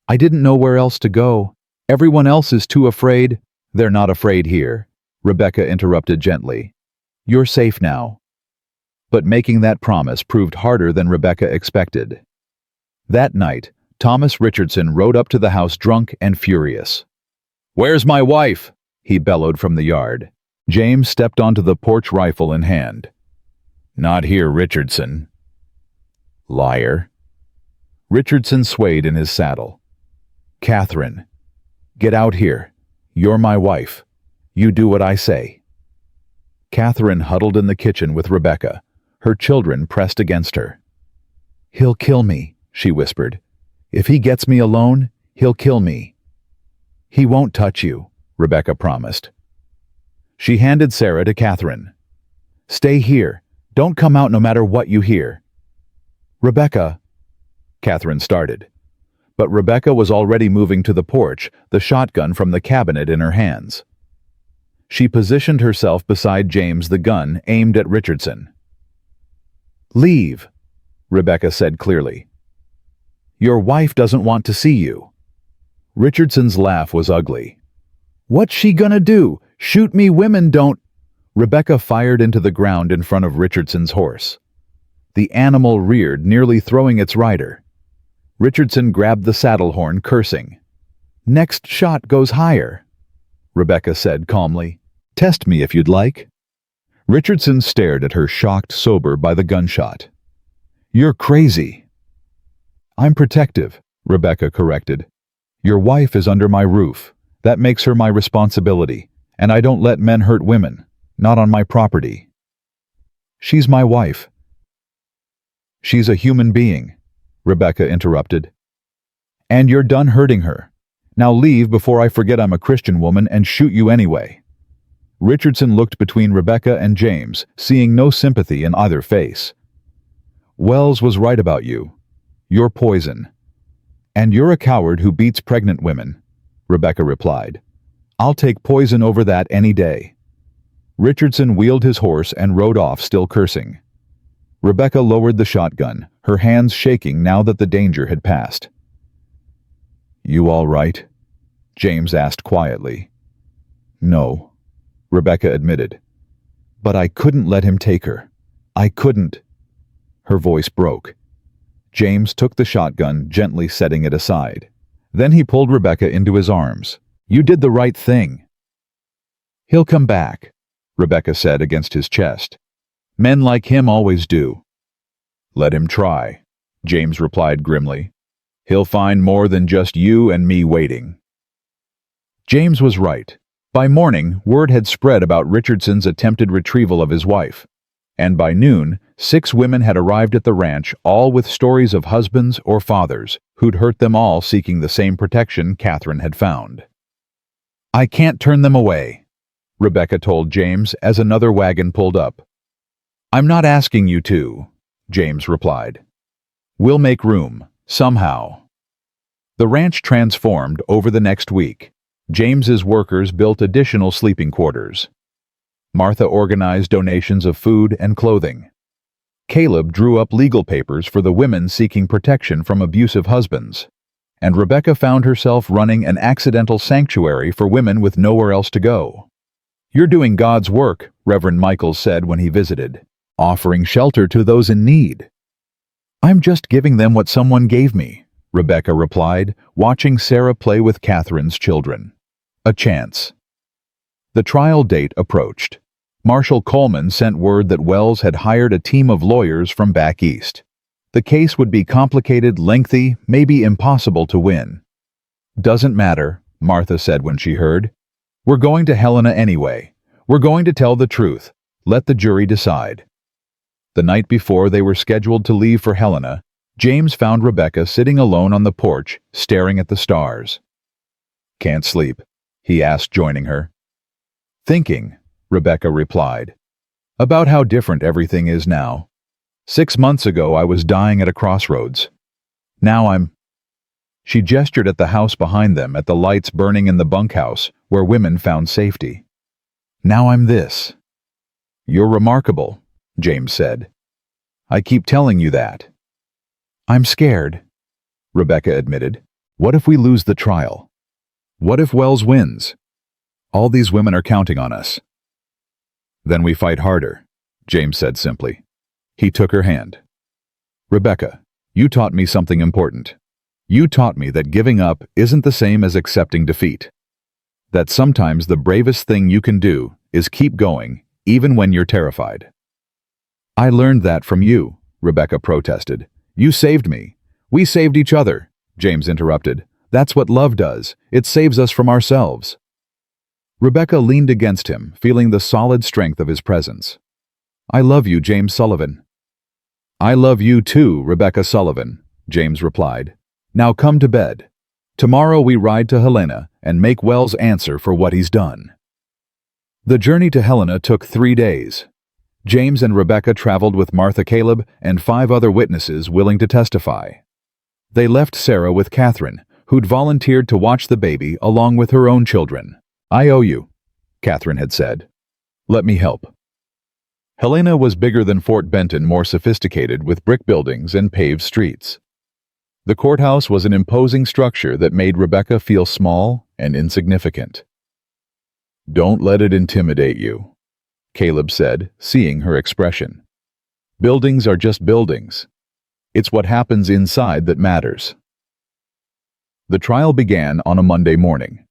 "I didn't know where else to go. Everyone else is too afraid." "They're not afraid here," Rebecca interrupted gently. "You're safe now." But making that promise proved harder than Rebecca expected. That night, Thomas Richardson rode up to the house drunk and furious. "Where's my wife?" he bellowed from the yard. James stepped onto the porch, rifle in hand. "Not here, Richardson." "Liar." Richardson swayed in his saddle. "Catherine, get out here. You're my wife. You do what I say." Catherine huddled in the kitchen with Rebecca, her children pressed against her. "He'll kill me," she whispered. "If he gets me alone, he'll kill me." "He won't touch you," Rebecca promised. She handed Sarah to Catherine. "Stay here. Don't come out no matter what you hear." "Rebecca," Catherine started. But Rebecca was already moving to the porch, the shotgun from the cabinet in her hands. She positioned herself beside James, the gun aimed at Richardson. "Leave," Rebecca said clearly. "Your wife doesn't want to see you." Richardson's laugh was ugly. "What's she gonna do? Shoot me? Women don't—" Rebecca fired into the ground in front of Richardson's horse. The animal reared, nearly throwing its rider. Richardson grabbed the saddle horn, cursing. "Next shot goes higher," Rebecca said calmly. "Test me if you'd like." Richardson stared at her, shocked sober by the gunshot. "You're crazy." "I'm protective," Rebecca corrected. "Your wife is under my roof. That makes her my responsibility, and I don't let men hurt women, not on my property." "She's my wife." "She's a human being," Rebecca interrupted. "And you're done hurting her. Now leave before I forget I'm a Christian woman and shoot you anyway." Richardson looked between Rebecca and James, seeing no sympathy in either face. "Wells was right about you. You're poison. And you're a coward who beats pregnant women," Rebecca replied. "I'll take poison over that any day." Richardson wheeled his horse and rode off, still cursing. Rebecca lowered the shotgun, her hands shaking now that the danger had passed. "You all right?" James asked quietly. "No," Rebecca admitted. "But I couldn't let him take her. I couldn't." Her voice broke. James took the shotgun, gently setting it aside. Then he pulled Rebecca into his arms. "You did the right thing." "He'll come back," Rebecca said against his chest. "Men like him always do." "Let him try," James replied grimly. "He'll find more than just you and me waiting." James was right. By morning, word had spread about Richardson's attempted retrieval of his wife. And by noon, 6 women had arrived at the ranch, all with stories of husbands or fathers who'd hurt them, all seeking the same protection Catherine had found. "I can't turn them away," Rebecca told James as another wagon pulled up. "I'm not asking you to," James replied. "We'll make room, somehow." The ranch transformed over the next week. James's workers built additional sleeping quarters. Martha organized donations of food and clothing. Caleb drew up legal papers for the women seeking protection from abusive husbands. And Rebecca found herself running an accidental sanctuary for women with nowhere else to go. "You're doing God's work," Reverend Michaels said when he visited, "offering shelter to those in need." "I'm just giving them what someone gave me," Rebecca replied, watching Sarah play with Catherine's children. "A chance." The trial date approached. Marshal Coleman sent word that Wells had hired a team of lawyers from back east. The case would be complicated, lengthy, maybe impossible to win. "Doesn't matter," Martha said when she heard. "We're going to Helena anyway. We're going to tell the truth. Let the jury decide." The night before they were scheduled to leave for Helena, James found Rebecca sitting alone on the porch, staring at the stars. "Can't sleep?" he asked, joining her. "Thinking," Rebecca replied, "about how different everything is now. 6 months ago I was dying at a crossroads. Now I'm—" She gestured at the house behind them, at the lights burning in the bunkhouse, where women found safety. "Now I'm this." "You're remarkable," James said. "I keep telling you that." "I'm scared," Rebecca admitted. "What if we lose the trial? What if Wells wins? All these women are counting on us." "Then we fight harder," James said simply. He took her hand. "Rebecca, you taught me something important. You taught me that giving up isn't the same as accepting defeat. That sometimes the bravest thing you can do is keep going, even when you're terrified." "I learned that from you," Rebecca protested. "You saved me. We saved each other," James interrupted. "That's what love does. It saves us from ourselves." Rebecca leaned against him, feeling the solid strength of his presence. "I love you, James Sullivan." "I love you too, Rebecca Sullivan," James replied. "Now come to bed. Tomorrow we ride to Helena and make Wells answer for what he's done." The journey to Helena took 3 days. James and Rebecca traveled with Martha Caleb and 5 other witnesses willing to testify. They left Sarah with Catherine, who'd volunteered to watch the baby along with her own children. "I owe you," Catherine had said. "Let me help." Helena was bigger than Fort Benton, more sophisticated, with brick buildings and paved streets. The courthouse was an imposing structure that made Rebecca feel small and insignificant. "Don't let it intimidate you," Caleb said, seeing her expression. "Buildings are just buildings. It's what happens inside that matters." The trial began on a Monday morning.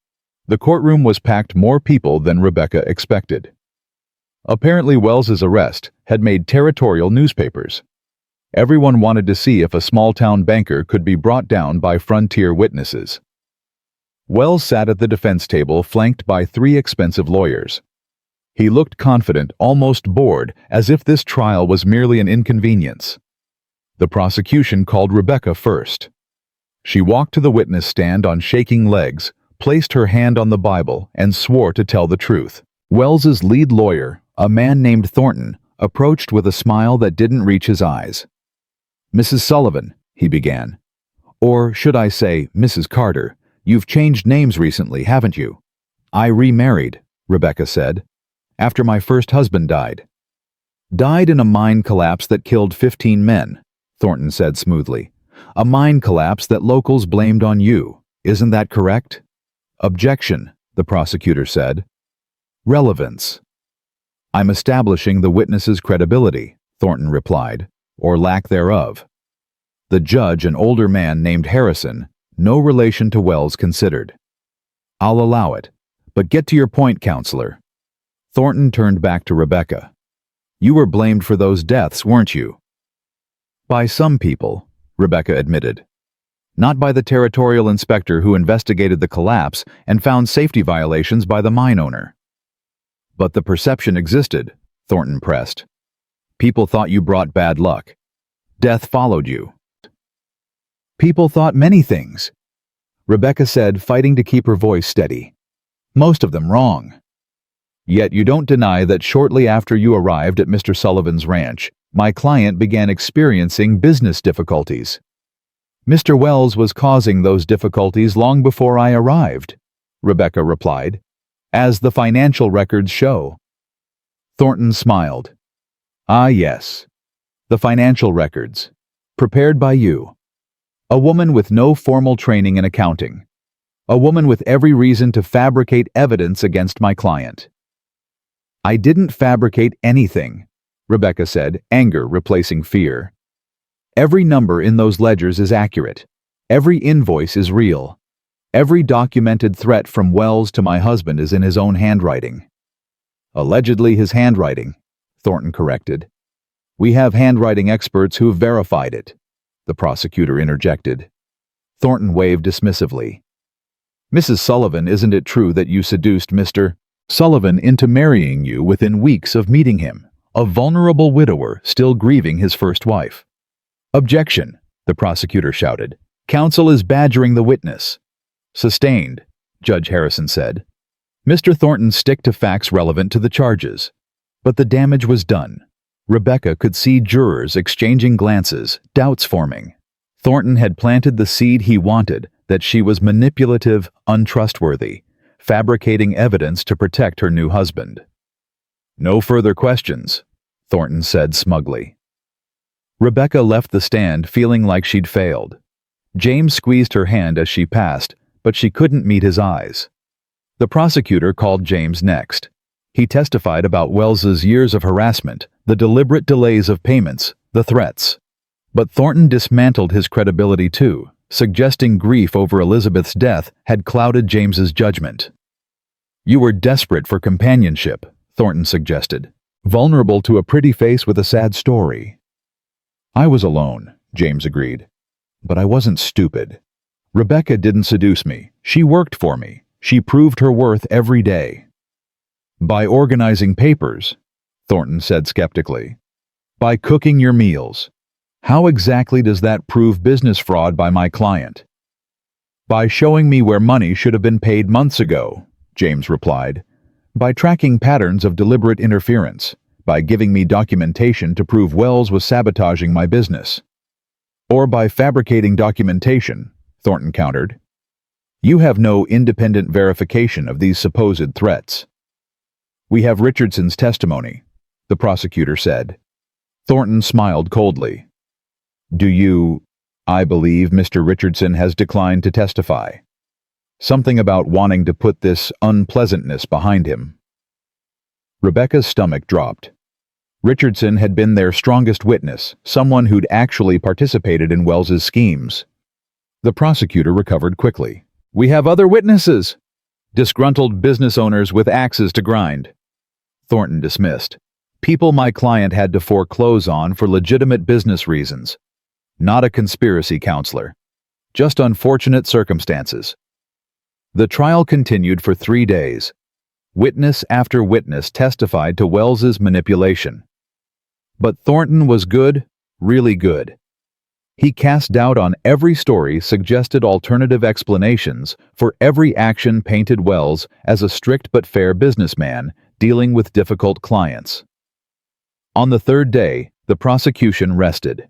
The courtroom was packed more people than Rebecca expected. Apparently, Wells's arrest had made territorial newspapers. Everyone wanted to see if a small-town banker could be brought down by frontier witnesses. Wells sat at the defense table flanked by 3 expensive lawyers. He looked confident, almost bored, as if this trial was merely an inconvenience. The prosecution called Rebecca first. She walked to the witness stand on shaking legs, placed her hand on the Bible, and swore to tell the truth. Wells's lead lawyer, a man named Thornton, approached with a smile that didn't reach his eyes. "Mrs. Sullivan," he began. "Or should I say, Mrs. Carter, you've changed names recently, haven't you?" "I remarried," Rebecca said, "after my first husband died." "Died in a mine collapse that killed 15 men, Thornton said smoothly. "A mine collapse that locals blamed on you. Isn't that correct?" "Objection," the prosecutor said. "Relevance." "I'm establishing the witness's credibility," Thornton replied, "or lack thereof." The judge, an older man named Harrison, no relation to Wells, considered. "I'll allow it, but get to your point, counselor." Thornton turned back to Rebecca. "You were blamed for those deaths, weren't you?" "By some people," Rebecca admitted. "Not by the territorial inspector who investigated the collapse and found safety violations by the mine owner." "But the perception existed," Thornton pressed. "People thought you brought bad luck. Death followed you." "People thought many things," Rebecca said, fighting to keep her voice steady. "Most of them wrong." "Yet you don't deny that shortly after you arrived at Mr. Sullivan's ranch, my client began experiencing business difficulties." "Mr. Wells was causing those difficulties long before I arrived," Rebecca replied, "as the financial records show." Thornton smiled. "Ah, yes. The financial records. Prepared by you. A woman with no formal training in accounting. A woman with every reason to fabricate evidence against my client." "I didn't fabricate anything," Rebecca said, anger replacing fear. "Every number in those ledgers is accurate. Every invoice is real. Every documented threat from Wells to my husband is in his own handwriting." "Allegedly his handwriting," Thornton corrected. "We have handwriting experts who've verified it," the prosecutor interjected. Thornton waved dismissively. "Mrs. Sullivan, isn't it true that you seduced Mr. Sullivan into marrying you within weeks of meeting him, a vulnerable widower still grieving his first wife?" "Objection," the prosecutor shouted. "Counsel is badgering the witness." "Sustained," Judge Harrison said. Mr. Thornton stick to facts relevant to the charges. But the damage was done. Rebecca could see jurors exchanging glances, doubts forming. Thornton had planted the seed he wanted, that she was manipulative, untrustworthy, fabricating evidence to protect her new husband. "No further questions," Thornton said smugly. Rebecca left the stand feeling like she'd failed. James squeezed her hand as she passed, but she couldn't meet his eyes. The prosecutor called James next. He testified about Wells's years of harassment, the deliberate delays of payments, the threats. But Thornton dismantled his credibility too, suggesting grief over Elizabeth's death had clouded James's judgment. "You were desperate for companionship," Thornton suggested, "vulnerable to a pretty face with a sad story." "I was alone," James agreed. "But I wasn't stupid. Rebecca didn't seduce me. She worked for me. She proved her worth every day." "By organizing papers," Thornton said skeptically. "By cooking your meals. How exactly does that prove business fraud by my client?" "By showing me where money should have been paid months ago," James replied. "By tracking patterns of deliberate interference. By giving me documentation to prove Wells was sabotaging my business." "Or by fabricating documentation," Thornton countered. "You have no independent verification of these supposed threats." "We have Richardson's testimony," the prosecutor said. Thornton smiled coldly. "I believe Mr. Richardson has declined to testify. Something about wanting to put this unpleasantness behind him." Rebecca's stomach dropped. Richardson had been their strongest witness, someone who'd actually participated in Wells's schemes. The prosecutor recovered quickly. "We have other witnesses." Disgruntled business owners with axes to grind. Thornton dismissed. "People my client had to foreclose on for legitimate business reasons. Not a conspiracy counselor. Just unfortunate circumstances." The trial continued for 3 days. Witness after witness testified to Wells's manipulation. But Thornton was good, really good. He cast doubt on every story, suggested alternative explanations for every action, painted Wells as a strict but fair businessman dealing with difficult clients. On the 3rd day, the prosecution rested.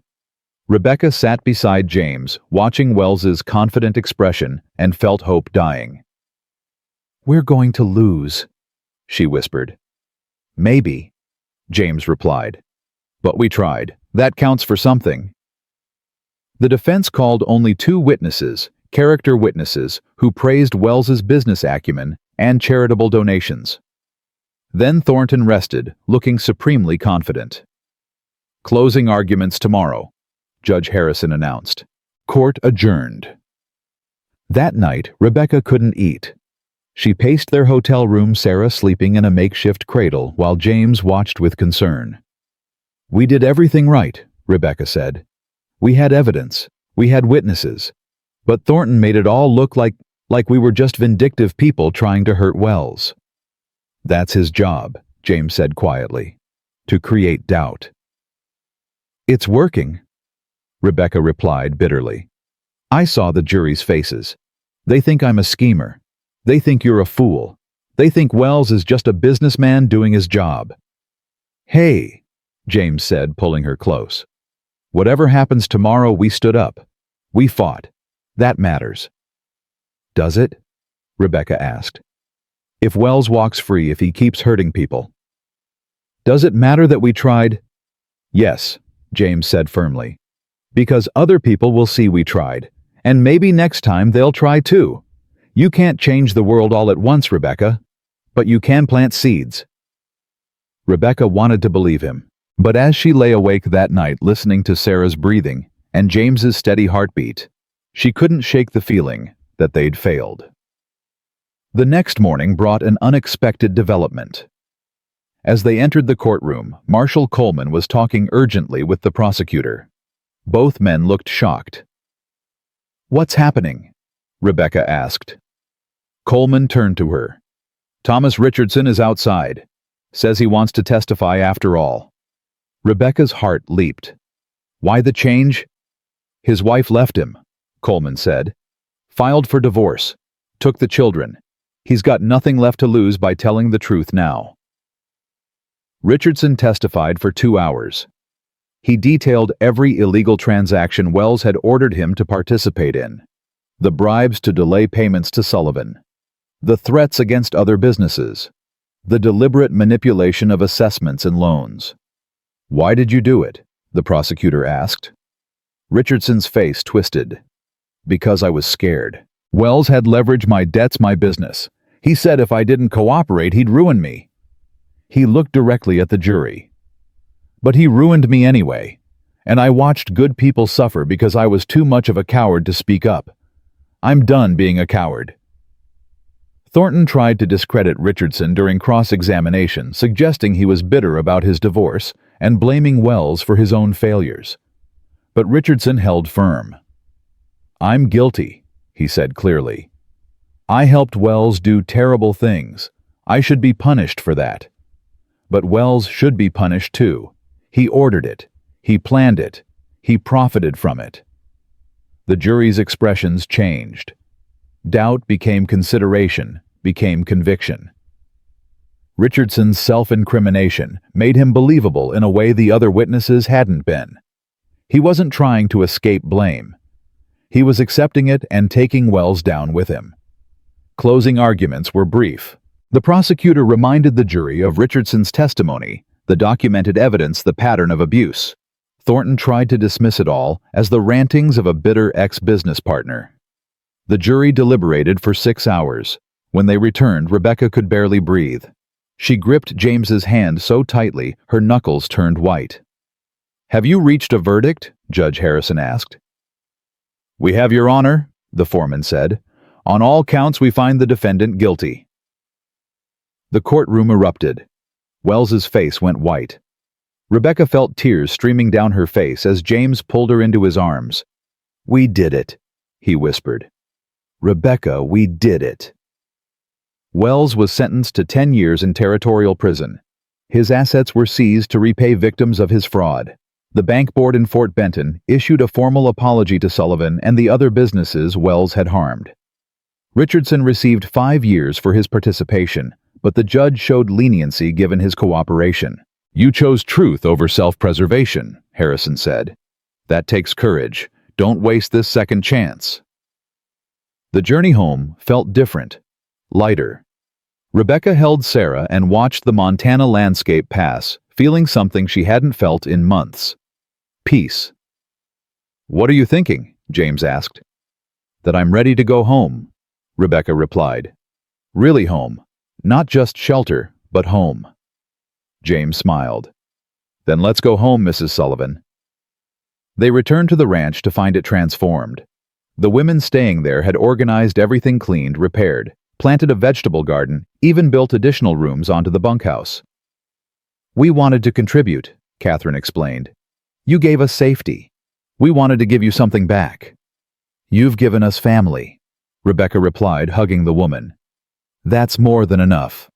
Rebecca sat beside James, watching Wells's confident expression, and felt hope dying. "We're going to lose," she whispered. "Maybe," James replied. "But we tried. That counts for something." The defense called only 2 witnesses, character witnesses, who praised Wells's business acumen and charitable donations. Then Thornton rested, looking supremely confident. "Closing arguments tomorrow," Judge Harrison announced. Court adjourned. That night, Rebecca couldn't eat. She paced their hotel room, Sarah sleeping in a makeshift cradle, while James watched with concern. "We did everything right," Rebecca said. "We had evidence. We had witnesses. But Thornton made it all look like we were just vindictive people trying to hurt Wells." "That's his job," James said quietly. "To create doubt." "It's working," Rebecca replied bitterly. "I saw the jury's faces. They think I'm a schemer. They think you're a fool. They think Wells is just a businessman doing his job." "Hey," James said, pulling her close. "Whatever happens tomorrow, we stood up. We fought. That matters." "Does it?" Rebecca asked. "If Wells walks free, if he keeps hurting people. Does it matter that we tried?" "Yes," James said firmly. "Because other people will see we tried. And maybe next time they'll try too. You can't change the world all at once, Rebecca. But you can plant seeds." Rebecca wanted to believe him. But as she lay awake that night listening to Sarah's breathing and James's steady heartbeat, she couldn't shake the feeling that they'd failed. The next morning brought an unexpected development. As they entered the courtroom, Marshal Coleman was talking urgently with the prosecutor. Both men looked shocked. "What's happening?" Rebecca asked. Coleman turned to her. "Thomas Richardson is outside. Says he wants to testify after all." Rebecca's heart leaped. "Why the change?" "His wife left him," Coleman said. "Filed for divorce. Took the children. He's got nothing left to lose by telling the truth now." Richardson testified for 2 hours. He detailed every illegal transaction Wells had ordered him to participate in. The bribes to delay payments to Sullivan. The threats against other businesses. The deliberate manipulation of assessments and loans. "Why did you do it?" the prosecutor asked. Richardson's face twisted. "Because I was scared. Wells had leveraged my debts, my business. He said if I didn't cooperate, he'd ruin me." He looked directly at the jury. "But he ruined me anyway, and I watched good people suffer because I was too much of a coward to speak up. I'm done being a coward." Thornton tried to discredit Richardson during cross-examination, suggesting he was bitter about his divorce and blaming Wells for his own failures. But Richardson held firm. "I'm guilty," he said clearly. "I helped Wells do terrible things. I should be punished for that. But Wells should be punished too. He ordered it. He planned it. He profited from it." The jury's expressions changed. Doubt became consideration, became conviction. Richardson's self-incrimination made him believable in a way the other witnesses hadn't been. He wasn't trying to escape blame. He was accepting it and taking Wells down with him. Closing arguments were brief. The prosecutor reminded the jury of Richardson's testimony, the documented evidence, the pattern of abuse. Thornton tried to dismiss it all as the rantings of a bitter ex-business partner. The jury deliberated for 6 hours. When they returned, Rebecca could barely breathe. She gripped James's hand so tightly, her knuckles turned white. "Have you reached a verdict?" Judge Harrison asked. "We have your honor," the foreman said. "On all counts we find the defendant guilty." The courtroom erupted. Wells's face went white. Rebecca felt tears streaming down her face as James pulled her into his arms. "We did it," he whispered. "Rebecca, we did it." Wells was sentenced to 10 years in territorial prison. His assets were seized to repay victims of his fraud. The bank board in Fort Benton issued a formal apology to Sullivan and the other businesses Wells had harmed. Richardson received 5 years for his participation, but the judge showed leniency given his cooperation. "You chose truth over self-preservation," Harrison said. "That takes courage. Don't waste this second chance." The journey home felt different, lighter. Rebecca held Sarah and watched the Montana landscape pass, feeling something she hadn't felt in months. Peace. "What are you thinking?" James asked. "That I'm ready to go home," Rebecca replied. "Really home. Not just shelter, but home." James smiled. "Then let's go home, Mrs. Sullivan." They returned to the ranch to find it transformed. The women staying there had organized everything cleaned, repaired, planted a vegetable garden, even built additional rooms onto the bunkhouse. "We wanted to contribute," Catherine explained. "You gave us safety. We wanted to give you something back." "You've given us family," Rebecca replied, hugging the woman. "That's more than enough."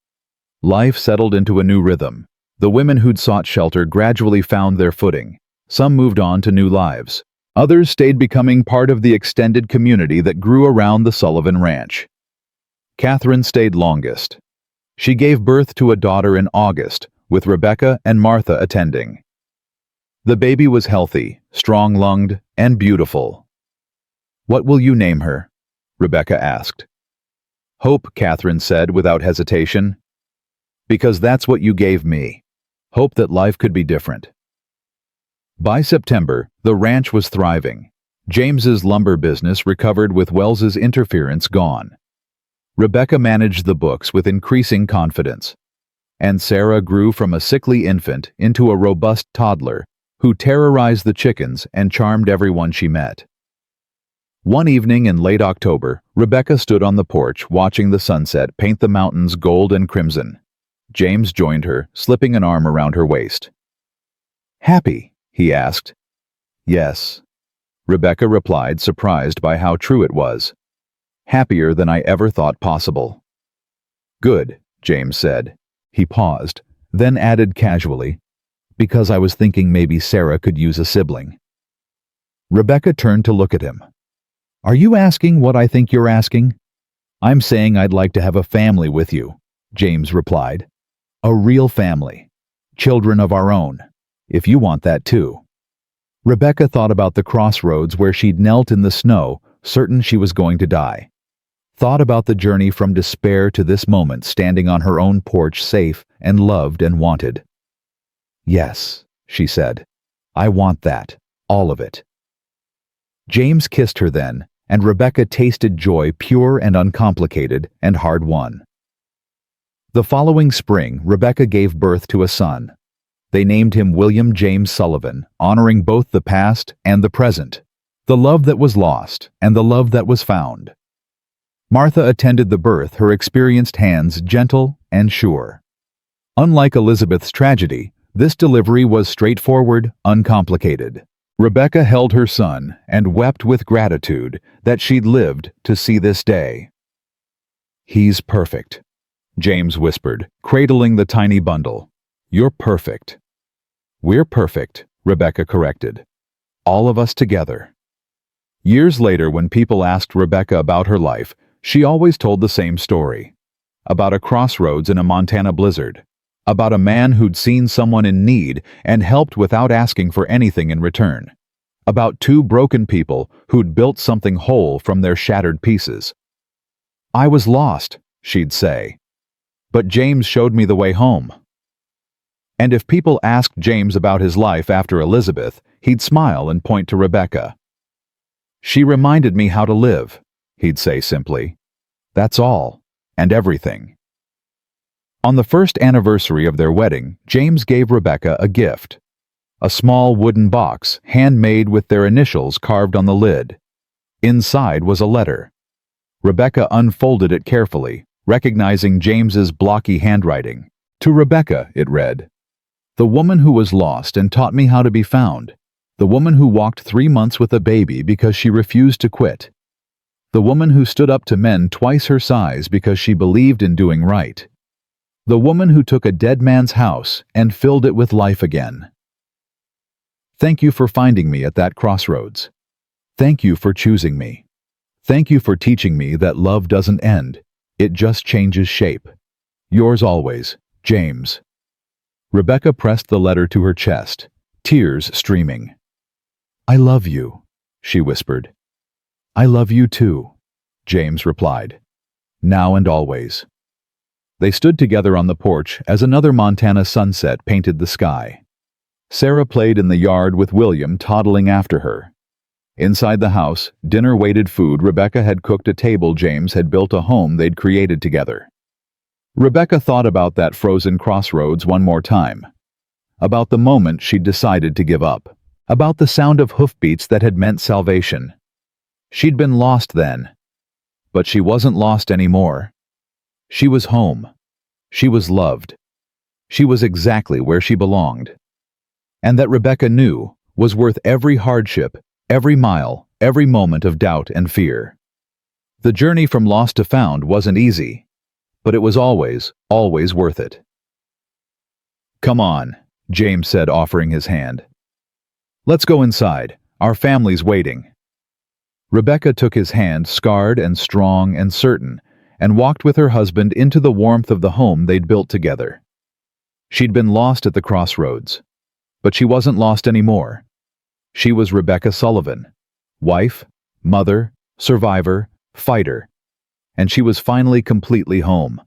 Life settled into a new rhythm. The women who'd sought shelter gradually found their footing. Some moved on to new lives. Others stayed, becoming part of the extended community that grew around the Sullivan Ranch. Catherine stayed longest. She gave birth to a daughter in August, with Rebecca and Martha attending. The baby was healthy, strong-lunged, and beautiful. "What will you name her?" Rebecca asked. "Hope," Catherine said without hesitation. "Because that's what you gave me. Hope that life could be different." By September, the ranch was thriving. James's lumber business recovered with Wells's interference gone. Rebecca managed the books with increasing confidence. And Sarah grew from a sickly infant into a robust toddler who terrorized the chickens and charmed everyone she met. One evening in late October, Rebecca stood on the porch watching the sunset paint the mountains gold and crimson. James joined her, slipping an arm around her waist. "Happy?" he asked. "Yes," Rebecca replied, surprised by how true it was. "Happier than I ever thought possible." "Good," James said. He paused, then added casually, "because I was thinking maybe Sarah could use a sibling." Rebecca turned to look at him. "Are you asking what I think you're asking?" "I'm saying I'd like to have a family with you," James replied. "A real family. Children of our own. If you want that too." Rebecca thought about the crossroads where she'd knelt in the snow, certain she was going to die. Thought about the journey from despair to this moment, standing on her own porch, safe and loved and wanted. "Yes," she said. "I want that. All of it." James kissed her then, and Rebecca tasted joy, pure and uncomplicated and hard-won. The following spring, Rebecca gave birth to a son. They named him William James Sullivan, honoring both the past and the present, the love that was lost and the love that was found. Martha attended the birth, her experienced hands gentle and sure. Unlike Elizabeth's tragedy, this delivery was straightforward, uncomplicated. Rebecca held her son and wept with gratitude that she'd lived to see this day. "He's perfect," James whispered, cradling the tiny bundle. "You're perfect." "We're perfect," Rebecca corrected. "All of us together." Years later, when people asked Rebecca about her life, she always told the same story. About a crossroads in a Montana blizzard. About a man who'd seen someone in need and helped without asking for anything in return. About two broken people who'd built something whole from their shattered pieces. "I was lost," she'd say, "but James showed me the way home." And if people asked James about his life after Elizabeth, he'd smile and point to Rebecca. "She reminded me how to live," he'd say simply. "That's all, and everything." On the first anniversary of their wedding, James gave Rebecca a gift. A small wooden box, handmade with their initials carved on the lid. Inside was a letter. Rebecca unfolded it carefully, recognizing James's blocky handwriting. To Rebecca, it read, "The woman who was lost and taught me how to be found. The woman who walked 3 months with a baby because she refused to quit. The woman who stood up to men twice her size because she believed in doing right. The woman who took a dead man's house and filled it with life again. Thank you for finding me at that crossroads. Thank you for choosing me. Thank you for teaching me that love doesn't end, it just changes shape. Yours always, James." Rebecca pressed the letter to her chest, tears streaming. "I love you," she whispered. "I love you too," James replied. "Now and always." They stood together on the porch as another Montana sunset painted the sky. Sarah played in the yard with William toddling after her. Inside the house, dinner waited food. Rebecca had cooked a table. James had built a home they'd created together. Rebecca thought about that frozen crossroads one more time. About the moment she'd decided to give up. About the sound of hoofbeats that had meant salvation. She'd been lost then. But she wasn't lost anymore. She was home. She was loved. She was exactly where she belonged. And that Rebecca knew was worth every hardship, every mile, every moment of doubt and fear. The journey from lost to found wasn't easy, but it was always, always worth it. "Come on," James said, offering his hand. "Let's go inside. Our family's waiting." Rebecca took his hand, scarred and strong and certain, and walked with her husband into the warmth of the home they'd built together. She'd been lost at the crossroads, but she wasn't lost anymore. She was Rebecca Sullivan, wife, mother, survivor, fighter, and she was finally completely home.